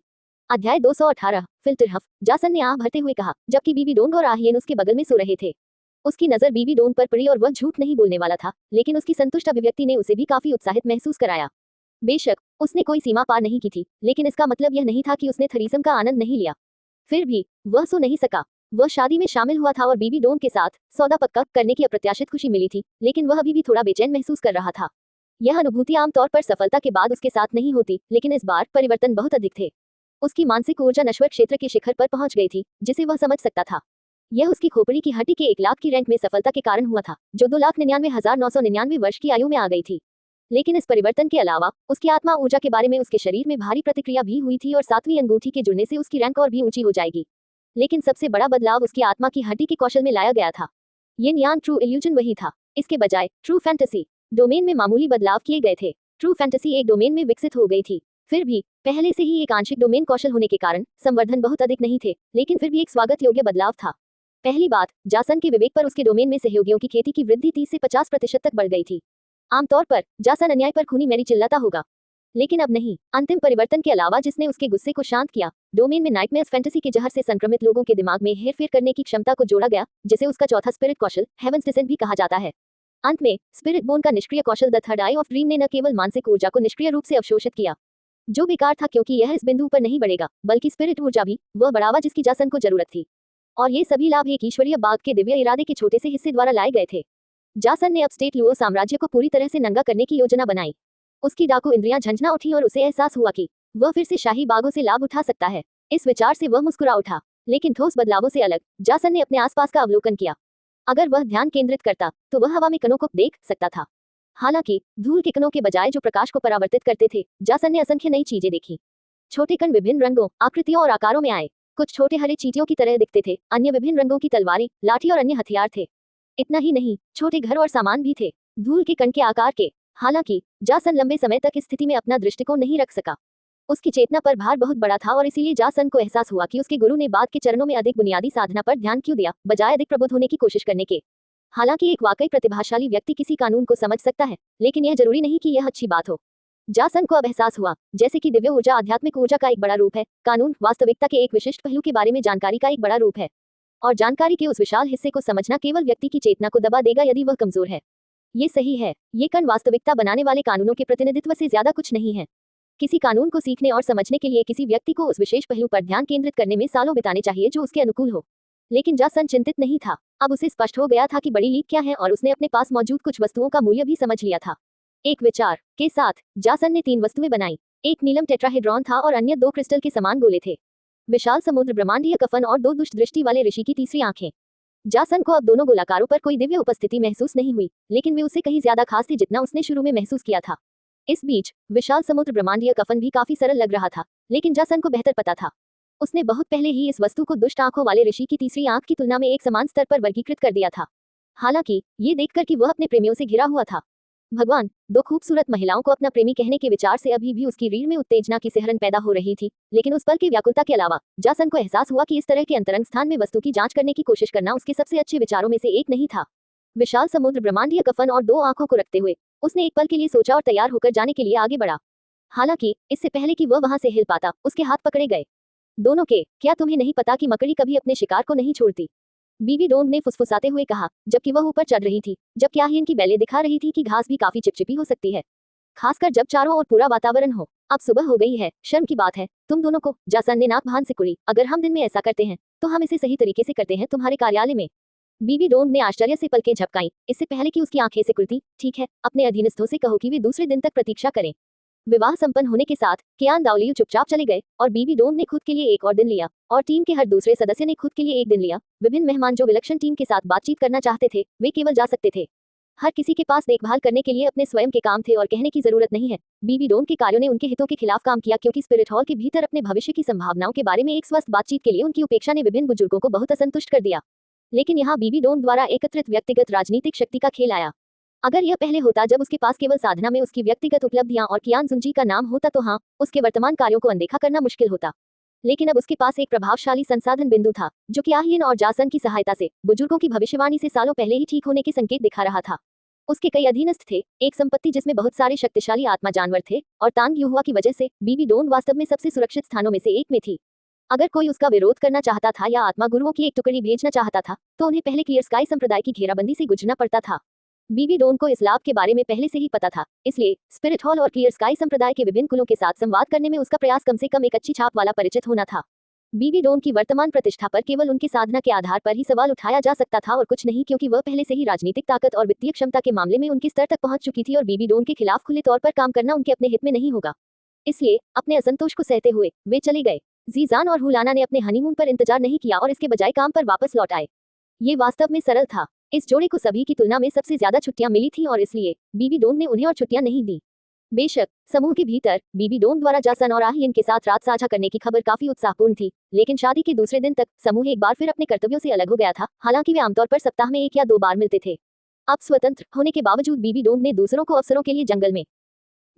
अध्याय 218 फिल्टर हफ, जासन ने आह भरते हुए कहा, जबकि बीबी डोन और आह येन उसके बगल में सो रहे थे। उसकी नजर बीबी डोन पर पड़ी और वह झूठ नहीं बोलने वाला था, लेकिन उसकी संतुष्ट अभिव्यक्ति ने उसे भी काफी उत्साहित महसूस कराया। बेशक उसने कोई सीमा पार नहीं की थी, लेकिन इसका मतलब यह नहीं था कि उसने थरीसम का आनंद नहीं लिया। फिर भी वह सो नहीं सका। वह शादी में शामिल हुआ था और बीबी डोन के साथ सौदा पक्का करने की अप्रत्याशित खुशी मिली थी, लेकिन वह अभी भी थोड़ा बेचैन महसूस कर रहा था। यह अनुभूति आमतौर पर सफलता के बाद उसके साथ नहीं होती, लेकिन इस बार परिवर्तन बहुत अधिक थे। उसकी मानसिक ऊर्जा नश्वर क्षेत्र के शिखर पर पहुंच गई थी, जिसे वह समझ सकता था। यह उसकी खोपड़ी की हड्डी के 1 लाख की रैंक में सफलता के कारण हुआ था, जो 2,99,999 वर्ष की आयु में आ गई थी। लेकिन इस परिवर्तन के अलावा उसकी आत्मा ऊर्जा के बारे में उसके शरीर में भारी प्रतिक्रिया भी हुई थी और 7वीं अंगूठी के जुड़ने से उसकी रैंक और भी ऊंची हो जाएगी। लेकिन सबसे बड़ा बदलाव उसकी आत्मा की हड्डी के कौशल में लाया गया था। यिन यान ट्रू इल्यूजन वही था, इसके बजाय ट्रू फैंटेसी डोमेन में मामूली बदलाव किए गए थे। ट्रू फैंटेसी एक डोमेन में विकसित हो गई थी फिर भी पहले से ही एक आंशिक डोमेन कौशल होने के कारण संवर्धन बहुत अधिक नहीं थे, लेकिन फिर भी एक स्वागत योग्य बदलाव था। पहली बात, जासन के विवेक पर उसके डोमेन में सहयोगियों की खेती की वृद्धि 30 से 50% तक बढ़ गई थी। आमतौर पर जासन अन्याय पर खूनी मैरी चिल्लाता होगा, लेकिन अब नहीं। अंतिम परिवर्तन के अलावा जिसने उसके गुस्से को शांत किया, डोमेन में नाइटमेयर्स फैंटेसी के जहर से संक्रमित लोगों के दिमाग में हेरफेर करने की क्षमता को जोड़ा गया, जिसे उसका चौथा स्पिरिट कौशल हेवंस डिसेंट भी कहा जाता है। अंत में स्पिरिट बोन का निष्क्रिय कौशल the third eye of dream ने न केवल मानसिक ऊर्जा को निष्क्रिय रूप से अवशोषित किया, जो बेकार था क्योंकि यह इस बिंदु पर नहीं बढ़ेगा, बल्कि स्पिरिट ऊर्जा भी वह बढ़ावा जिसकी जासन को जरूरत थी। और ये सभी लाभ एक ईश्वरीय बाग के दिव्य इरादे के छोटे से हिस्से द्वारा लाए गए थे। जासन ने अपस्टेट लुओ साम्राज्य को पूरी तरह से नंगा करने की योजना बनाई। उसकी डाकू इंद्रियां झंझना उठी और उसे एहसास हुआ कि वह फिर से शाही बागों से लाभ उठा सकता है। इस विचार से वह मुस्कुरा उठा, लेकिन ठोस बदलावों से अलग। जासन ने अपने आसपास का अवलोकन किया। अगर वह ध्यान केंद्रित करता तो वह हवा में कणों को देख सकता था। हालांकि धूल के कणों के बजाय जो प्रकाश को परावर्तित करते थे, जासन ने असंख्य नई चीजें देखी। छोटे कण विभिन्न रंगों, आकृतियों और आकारों में आए। कुछ छोटे हरे चींटियों की तरह दिखते थे, अन्य विभिन्न रंगों की तलवारें, लाठी और अन्य हथियार थे। इतना ही नहीं, छोटे घर और सामान भी थे, धूल के कण के आकार के। हालांकि जासन लंबे समय तक इस स्थिति में अपना दृष्टिकोण नहीं रख सका। उसकी चेतना पर भार बहुत बड़ा था और इसीलिए जासन को एहसास हुआ कि उसके गुरु ने बाद के चरणों में अधिक बुनियादी साधना पर ध्यान क्यों दिया, बजाय अधिक प्रबुद्ध होने की कोशिश करने के। हालांकि एक वाकई प्रतिभाशाली व्यक्ति किसी कानून को समझ सकता है, लेकिन यह जरूरी नहीं कि यह अच्छी बात हो। जासन को अब एहसास हुआ, जैसे कि दिव्य ऊर्जा आध्यात्मिक ऊर्जा का एक बड़ा रूप है, कानून वास्तविकता के एक विशिष्ट पहलू के बारे में जानकारी का एक बड़ा रूप है। और जानकारी के उस विशाल हिस्से को समझना केवल व्यक्ति की चेतना को दबा देगा यदि वह कमजोर है। ये सही है, ये कण वास्तविकता बनाने वाले कानूनों के प्रतिनिधित्व से ज्यादा कुछ नहीं है। किसी कानून को सीखने और समझने के लिए किसी व्यक्ति को उस विशेष पहलू पर ध्यान केंद्रित करने में सालों बिताने चाहिए जो उसके अनुकूल हो। लेकिन जासन चिंतित नहीं था। अब उसे स्पष्ट हो गया था कि बड़ी लीक क्या है और उसने अपने पास मौजूद कुछ वस्तुओं का मूल्य भी समझ लिया था। एक विचार के साथ जासन ने 3 वस्तुएं बनाई। एक नीलम टेट्राहेड्रॉन था और अन्य 2 क्रिस्टल के समान गोले थे। विशाल समुद्र, ब्रह्मांडीय कफन और 2 दुष्ट दृष्टि वाले ऋषि की तीसरी आंखें। जासन को अब दोनों गोलाकारों पर कोई दिव्य उपस्थिति महसूस नहीं हुई, लेकिन वे उससे कहीं ज्यादा खास थे जितना उसने शुरू में महसूस किया था। इस बीच विशाल समुद्र, ब्रह्मांडीय कफन भी काफी सरल लग रहा था, लेकिन जासन को बेहतर पता था। उसने बहुत पहले ही इस वस्तु को दुष्ट आंखों वाले ऋषि की तीसरी आंख की तुलना में एक समान स्तर पर वर्गीकृत कर दिया था। हालांकि ये देखकर कि वह अपने प्रेमियों से घिरा हुआ था। भगवान, 2 खूबसूरत महिलाओं को अपना प्रेमी कहने के विचार से अभी भी उसकी रीढ़ में उत्तेजना की सिहरन पैदा हो रही थी, लेकिन उस पल की व्याकुलता के अलावा जासन को एहसास हुआ कि इस तरह के अंतरंग स्थान में वस्तु की जांच करने की कोशिश करना उसके सबसे अच्छे विचारों में से एक नहीं था। विशाल समुद्र, ब्रह्मांडीय कफन और 2 आंखों को रखते हुए उसने एक पल के लिए सोचा और तैयार होकर जाने के लिए आगे बढ़ा। हालांकि इससे पहले कि वह वहां से हिल पाता, उसके हाथ पकड़े गए। दोनों के, क्या तुम्हें नहीं पता कि मकड़ी कभी अपने शिकार को नहीं छोड़ती? बीबी डोंग ने फुसफुसाते हुए कहा, जबकि वह ऊपर चढ़ रही थी, जब क्याहियन की बैलें दिखा रही थी कि घास भी काफी चिपचिपी हो सकती है, खासकर जब चारों ओर पूरा वातावरण हो। अब सुबह हो गई है, शर्म की बात है तुम दोनों को। जासन ने नाक भान से कुड़ी, अगर हम दिन में ऐसा करते हैं तो हम इसे सही तरीके से करते हैं तुम्हारे कार्यालय में। बीबी डोंग ने आश्चर्य से पलकें झपकाई, इससे पहले कि उसकी आंखें सिकुड़ती। ठीक है, अपने अधीनस्थों से कहो कि वे दूसरे दिन तक प्रतीक्षा करें। विवाह संपन्न होने के साथ कियान दाओलियू चुपचाप चले गए और बीबी डोंग ने खुद के लिए एक और दिन लिया और टीम के हर दूसरे सदस्य ने खुद के लिए एक दिन लिया। विभिन्न मेहमान जो विलक्षण टीम के साथ बातचीत करना चाहते थे, वे केवल जा सकते थे। हर किसी के पास देखभाल करने के लिए अपने स्वयं के काम थे और कहने की जरूरत नहीं है। बीबी डोंग के कार्यों ने उनके हितों के खिलाफ काम किया, क्योंकि स्पिरिट हॉल के भीतर अपने भविष्य की संभावनाओं के बारे में एक स्वस्थ बातचीत के लिए उनकी उपेक्षा ने विभिन्न बुजुर्गों को बहुत असंतुष्ट कर दिया। लेकिन यहाँ बीबी डोंग द्वारा एकत्रित व्यक्तिगत राजनीतिक शक्ति का खेल आया। अगर यह पहले होता जब उसके पास केवल साधना में उसकी व्यक्तिगत उपलब्धियां और कियान जुंजी का नाम होता, तो हाँ, उसके वर्तमान कार्यों को अनदेखा करना मुश्किल होता। लेकिन अब उसके पास एक प्रभावशाली संसाधन बिंदु था, जो कियाहियन और जासन की सहायता से बुजुर्गों की भविष्यवाणी से सालों पहले ही ठीक होने के संकेत दिखा रहा था। उसके कई अधीनस्थ थे, एक संपत्ति जिसमें बहुत सारे शक्तिशाली आत्मा जानवर थे, और तांग युहुआ की वजह से बीबी डोंग वास्तव में सबसे सुरक्षित स्थानों में से एक में थी। अगर कोई उसका विरोध करना चाहता था या आत्मा गुरुओं की एक टुकड़ी भेजना चाहता था, तो उन्हें पहले क्लियर स्काई संप्रदाय की घेराबंदी से गुजरना पड़ता था। बीबी डोंग को इस लाभ के बारे में पहले से ही पता था, इसलिए स्पिरिट हॉल और क्लियर स्काई संप्रदाय के विभिन्न कुलों के साथ संवाद करने में उसका प्रयास कम से कम एक अच्छी छाप वाला परिचित होना था। बीबी डोंग की वर्तमान प्रतिष्ठा पर केवल उनकी साधना के आधार पर ही सवाल उठाया जा सकता था और कुछ नहीं, क्योंकि वह पहले से ही राजनीतिक ताकत और वित्तीय क्षमता के मामले में उनके स्तर तक पहुंच चुकी थी और बीबी डोंग के खिलाफ खुले तौर पर काम करना उनके अपने हित में नहीं होगा। इसलिए अपने असंतोष को सहते हुए वे चले गए। जीजान और हुलाना ने अपने हनीमून पर इंतजार नहीं किया और इसके बजाय काम पर वापस लौट आए। ये वास्तव में सरल था। इस जोड़े को सभी की तुलना में सबसे ज्यादा छुट्टियां मिली थीं और इसलिए बीबी डोंग ने उन्हें और छुट्टियां नहीं दी। बेशक समूह के भीतर बीबी डोंग द्वारा जासन और आहियन के साथ रात साझा करने की खबर काफी उत्साहपूर्ण थी, लेकिन शादी के दूसरे दिन तक समूह एक बार फिर अपने कर्तव्यों से अलग हो गया था। हालांकि वे आमतौर पर सप्ताह में 1 या 2 बार मिलते थे। अब स्वतंत्र होने के बावजूद बीबी डोंग ने दूसरों को अवसरों के लिए जंगल में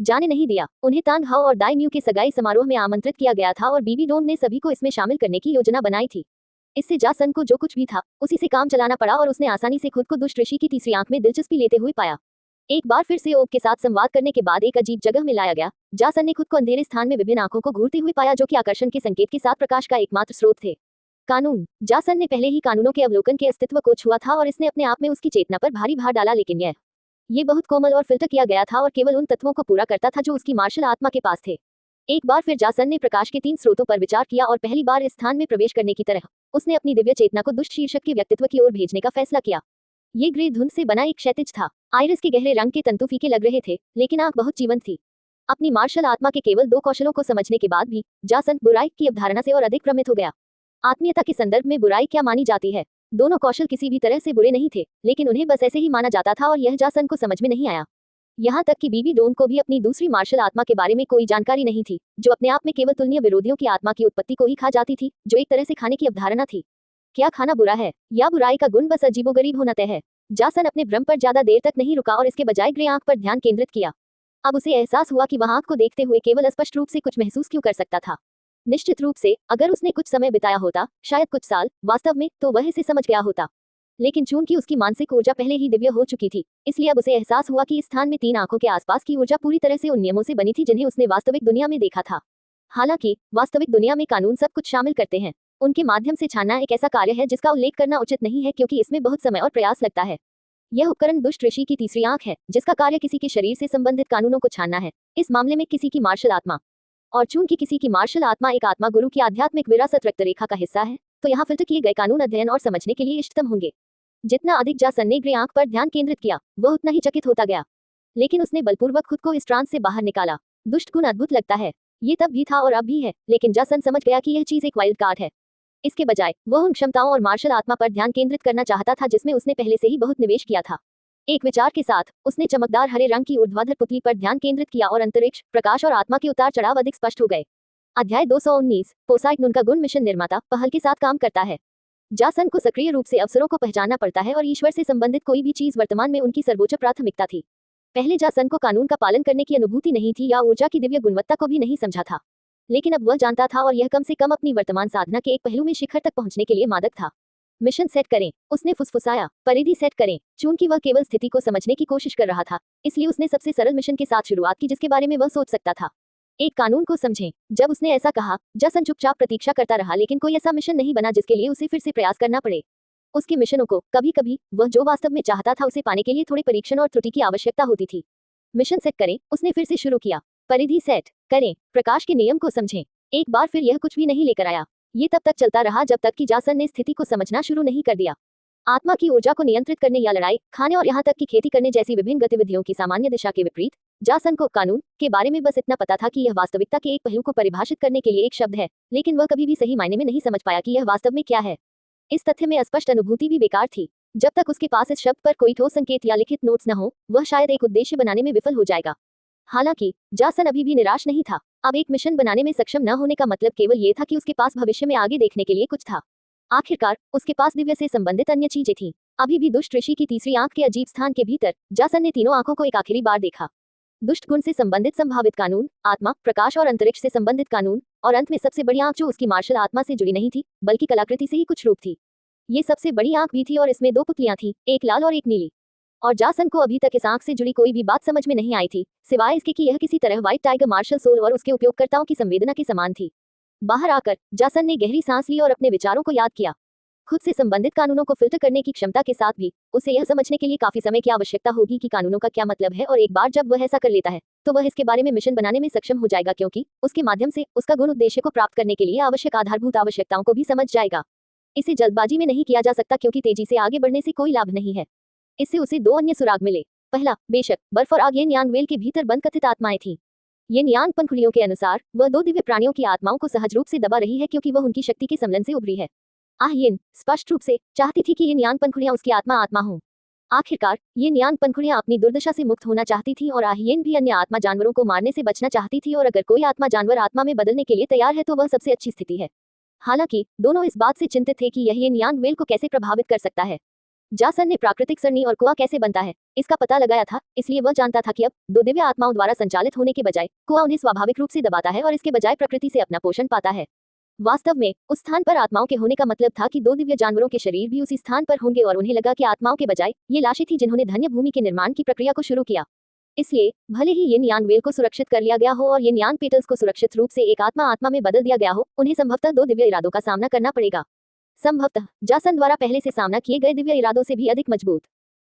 जाने नहीं दिया। उन्हें तांग हाओ और दाई म्यू के सगाई समारोह में आमंत्रित किया गया था और बीबी डोंग ने सभी को इसमें शामिल करने की योजना बनाई थी। इससे जा सन को जो कुछ भी था उसी से काम चलाना पड़ा और उसने आसानी से खुद को दुष्ट ऋषि की तीसरी आंख में दिलचस्पी लेते हुए पाया। एक बार फिर से ओब के साथ संवाद करने के बाद एक अजीब जगह में लाया गया। जासन ने खुद को अंधेरे स्थान में विभिन्न आंखों को घूरते हुए पाया, जो कि आकर्षण के संकेत के साथ प्रकाश का एकमात्र स्रोत थे। कानून। जासन ने पहले ही कानूनों के अवलोकन के अस्तित्व को छुआ था और इसने अपने आप में उसकी चेतना पर भारी भार डाला, लेकिन ये बहुत कोमल और फिल्टर किया गया था और केवल उन तत्वों को पूरा करता था जो उसकी मार्शल आत्मा के पास थे। एक बार फिर जासन ने प्रकाश के 3 स्रोतों पर विचार किया और पहली बार इस स्थान में प्रवेश करने की तरह उसने अपनी दिव्य चेतना को दुष्ट शीर्षक के व्यक्तित्व की ओर भेजने का फैसला किया। ये ग्रे धुंध से बना एक क्षैतिज था। आइरिस के गहरे रंग के तंतु फीके लग रहे थे, लेकिन आंख बहुत जीवंत थी। अपनी मार्शल आत्मा के केवल 2 कौशलों को समझने के बाद भी जासन बुराई की अवधारणा से और अधिक भ्रमित हो गया। आत्मीयता के संदर्भ में बुराई क्या मानी जाती है? दोनों कौशल किसी भी तरह से बुरे नहीं थे, लेकिन उन्हें बस ऐसे ही माना जाता था और यह जासन को समझ में नहीं आया। यहाँ तक कि बीबी डोंग को भी अपनी दूसरी मार्शल आत्मा के बारे में कोई जानकारी नहीं थी, जो अपने आप में केवल तुलनीय विरोधियों की आत्मा की उत्पत्ति को ही खा जाती थी, जो एक तरह से खाने की अवधारणा थी। क्या खाना बुरा है, या बुराई का गुण बस अजीबोगरीब होना तय है? जासन अपने भ्रम पर ज्यादा देर तक नहीं रुका और इसके बजाय ग्रे आंख पर ध्यान केंद्रित किया। अब उसे एहसास हुआ कि वह आंख को देखते हुए केवल स्पष्ट रूप से कुछ महसूस क्यों कर सकता था। निश्चित रूप से अगर उसने कुछ समय बिताया होता, शायद कुछ साल, वास्तव में, तो वह इसे समझ गया होता। लेकिन चूंकि उसकी मानसिक ऊर्जा पहले ही दिव्य हो चुकी थी, इसलिए अब उसे एहसास हुआ कि इस स्थान में 3 आंखों के आसपास की ऊर्जा पूरी तरह से उन नियमों से बनी थी जिन्हें उसने वास्तविक दुनिया में देखा था। हालांकि वास्तविक दुनिया में कानून सब कुछ शामिल करते हैं। उनके माध्यम से छानना एक ऐसा कार्य है जिसका उल्लेख करना उचित नहीं है, क्योंकि इसमें बहुत समय और प्रयास लगता है। यह उपकरण दुष्ट ऋषि की तीसरी आंख है, जिसका कार्य किसी के शरीर से संबंधित कानूनों को छानना है, इस मामले में किसी की मार्शल आत्मा। और चूंकि किसी की मार्शल आत्मा एक आत्मा गुरु की आध्यात्मिक विरासत रक्त रेखा का हिस्सा है, तो यहाँ फिल्टर किए गए कानून अध्ययन और समझने के लिए इष्टतम होंगे। जितना अधिक जासन ने ग्रे आंख पर ध्यान केंद्रित किया, वह उतना ही चकित होता गया। लेकिन उसने बलपूर्वक खुद को इस ट्रांस से बाहर निकाला। दुष्ट गुण अद्भुत लगता है। ये तब भी था और अब भी है, लेकिन जासन समझ गया कि यह चीज एक वाइल्ड कार्ड है। इसके बजाय वह उन क्षमताओं और मार्शल आत्मा पर ध्यान केंद्रित करना चाहता था जिसमें उसने पहले से ही बहुत निवेश किया था। एक विचार के साथ उसने चमकदार हरे रंग की ऊर्ध्वाधर पुतली पर ध्यान केंद्रित किया और अंतरिक्ष, प्रकाश और आत्मा के उतार चढ़ाव अधिक स्पष्ट हो गए। अध्याय 219। पोसाइडन का गुण मिशन निर्माता पहल के साथ काम करता है। जासन को सक्रिय रूप से अवसरों को पहचानना पड़ता है और ईश्वर से संबंधित कोई भी चीज वर्तमान में उनकी सर्वोच्च प्राथमिकता थी। पहले जासन को कानून का पालन करने की अनुभूति नहीं थी या ऊर्जा की दिव्य गुणवत्ता को भी नहीं समझा था, लेकिन अब वह जानता था और यह कम से कम अपनी वर्तमान साधना के एक पहलू में शिखर तक पहुंचने के लिए मादक था। मिशन सेट करें, उसने फुसफुसाया। परिधि सेट करें। चूंकि वह केवल स्थिति को समझने की कोशिश कर रहा था, इसलिए उसने सबसे सरल मिशन के साथ शुरुआत की जिसके बारे में वह सोच सकता था। एक कानून को समझें। जब उसने ऐसा कहा, जासन चुपचाप प्रतीक्षा करता रहा, लेकिन कोई ऐसा मिशन नहीं बना जिसके लिए उसे फिर से प्रयास करना पड़े। उसके मिशनों को कभी कभी वह जो वास्तव में चाहता था उसे पाने के लिए थोड़े परीक्षण और त्रुटि की आवश्यकता होती थी। मिशन सेट करें, उसने फिर से शुरू किया। परिधि सेट करें। प्रकाश के नियम को समझें। एक बार फिर यह कुछ भी नहीं लेकर आया। ये तब तक चलता रहा जब तक कि जासन ने स्थिति को समझना शुरू नहीं कर दिया। आत्मा की ऊर्जा को नियंत्रित करने या लड़ाई, खाने और यहाँ तक कि खेती करने जैसी विभिन्न गतिविधियों की सामान्य दिशा के विपरीत, जासन को कानून के बारे में बस इतना पता था कि यह वास्तविकता के एक पहलू को परिभाषित करने के लिए एक शब्द है, लेकिन वह कभी भी सही मायने में नहीं समझ पाया कि यह वास्तव में क्या है। इस तथ्य में स्पष्ट अनुभूति भी बेकार थी। जब तक उसके पास इस शब्द पर कोई ठोस संकेत या लिखित नोट्स न हो, वह शायद एक उद्देश्य बनाने में विफल हो जाएगा। हालांकि जासन अभी भी निराश नहीं था। अब एक मिशन बनाने में सक्षम न होने का मतलब केवल ये था कि उसके पास भविष्य में आगे देखने के लिए कुछ था। आखिरकार उसके पास दिव्य से संबंधित अन्य चीजें थीं। अभी भी दुष्ट ऋषि की तीसरी आंख के अजीब स्थान के भीतर जासन ने तीनों आंखों को एक आखिरी बार देखा। दुष्ट गुण से संबंधित संभावित कानून, आत्मा, प्रकाश और अंतरिक्ष से संबंधित कानून, और अंत में सबसे बड़ी आंख जो उसकी मार्शल आत्मा से जुड़ी नहीं थी, बल्कि कलाकृति से ही कुछ रूप थी। ये सबसे बड़ी आंख भी थी और इसमें 2 पुतलियां थीं, एक लाल और एक नीली। और जासन को अभी तक इस आंख से जुड़ी कोई भी बात समझ में नहीं आई थी, सिवाय इसके कि यह किसी तरह व्हाइट टाइगर मार्शल सोल और उसके उपयोगकर्ताओं की संवेदना के समान थी। बाहर आकर जासन ने गहरी सांस ली और अपने विचारों को याद किया। खुद से संबंधित कानूनों को फिल्टर करने की क्षमता के साथ भी उसे यह समझने के लिए काफी समय की आवश्यकता होगी कि कानूनों का क्या मतलब है, और एक बार जब वह ऐसा कर लेता है तो वह इसके बारे में मिशन बनाने में सक्षम हो जाएगा, क्योंकि उसके माध्यम से उसका गुण उद्देश्य को प्राप्त करने के लिए आवश्यक आधारभूत आवश्यकताओं को भी समझ जाएगा। इसे जल्दबाजी में नहीं किया जा सकता, क्योंकि तेजी से आगे बढ़ने से कोई लाभ नहीं है। इससे उसे 2 अन्य सुराग मिले। पहला, बेशक बर्फ और आग येन यांग वेल के भीतर बंद कथित आत्माएं थीं। येन यांग पंखुड़ियों के अनुसार वह 2 दिव्य प्राणियों की आत्माओं को सहज रूप से दबा रही है, क्योंकि वह उनकी शक्ति के सम्मिलन से उभरी है। येन स्पष्ट रूप से चाहती थी कि येन यांग पंखुड़ियां उसकी आत्मा हों। आखिरकार येन यांग पंखुड़ियां अपनी दुर्दशा से मुक्त होना चाहती थीं और येन भी अन्य आत्मा जानवरों को मारने से बचना चाहती थी, और अगर कोई आत्मा जानवर आत्मा में बदलने के लिए तैयार है तो वह सबसे अच्छी स्थिति है। हालांकि दोनों इस बात से चिंतित थे कि यह येन यांग वेल को कैसे प्रभावित कर सकता है। जासन ने प्राकृतिक सरनी और कुआं कैसे बनता है इसका पता लगाया था, इसलिए वह जानता था कि अब दो दिव्य आत्माओं द्वारा संचालित होने के बजाय कुआं उन्हें स्वाभाविक रूप से दबाता है और इसके बजाय प्रकृति से अपना पोषण पाता है। वास्तव में उस स्थान पर आत्माओं के होने का मतलब था कि दो दिव्य जानवरों के शरीर भी उसी स्थान पर होंगे और उन्हें लगा कि आत्माओं के बजाय ये लाशें थी जिन्होंने धन्य भूमि के निर्माण की प्रक्रिया को शुरू किया। इसलिए भले ही यिन यांग वेल को सुरक्षित कर लिया गया हो और यिन यांग पेटल्स को सुरक्षित रूप से एक आत्मा आत्मा में बदल दिया गया हो, उन्हें संभवतः दो दिव्य इरादों का सामना करना पड़ेगा। संभवतः जासन द्वारा पहले से सामना किए गए दिव्य इरादों से भी अधिक मजबूत।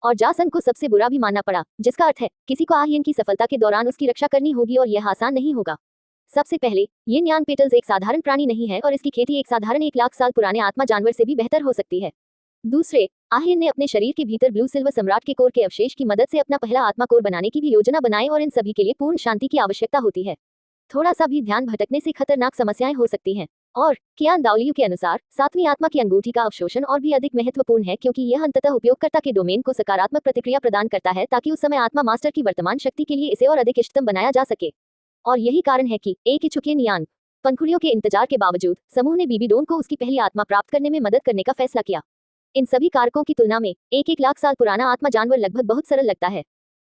और जासन को सबसे बुरा भी मानना पड़ा, जिसका अर्थ है किसी को आहियन की सफलता के दौरान उसकी रक्षा करनी होगी और यह आसान नहीं होगा। सबसे पहले, यिन यांग पेटल्स एक साधारण प्राणी नहीं है और इसकी खेती एक साधारण 1 लाख साल पुराने आत्मा जानवर से भी बेहतर हो सकती है। दूसरे, आहियन ने अपने शरीर के भीतर ब्लू सिल्वर सम्राट के कोर के अवशेष की मदद से अपना पहला आत्मा कोर बनाने की भी योजना बनाई और इन सभी के लिए पूर्ण शांति की आवश्यकता होती है। थोड़ा सा भी ध्यान भटकने से खतरनाक समस्याएं हो सकती हैं। और कियान दाओलियू के अनुसार 7वीं आत्मा की अंगूठी का अवशोषण और भी अधिक महत्वपूर्ण है क्योंकि यह अंततः उपयोगकर्ता के डोमेन को सकारात्मक प्रतिक्रिया प्रदान करता है ताकि उस समय आत्मा मास्टर की वर्तमान शक्ति के लिए इसे और अधिक इष्टतम बनाया जा सके। और यही कारण है कि एक इच्छुक यांग पंखुड़ियों के इंतजार के बावजूद समूह ने बीबी डोन को उसकी पहली आत्मा प्राप्त करने में मदद करने का फैसला किया। इन सभी कारकों की तुलना में 1 लाख साल पुराना आत्मा जानवर लगभग बहुत सरल लगता है,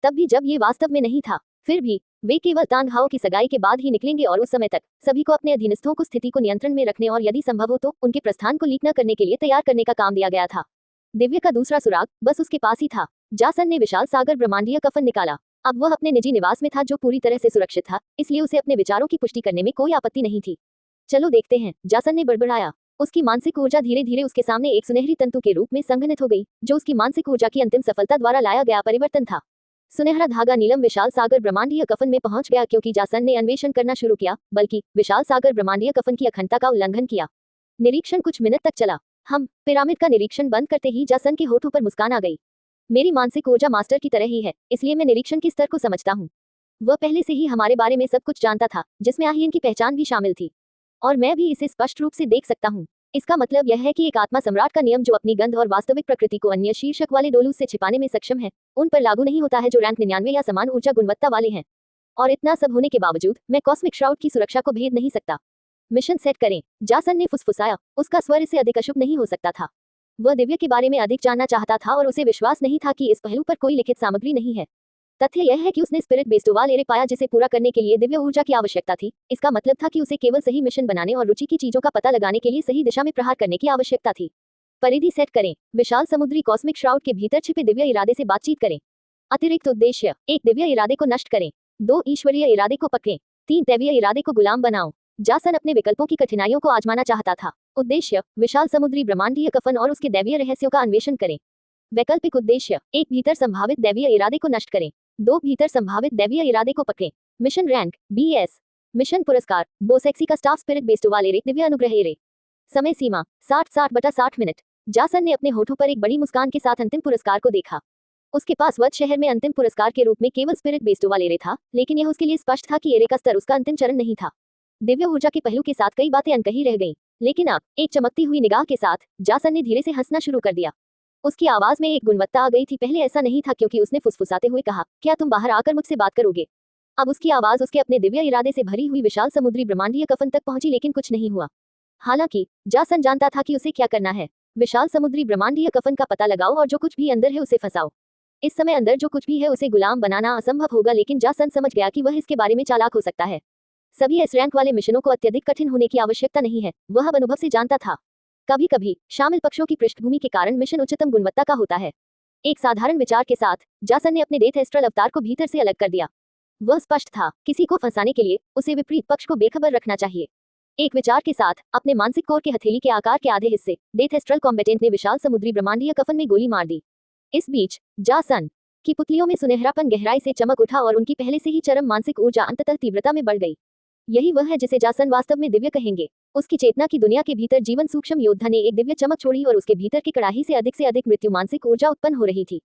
तब भी जब ये वास्तव में नहीं था। फिर भी वे केवल तांग हाओ की सगाई के बाद ही निकलेंगे और उस समय तक सभी को अपने अधीनस्थों को स्थिति को नियंत्रण में रखने और यदि संभव हो तो उनके प्रस्थान को लीक न करने के लिए तैयार करने का काम दिया गया था। दिव्य का दूसरा सुराग बस उसके पास ही था। जासन ने विशाल सागर ब्रह्मांडीय कफन निकाला। अब वह अपने निजी निवास में था जो पूरी तरह से सुरक्षित था, इसलिए उसे अपने विचारों की पुष्टि करने में कोई आपत्ति नहीं थी। चलो देखते हैं, जासन ने बड़बड़ाया। उसकी मानसिक ऊर्जा धीरे धीरे उसके सामने एक सुनहरी तंतु के रूप में संघनित हो गई, जो उसकी मानसिक ऊर्जा की अंतिम सफलता द्वारा लाया गया परिवर्तन था। सुनहरा धागा नीलम विशाल सागर ब्रह्मांडीय कफन में पहुंच गया क्योंकि जासन ने अन्वेषण करना शुरू किया, बल्कि विशाल सागर ब्रह्मांडीय कफन की अखंडता का उल्लंघन किया। निरीक्षण कुछ मिनट तक चला। हम पिरामिड का निरीक्षण बंद करते ही जासन के होठों पर मुस्कान आ गई। मेरी मानसिक ऊर्जा मास्टर की तरह ही है, इसलिए मैं निरीक्षण के स्तर को समझता हूँ। वह पहले से ही हमारे बारे में सब कुछ जानता था, जिसमें आहियन की पहचान भी शामिल थी, और मैं भी इसे स्पष्ट रूप से देख सकता हूँ। इसका मतलब यह है कि एक आत्मा सम्राट का नियम जो अपनी गंध और वास्तविक प्रकृति को अन्य शीर्षक वाले डोलू से छिपाने में सक्षम है, उन पर लागू नहीं होता है जो रैंक 99 या समान ऊर्जा गुणवत्ता वाले हैं। और इतना सब होने के बावजूद मैं कॉस्मिक श्राउड की सुरक्षा को भेद नहीं सकता। मिशन सेट करें, जासन ने फुसफुसाया। उसका स्वर इससे अधिक अशुभ नहीं हो सकता था। वह दिव्य के बारे में अधिक जानना चाहता था और उसे विश्वास नहीं था कि इस पहलू पर कोई लिखित सामग्री नहीं है। तथ्य यह है कि उसने स्पिरिट बेस्ड ओवाल एरे पाया जिसे पूरा करने के लिए दिव्य ऊर्जा की आवश्यकता थी। इसका मतलब था कि उसे केवल सही मिशन बनाने और रुचि की चीजों का पता लगाने के लिए सही दिशा में प्रहार करने की आवश्यकता थी। परिधि सेट करें, विशाल समुद्री कॉस्मिक श्राउड के भीतर छिपे दिव्य इरादे से बातचीत करें। अतिरिक्त उद्देश्य, 1 दिव्य इरादे को नष्ट करें, 2 ईश्वरीय इरादे को पकड़ें, 3 दैवीय इरादे को गुलाम बनाओ। जासन अपने विकल्पों की कठिनाइयों को आजमाना चाहता था। उद्देश्य, विशाल समुद्री ब्रह्मांडीय कफन और उसके दैवीय रहस्यों का अन्वेषण करें। वैकल्पिक उद्देश्य, 1 भीतर संभावित दैवीय इरादे को नष्ट करें, 2 भीतर संभावित दैवीय इरादे को पकड़ें। Mission rank BS। मिशन पुरस्कार, बोसेक्सी का staff spirit based oval array Divya अनुग्रह एरे। समय सीमा 60/60 मिनट। जासन ने अपने होठों पर एक बड़ी मुस्कान के साथ अंतिम पुरस्कार को देखा। उसके पास वध शहर में अंतिम पुरस्कार के रूप में केवल स्पिरिट बेस्ड ओवाल एरे था, लेकिन यह उसके लिए स्पष्ट था कि एरे का स्तर उसका अंतिम चरण नहीं था। दिव्य ऊर्जा के पहलू के साथ कई बातें अनकही रह गईं, लेकिन अब एक चमकती हुई निगाह के साथ जासन ने धीरे से हंसना शुरू कर दिया। उसकी आवाज में एक गुणवत्ता आ गई थी। पहले ऐसा नहीं था क्योंकि उसने फुसफुसाते हुए कहा, क्या तुम बाहर आकर मुझसे बात करोगे? अब उसकी आवाज उसके अपने दिव्य इरादे से भरी हुई विशाल समुद्री ब्रह्मांडीय कफन तक पहुंची, लेकिन कुछ नहीं हुआ। हालांकि जासन जानता था कि उसे क्या करना है। विशाल समुद्री ब्रह्मांडीय कफन का पता लगाओ और जो कुछ भी अंदर है उसे फंसाओ। इस समय अंदर जो कुछ भी है उसे गुलाम बनाना असंभव होगा, लेकिन जासन समझ गया कि वह इसके बारे में चालाक हो सकता है। सभी एस रैंक वाले मिशनों को अत्यधिक कठिन होने की आवश्यकता नहीं है, वह अब अनुभव से जानता था। कभी कभी शामिल पक्षों की पृष्ठभूमि के कारण मिशन उच्चतम गुणवत्ता का होता है। एक साधारण विचार के साथ जासन ने अपने डेथ एस्ट्रल अवतार को भीतर से अलग कर दिया। वह स्पष्ट था, किसी को फंसाने के लिए उसे विपरीत पक्ष को बेखबर रखना चाहिए। एक विचार के साथ अपने मानसिक कोर के हथेली के आकार के आधे हिस्से डेथ एस्ट्रल कॉम्बेटेंट ने विशाल समुद्री ब्रह्मांडीय कफन में गोली मार दी। इस बीच जासन की पुतलियों में सुनहरापन गहराई से चमक उठा और उनकी पहले से ही चरम मानसिक ऊर्जा अंततः तीव्रता में बढ़ गई। यही वह है जिसे जासन वास्तव में दिव्य कहेंगे। उसकी चेतना की दुनिया के भीतर जीवन सूक्ष्म योद्धा ने एक दिव्य चमक छोड़ी और उसके भीतर की कड़ाही से अधिक मृत्यु मानसिक ऊर्जा उत्पन्न हो रही थी।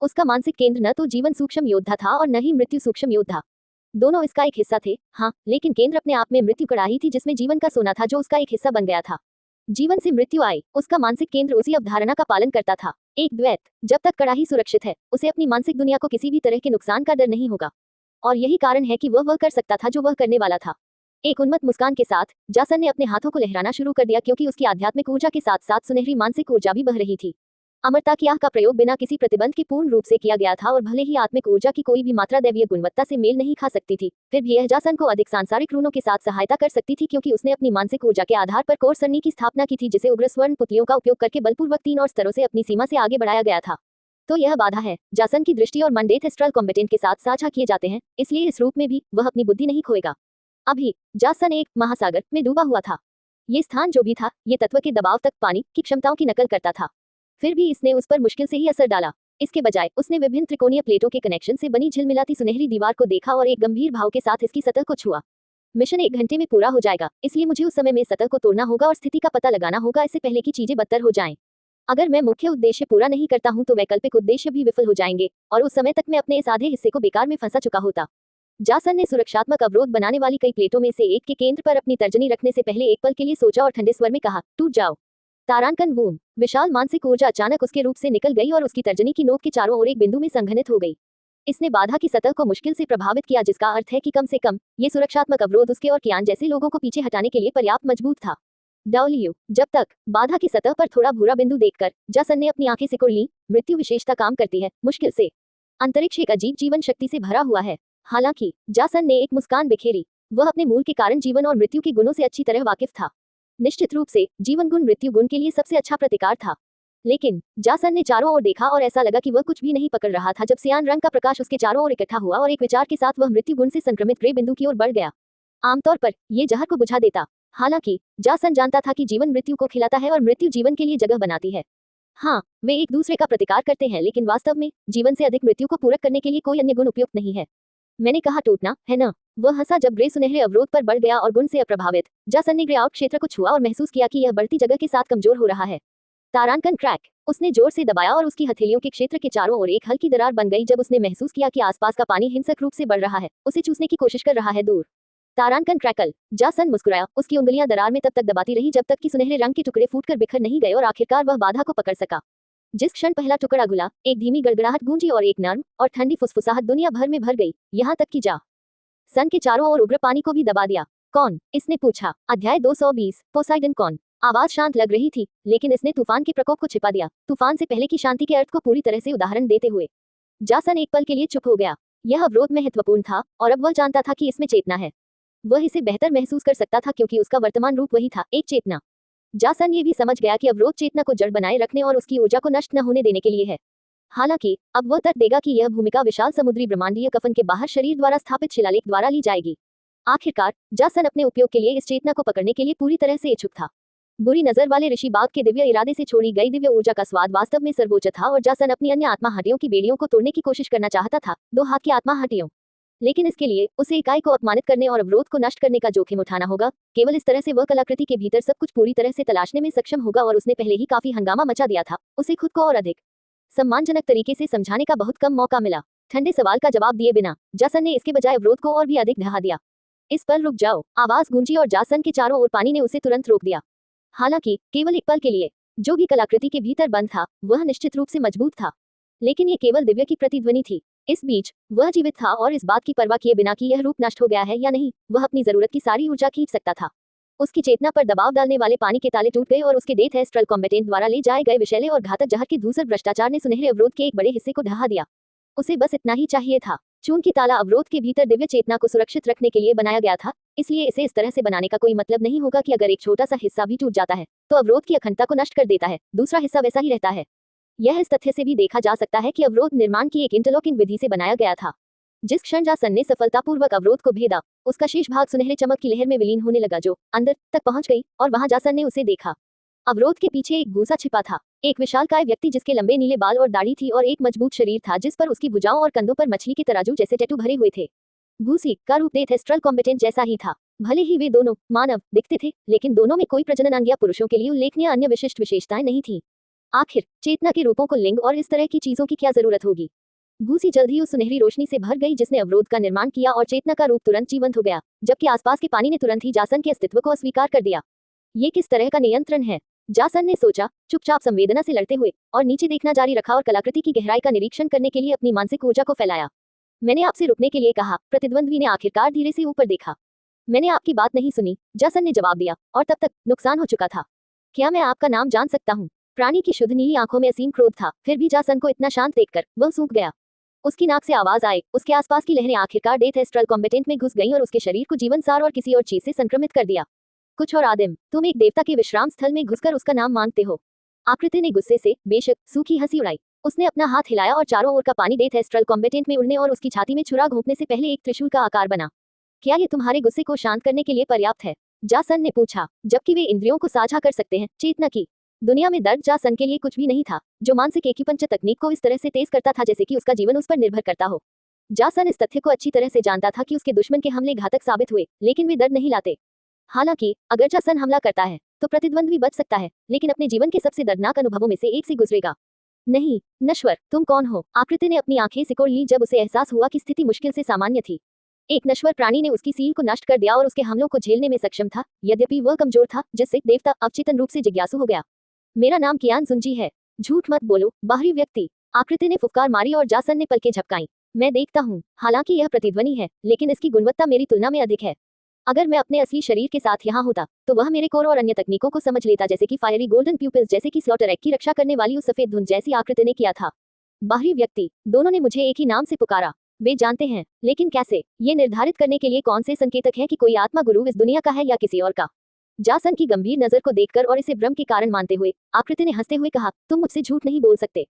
उसका मानसिक केंद्र न तो जीवन सूक्ष्म योद्धा था और न ही मृत्यु सूक्ष्म योद्धा। दोनों इसका एक हिस्सा थे, हाँ, लेकिन केंद्र अपने आप में मृत्यु कड़ाही थी जिसमें जीवन का सोना था जो उसका एक हिस्सा बन गया था। जीवन से मृत्यु आई, उसका मानसिक केंद्र उसी अवधारणा का पालन करता था, एक द्वैत। जब तक कड़ाही सुरक्षित है, उसे अपनी मानसिक दुनिया को किसी भी तरह के नुकसान का डर नहीं होगा। और यही कारण है कि वह कर सकता था जो वह करने वाला था। एक उन्मत्त मुस्कान के साथ जासन ने अपने हाथों को लहराना शुरू कर दिया क्योंकि उसकी आध्यात्मिक ऊर्जा के साथ साथ सुनहरी मानसिक ऊर्जा भी बह रही थी। अमरता की आह का प्रयोग बिना किसी प्रतिबंध के पूर्ण रूप से किया गया था और भले ही आत्मिक ऊर्जा की कोई भी मात्रा दैवीय गुणवत्ता से मेल नहीं खा सकती थी, फिर भी यह जासन को अधिक सांसारिक ऋणों के साथ सहायता कर सकती थी क्योंकि उसने अपनी मानसिक ऊर्जा के आधार पर कोर सरणी की स्थापना की थी जिसे उग्र स्वर्ण पुतलियों का उपयोग करके बलपूर्वक 3 और स्तरों से अपनी सीमा से आगे बढ़ाया गया था। तो यह बाधा है, जासन की दृष्टि और मंडेथ एस्ट्रल कॉम्बिटेंट के साथ साझा किए जाते हैं, इसलिए इस रूप में भी वह अपनी बुद्धि नहीं खोएगा। अभी जासन एक महासागर में डूबा हुआ था। ये स्थान जो भी था, ये तत्व के दबाव तक पानी की क्षमताओं की नकल करता था। फिर भी इसने उस पर मुश्किल से ही असर डाला। इसके बजाय उसने विभिन्न त्रिकोणीय प्लेटों के कनेक्शन से बनी झिलमिलाती सुनहरी दीवार को देखा और एक गंभीर भाव के साथ इसकी सतह को छुआ। मिशन 1 घंटे में पूरा हो जाएगा, इसलिए मुझे उस समय में सतह को तोड़ना होगा और स्थिति का पता लगाना होगा इससे पहले कि चीजें बदतर हो जाएं। अगर मैं मुख्य उद्देश्य पूरा नहीं करता हूं तो वैकल्पिक उद्देश्य भी विफल हो जाएंगे और उस समय तक मैं अपने इस आधे हिस्से को बेकार में फंसा चुका होता। जासन ने सुरक्षात्मक अवरोध बनाने वाली कई प्लेटों में से एक के केंद्र पर अपनी तर्जनी रखने से पहले एक पल के लिए सोचा और ठंडे स्वर में कहा, टूट जाओ। तारांकन वूम। विशाल मानसिक ऊर्जा अचानक उसके रूप से निकल गई और उसकी तर्जनी की नोक के चारों ओर एक बिंदु में संघनित हो गई। इसने बाधा की सतह को मुश्किल से प्रभावित किया जिसका अर्थ है कि कम से कम ये सुरक्षात्मक अवरोध उसके और कियान जैसे लोगों को पीछे हटाने के लिए पर्याप्त मजबूत था। डब्ल्यू। जब तक बाधा की सतह पर थोड़ा भूरा बिंदु देखकर जासन ने अपनी आंखें सिकुड़ ली। मृत्यु विशेषता काम करती है, मुश्किल से। अंतरिक्ष एक अजीब जीवन शक्ति से भरा हुआ है। हालांकि जासन ने एक मुस्कान बिखेरी। वह अपने मूल के कारण जीवन और मृत्यु के गुणों से अच्छी तरह वाकिफ था। निश्चित रूप से जीवन गुण मृत्यु गुण के लिए सबसे अच्छा प्रतिकार था। लेकिन जासन ने चारों ओर देखा और ऐसा लगा कि वह कुछ भी नहीं पकड़ रहा था जब सियान रंग का प्रकाश उसके चारों ओर इकट्ठा हुआ और एक विचार के साथ वह मृत्यु गुण से संक्रमित ग्रे बिंदु की ओर बढ़ गया। आमतौर पर ये जहर को बुझा देता। हालांकि जासन जानता था कि जीवन मृत्यु को खिलाता है और मृत्यु जीवन के लिए जगह बनाती है। हाँ, वे एक दूसरे का प्रतिकार करते हैं लेकिन वास्तव में जीवन से अधिक मृत्यु को पूरक करने के लिए कोई अन्य गुण उपयुक्त नहीं है। मैंने कहा टूटना, है ना? वह हंसा जब ग्रे सुनहरे अवरोध पर बढ़ गया और गुण से अप्रभावित जासन ने ग्रे आउट क्षेत्र को छुआ और महसूस किया कि यह बढ़ती जगह के साथ कमजोर हो रहा है। तारांकन क्रैक। उसने जोर से दबाया और उसकी हथेलियों के क्षेत्र के चारों ओर एक हल्की दरार बन गई जब उसने महसूस किया कि आसपास का पानी हिंसक रूप से बढ़ रहा है, उसे चूसने की कोशिश कर रहा है दूर। तारांकन क्रैकल। जासन मुस्कुराया। उसकी उंगलियां दरार में तब तक दबाती रही जब तक कि सुनहरे रंग के टुकड़े फूटकर बिखर नहीं गए और आखिरकार वह बाधा को पकड़ सका। जिस क्षण पहला टुकड़ा घुला, एक धीमी गड़गड़ाहट गूंजी और एक नर्म और ठंडी फुसफुसाहट दुनिया भर में भर गई, यहाँ तक कि सन के चारों ओर उग्र पानी को भी दबा दिया। कौन? इसने पूछा। अध्याय 220। पोसाइडन कौन? आवाज शांत लग रही थी, लेकिन इसने तूफान के प्रकोप को छिपा दिया। तूफान से पहले की शांति के अर्थ को पूरी तरह से उदाहरण देते हुए जासन एक पल के लिए चुप हो गया। यह अवरोध महत्वपूर्ण था और अब वह जानता था कि इसमें चेतना है। वह इसे बेहतर महसूस कर सकता था क्योंकि उसका वर्तमान रूप वही था, एक चेतना। जासन ये भी समझ गया कि अवरोध चेतना को जड़ बनाए रखने और उसकी ऊर्जा को नष्ट न होने देने के लिए है। हालांकि अब वह तर्क देगा कि यह भूमिका विशाल समुद्री ब्रह्मांडीय कफन के बाहर शरीर द्वारा स्थापित शिलालेख द्वारा ली जाएगी। आखिरकार जासन अपने उपयोग के लिए इस चेतना को पकड़ने के लिए पूरी तरह से इच्छुक था। बुरी नजर वाले ऋषि बाग के दिव्य इरादे से छोड़ी गई दिव्य ऊर्जा का स्वाद वास्तव में सर्वोच्च था और जासन अपनी अन्य आत्मा हड्डियों की बेड़ियों को तोड़ने की कोशिश करना चाहता था, 2 हाथ की आत्मा हड्डियों। लेकिन इसके लिए उसे इकाई को अपमानित करने और अवरोध को नष्ट करने का जोखिम उठाना होगा। केवल इस तरह से वह कलाकृति के भीतर सब कुछ पूरी तरह से तलाशने में सक्षम होगा और उसने पहले ही काफी हंगामा मचा दिया था। उसे खुद को और अधिक सम्मानजनक तरीके से समझाने का बहुत कम मौका मिला। ठंडे सवाल का जवाब दिए बिना जासन ने इसके बजाय अवरोध को और भी अधिक ढहा दिया। इस पर रुक जाओ। आवाज गूंजी और जासन के चारों ओर पानी ने उसे तुरंत रोक दिया। हालांकि केवल एक पल के लिए। जो भी कलाकृति के भीतर बंद था वह निश्चित रूप से मजबूत था, लेकिन ये केवल दिव्य की प्रतिध्वनि थी। इस बीच वह जीवित था और इस बात की परवाह किए बिना कि यह रूप नष्ट हो गया है या नहीं, वह अपनी जरूरत की सारी ऊर्जा खींच सकता था। उसकी चेतना पर दबाव डालने वाले पानी के ताले टूट गए और उसके डेथ एस्ट्रल कॉम्बेटेंट द्वारा ले जाए गए विषैले और घातक जहर के धूसर भ्रष्टाचार ने सुनहरे अवरोध के एक बड़े हिस्से को ढहा दिया। उसे बस इतना ही चाहिए था। चूंकि ताला अवरोध के भीतर दिव्य चेतना को सुरक्षित रखने के लिए बनाया गया था, इसलिए इसे इस तरह से बनाने का कोई मतलब नहीं होगा कि अगर एक छोटा सा हिस्सा भी टूट जाता है तो अवरोध की अखंडता को नष्ट कर देता है, दूसरा हिस्सा वैसा ही रहता है। यह इस तथ्य से भी देखा जा सकता है कि अवरोध निर्माण की एक इंटरलॉकिंग विधि से बनाया गया था। जिस क्षण जासन ने सफलतापूर्वक अवरोध को भेदा, उसका शेष भाग सुनहरे चमक की लहर में विलीन होने लगा जो अंदर तक पहुंच गई और वहां जासन ने उसे देखा। अवरोध के पीछे एक भूसा छिपा था, एक विशालकाय व्यक्ति जिसके लंबे नीले बाल और दाढ़ी थी और एक मजबूत शरीर था जिस पर उसकी भुजाओं और कंधों पर मछली के तराजू जैसे टैटू भरे हुए थे। भूसी का रूप डेथ एस्ट्रल कॉम्बेटेंट जैसा ही था। भले ही वे दोनों मानव दिखते थे, लेकिन दोनों में कोई प्रजनन अंग या पुरुषों के लिए उल्लेखनीय अन्य विशिष्ट विशेषताएं नहीं थी। आखिर चेतना के रूपों को लिंग और इस तरह की चीजों की क्या जरूरत होगी? भूसी जल्द ही उस सुनहरी रोशनी से भर गई जिसने अवरोध का निर्माण किया और चेतना का रूप तुरंत जीवंत हो गया, जबकि आसपास के पानी ने तुरंत ही जासन के अस्तित्व को अस्वीकार कर दिया। ये किस तरह का नियंत्रण है? जासन ने सोचा, चुपचाप संवेदना से लड़ते हुए, और नीचे देखना जारी रखा और कलाकृति की गहराई का निरीक्षण करने के लिए अपनी मानसिक ऊर्जा को फैलाया। मैंने आपसे रुकने के लिए कहा, प्रतिद्वंद्वी ने आखिरकार धीरे से ऊपर देखा। मैंने आपकी बात नहीं सुनी, जासन ने जवाब दिया, और तब तक नुकसान हो चुका था। क्या मैं आपका नाम जान सकता हूँ? प्राणी की शुद्ध नीली आंखों में असीम क्रोध था, फिर भी जासन को इतना शांत देखकर वह सूख गया। उसकी नाक से आवाज आई, उसके आसपास की लहरें आखिरकार डेथ एस्ट्रल कॉम्बेटेंट में घुस गईं और उसके शरीर को जीवन सार और किसी और चीज से संक्रमित कर दिया। कुछ और आदिम, तुम एक देवता के विश्राम स्थल में घुसकर उसका नाम मांगते हो। आकृति ने गुस्से से बेशक सूखी हंसी उड़ाई। उसने अपना हाथ हिलाया और चारों ओर का पानी डेथ एस्ट्रल कॉम्बेटेंट में उड़ने और उसकी छाती में छुरा घोंपने से पहले एक त्रिशूल का आकार बना। क्या ये तुम्हारे गुस्से को शांत करने के लिए पर्याप्त है? जासन ने पूछा। जबकि वे इंद्रियों को साझा कर सकते हैं, चेतना की दुनिया में दर्द जासन के लिए कुछ भी नहीं था, जो मानसिक एक्यूपंक्चर तकनीक को इस तरह से तेज करता था जैसे कि उसका जीवन उस पर निर्भर करता हो। जासन इस तथ्य को अच्छी तरह से जानता था कि उसके दुश्मन के हमले घातक साबित हुए, लेकिन वे दर्द नहीं लाते। हालांकि अगर जासन हमला करता है तो प्रतिद्वंद्वी बच सकता है, लेकिन अपने जीवन के सबसे दर्दनाक अनुभवों में से एक से गुजरेगा। नहीं नश्वर, तुम कौन हो? आकृति ने अपनी आंखें सिकोड़ ली जब उसे एहसास हुआ कि स्थिति मुश्किल से सामान्य थी। एक नश्वर प्राणी ने उसकी सील को नष्ट कर दिया और उसके हमलों को झेलने में सक्षम था, यद्यपि वह कमजोर था, जिससे देवता अवचेतन रूप से जिज्ञासु हो गया। मेरा नाम कियान सुंजी है। झूठ मत बोलो, बाहरी व्यक्ति। आकृति ने फुफकार मारी और जासन ने पलकें झपकाई। मैं देखता हूँ। हालांकि यह प्रतिध्वनि है, लेकिन इसकी गुणवत्ता मेरी तुलना में अधिक है। अगर मैं अपने असली शरीर के साथ यहाँ होता तो वह मेरे कोर और अन्य तकनीकों को समझ लेता, जैसे कि फायरी गोल्डन प्यूपिल्स, जैसे कि स्लॉटर एग की रक्षा करने वाली उस सफेद धुंध जैसी आकृति ने किया था। बाहरी व्यक्ति, दोनों ने मुझे एक ही नाम से पुकारा। वे जानते हैं, लेकिन कैसे? ये निर्धारित करने के लिए कौन से संकेतक हैं कि कोई आत्मा गुरु इस दुनिया का है या किसी और का? जासन की गंभीर नजर को देखकर और इसे भ्रम के कारण मानते हुए आकृति ने हंसते हुए कहा, तुम मुझसे झूठ नहीं बोल सकते।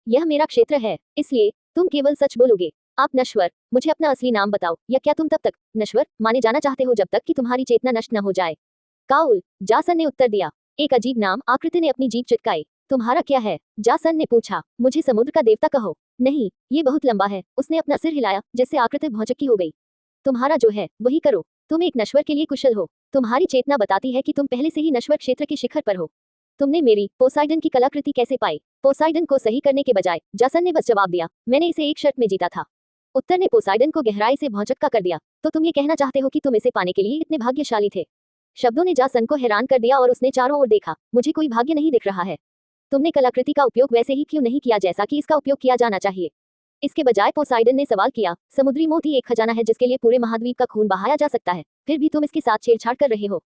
यह मेरा क्षेत्र है, इसलिए तुम केवल सच बोलोगे। आप नश्वर, मुझे अपना असली नाम बताओ, या क्या तुम तब तक नश्वर माने जाना चाहते हो जब तक कि तुम्हारी चेतना नष्ट न हो जाए? काउल, जासन ने उत्तर दिया। एक अजीब नाम। आकृति ने अपनी जीभ चिटकाई। तुम्हारा क्या है? जासन ने पूछा। मुझे समुद्र का देवता कहो। नहीं, ये बहुत लंबा है। उसने अपना सिर हिलाया, जिससे आकृति भौचक्की हो गई। तुम्हारा जो है वही करो। तुम एक नश्वर के लिए कुशल हो। तुम्हारी चेतना बताती है कि तुम पहले से ही नश्वर क्षेत्र के शिखर पर हो। तुमने मेरी पोसाइडन की कलाकृति कैसे पाई? पोसाइडन को सही करने के बजाय जासन ने बस जवाब दिया, मैंने इसे एक शर्त में जीता था। उत्तर ने पोसाइडन को गहराई से भौचक्का कर दिया। तो तुम ये कहना चाहते हो कि तुम इसे पाने के लिए इतने भाग्यशाली थे? शब्दों ने जासन को हैरान कर दिया और उसने चारों ओर देखा। मुझे कोई भाग्य नहीं दिख रहा है। तुमने कलाकृति का उपयोग वैसे ही क्यों नहीं किया जैसा कि इसका उपयोग किया जाना चाहिए? इसके बजाय पोसाइडन ने सवाल किया। समुद्री मोती एक खजाना है जिसके लिए पूरे महाद्वीप का खून बहाया जा सकता है, फिर भी तुम इसके साथ छेड़छाड़ कर रहे हो।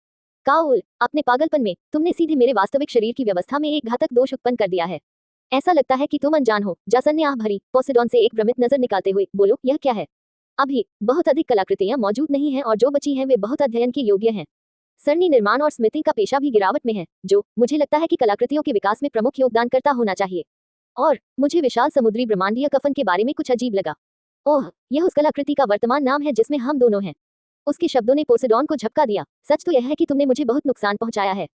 काउल, अपने पागलपन में तुमने सीधे मेरे वास्तविक शरीर की व्यवस्था में एक घातक दोष उत्पन्न कर दिया है। ऐसा लगता है कि तुम अनजान हो। जासन ने आह भरी पोसेडॉन से एक भ्रमित नजर निकालते हुए बोलो, यह क्या है? अभी बहुत अधिक कलाकृतियां मौजूद नहीं हैं और जो बची हैं वे बहुत अध्ययन के योग्य हैं। सरनी निर्माण और स्मृति का पेशा भी गिरावट में है, जो मुझे लगता है कि कलाकृतियों के विकास में प्रमुख योगदानकर्ता होना चाहिए। और मुझे विशाल समुद्री ब्रह्मांडीय कफन के बारे में कुछ अजीब लगा। ओह, यह उस कलाकृति का वर्तमान नाम है जिसमें हम दोनों हैं। उसके शब्दों ने पोसेडॉन को झपका दिया। सच तो यह है कि तुमने मुझे बहुत नुकसान पहुंचाया है।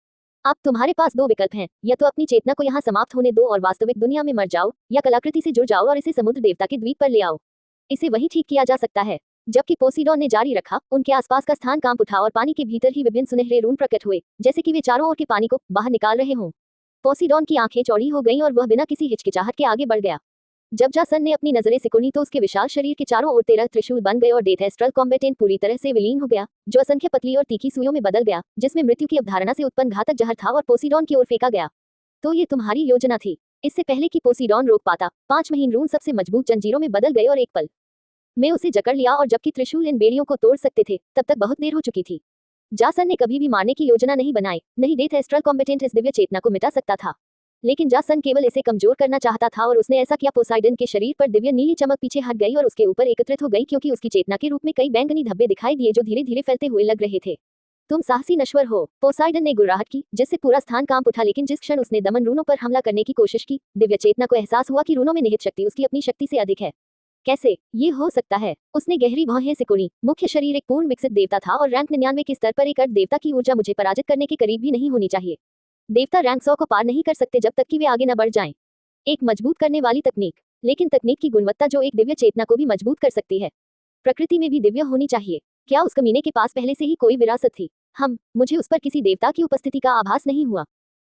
अब तुम्हारे पास दो विकल्प हैं, या तो अपनी चेतना को यहाँ समाप्त होने दो और वास्तविक दुनिया में मर जाओ, या कलाकृति से जुड़ जाओ और इसे समुद्र देवता के द्वीप पर ले आओ। इसे वहीं ठीक किया जा सकता है। जबकि पोसीडॉन ने जारी रखा, उनके आसपास का स्थान कांप उठा और पानी के भीतर ही विभिन्न सुनहरे रून प्रकट हुए, जैसे कि वे चारों ओर के पानी को बाहर निकाल रहे हों। पोसीडॉन की आंखें चौड़ी हो गईं और वह बिना किसी हिचकिचाहट के आगे बढ़ गया। जब जासन ने अपनी नजरें सिकुड़ी तो उसके विशाल शरीर के चारों ओर 13 त्रिशूल बन गए और डेथ एस्ट्रल कॉम्बेटेंट पूरी तरह से विलीन हो गया, जो असंख्य पतली और तीखी सुइयों में बदल गया, जिसमें मृत्यु की अवधारणा से उत्पन्न घातक जहर था और पोसीडॉन की ओर फेंका गया। तो ये तुम्हारी योजना थी। इससे पहले कि पोसीडॉन रोक पाता, 5 महीन रून सबसे मजबूत जंजीरों में बदल गए और एक पल में उसे जकड़ लिया, और जबकि त्रिशूल इन बेड़ियों को तोड़ सकते थे, तब तक बहुत देर हो चुकी थी। जासन ने कभी भी मारने की योजना नहीं बनाई, नहीं डेथ एस्ट्रल कॉम्बेटेंट इस दिव्य चेतना को मिटा सकता था। लेकिन जासन केवल इसे कमजोर करना चाहता था और उसने ऐसा किया। पोसाइडन के शरीर पर दिव्य नीली चमक पीछे हट गई और उसके ऊपर एकत्रित हो गई, क्योंकि उसकी चेतना के रूप में कई बैंगनी धब्बे दिखाई दिए जो धीरे धीरे फैलते हुए लग रहे थे। तुम साहसी नश्वर हो, पोसाइडन ने गुर्राहट की, जिससे पूरा स्थान कांप उठा। लेकिन जिस क्षण उसने दमन रूनों पर हमला करने की कोशिश की, दिव्य चेतना को एहसास हुआ कि रूनों में निहित शक्ति उसकी अपनी शक्ति से अधिक है। कैसे ये हो सकता है? उसने गहरी भौहें सिकुड़ी। मुख्य शरीर एक पूर्ण विकसित देवता था और रैंक 99 के स्तर पर एक अर्ध देवता की ऊर्जा मुझे पराजित करने के करीब भी नहीं होनी चाहिए। देवता रैंक 100 को पार नहीं कर सकते जब तक कि वे आगे न बढ़ जाएं। एक मजबूत करने वाली तकनीक, लेकिन तकनीक की गुणवत्ता जो एक दिव्य चेतना को भी मजबूत कर सकती है। प्रकृति में भी दिव्य होनी चाहिए। क्या उस कमीने के पास पहले से ही कोई विरासत थी? मुझे उस पर किसी देवता की उपस्थिति का आभास नहीं हुआ।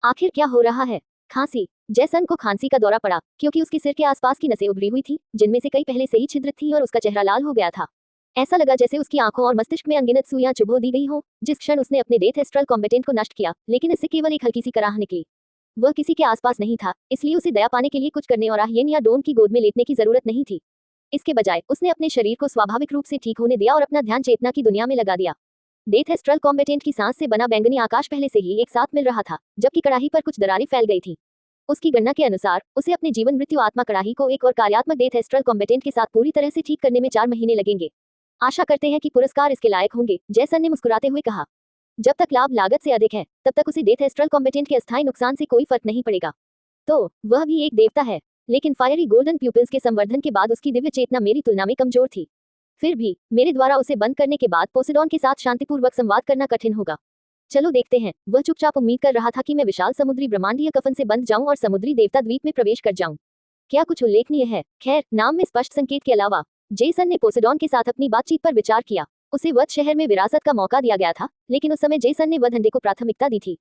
आखिर क्या हो रहा है? खांसी। जैसन को खांसी का दौरा पड़ा, क्योंकि उसके सिर के आसपास की नसें उभरी हुई थी, जिनमें से कई पहले से ही छिद्रित थीं, और उसका चेहरा लाल हो गया था। ऐसा लगा जैसे उसकी आंखों और मस्तिष्क में अनगिनत सुइयां चुभो दी गई हो। जिस क्षण उसने अपने डेथ एस्ट्रल कॉम्बेटेंट को नष्ट किया, लेकिन इससे केवल एक हल्की सी कराह निकली। वह किसी के आसपास नहीं था, इसलिए उसे दया पाने के लिए कुछ करने और आह्येन या डोम की गोद में लेटने की जरूरत नहीं थी। इसके बजाय उसने अपने शरीर को स्वाभाविक रूप से ठीक होने दिया और अपना ध्यान चेतना की दुनिया में लगा दिया। डेथ एस्ट्रल कॉम्बेटेंट की सांस से बना बैंगनी आकाश पहले से ही एक साथ मिल रहा था, जबकि कड़ाही पर कुछ दरारें फैल गई थी। उसकी गणना के अनुसार उसे अपने जीवन मृत्यु आत्मा कड़ाही को एक और कार्यात्मक डेथ एस्ट्रल कॉम्बेटेंट के साथ पूरी तरह से ठीक करने में 4 महीने लगेंगे। आशा करते हैं कि पुरस्कार इसके लायक होंगे, जैसन ने मुस्कुराते हुए कहा। जब तक लाभ लागत से अधिक है तब तक उसे डेथ एस्ट्रल कॉम्बेटेंट के अस्थायी नुकसान से कोई फर्क नहीं पड़ेगा। तो वह भी एक देवता है, लेकिन फायरी गोल्डन प्यूपिल्स के संवर्धन के बाद उसकी दिव्य चेतना मेरी तुलना में कमजोर थी। फिर भी मेरे द्वारा उसे बंद करने के बाद पोसेडॉन के साथ शांतिपूर्वक संवाद करना कठिन होगा। चलो देखते हैं। वह चुपचाप उम्मीद कर रहा था कि मैं विशाल समुद्री ब्रह्मांडीय कफन से बंध जाऊं और समुद्री देवता द्वीप में प्रवेश कर जाऊं। क्या कुछ उल्लेखनीय है? खैर, नाम में स्पष्ट संकेत के अलावा जेसन ने पोसेडॉन के साथ अपनी बातचीत पर विचार किया। उसे वध शहर में विरासत का मौका दिया गया था, लेकिन उस समय जेसन ने वध अंडे को प्राथमिकता दी थी।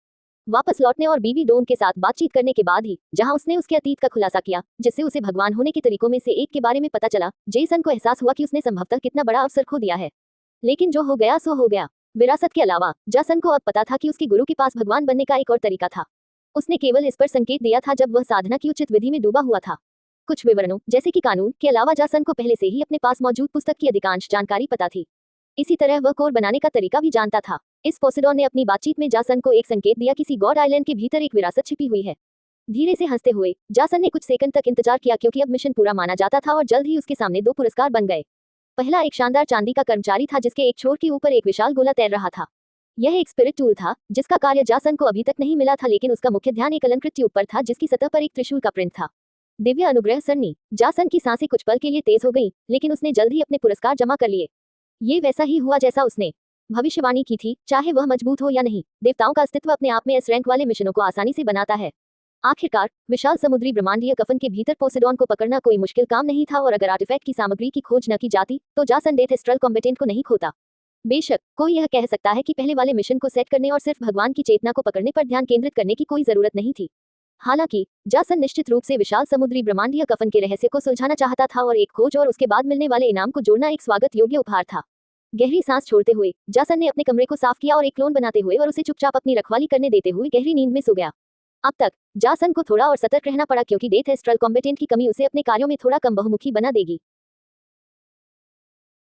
वापस लौटने और बीबी डोन के साथ बातचीत करने के बाद ही, जहां उसने उसके अतीत का खुलासा किया, जिससे उसे भगवान होने के तरीकों में से एक के बारे में पता चला, जेसन को एहसास हुआ कि उसने संभवतः कितना बड़ा अवसर खो दिया है। लेकिन जो हो गया सो हो गया। विरासत के अलावा जासन को अब पता था कि उसके गुरु के पास भगवान बनने का एक और तरीका था। उसने केवल इस पर संकेत दिया था जब वह साधना की उचित विधि में डूबा हुआ था। कुछ विवरणों, जैसे कि कानून के अलावा जासन को पहले से ही अपने पास मौजूद पुस्तक की अधिकांश जानकारी पता थी। इसी तरह वह कोर बनाने का तरीका भी जानता था। इस पोसेडॉन ने अपनी बातचीत में जासन को एक संकेत दिया, किसी गॉड आइलैंड के भीतर एक विरासत छिपी हुई है। धीरे से हंसते हुए जासन ने कुछ सेकंड तक इंतजार किया, क्योंकि अब मिशन पूरा माना जाता था और जल्द ही उसके सामने 2 पुरस्कार बन गए। पहला एक शानदार चांदी का कर्मचारी था, जिसके एक छोर के ऊपर एक विशाल गोला तैर रहा था। यह एक स्पिरिट टूल था, जिसका कार्य जासन को अभी तक नहीं मिला था, लेकिन उसका मुख्य ध्यान एक अलंकृत ट्यूब पर था, जिसकी सतह पर एक त्रिशूल का प्रिंट था। दिव्य अनुग्रह सरनी। जासन की सांसें कुछ पल के लिए तेज हो गईं, लेकिन उसने जल्द ही अपने पुरस्कार जमा कर लिए। ये वैसा ही हुआ जैसा उसने भविष्यवाणी की थी, चाहे वह मजबूत हो या नहीं। देवताओं का अस्तित्व अपने आप में एस रैंक वाले मिशनों को आसानी से बनाता है। आखिरकार विशाल समुद्री ब्रह्मांडीय कफन के भीतर पोसेडॉन को पकड़ना कोई मुश्किल काम नहीं था, और अगर आर्टिफैक्ट की सामग्री की खोज न की जाती तो जासन डेथ एस्ट्रल कॉम्बेटेंट को नहीं खोता। बेशक कोई यह कह सकता है कि पहले वाले मिशन को सेट करने और सिर्फ भगवान की चेतना को पकड़ने पर ध्यान केंद्रित करने की कोई जरूरत नहीं थी। हालांकि जासन निश्चित रूप से विशाल समुद्री ब्रह्मांडीय कफन के रहस्य को सुलझाना चाहता था, और एक खोज और उसके बाद मिलने वाले इनाम को जोड़ना एक स्वागत योग्य उपहार था। गहरी सांस छोड़ते हुए जासन ने अपने कमरे को साफ किया और एक क्लोन बनाते हुए और उसे चुपचाप अपनी रखवाली करने देते हुए गहरी नींद में सो गया। अब तक जासन को थोड़ा और सतर्क रहना पड़ा, क्योंकि डेथ एस्ट्रल कॉम्बेटेंट की कमी उसे अपने कार्यों में थोड़ा कम बहुमुखी बना देगी।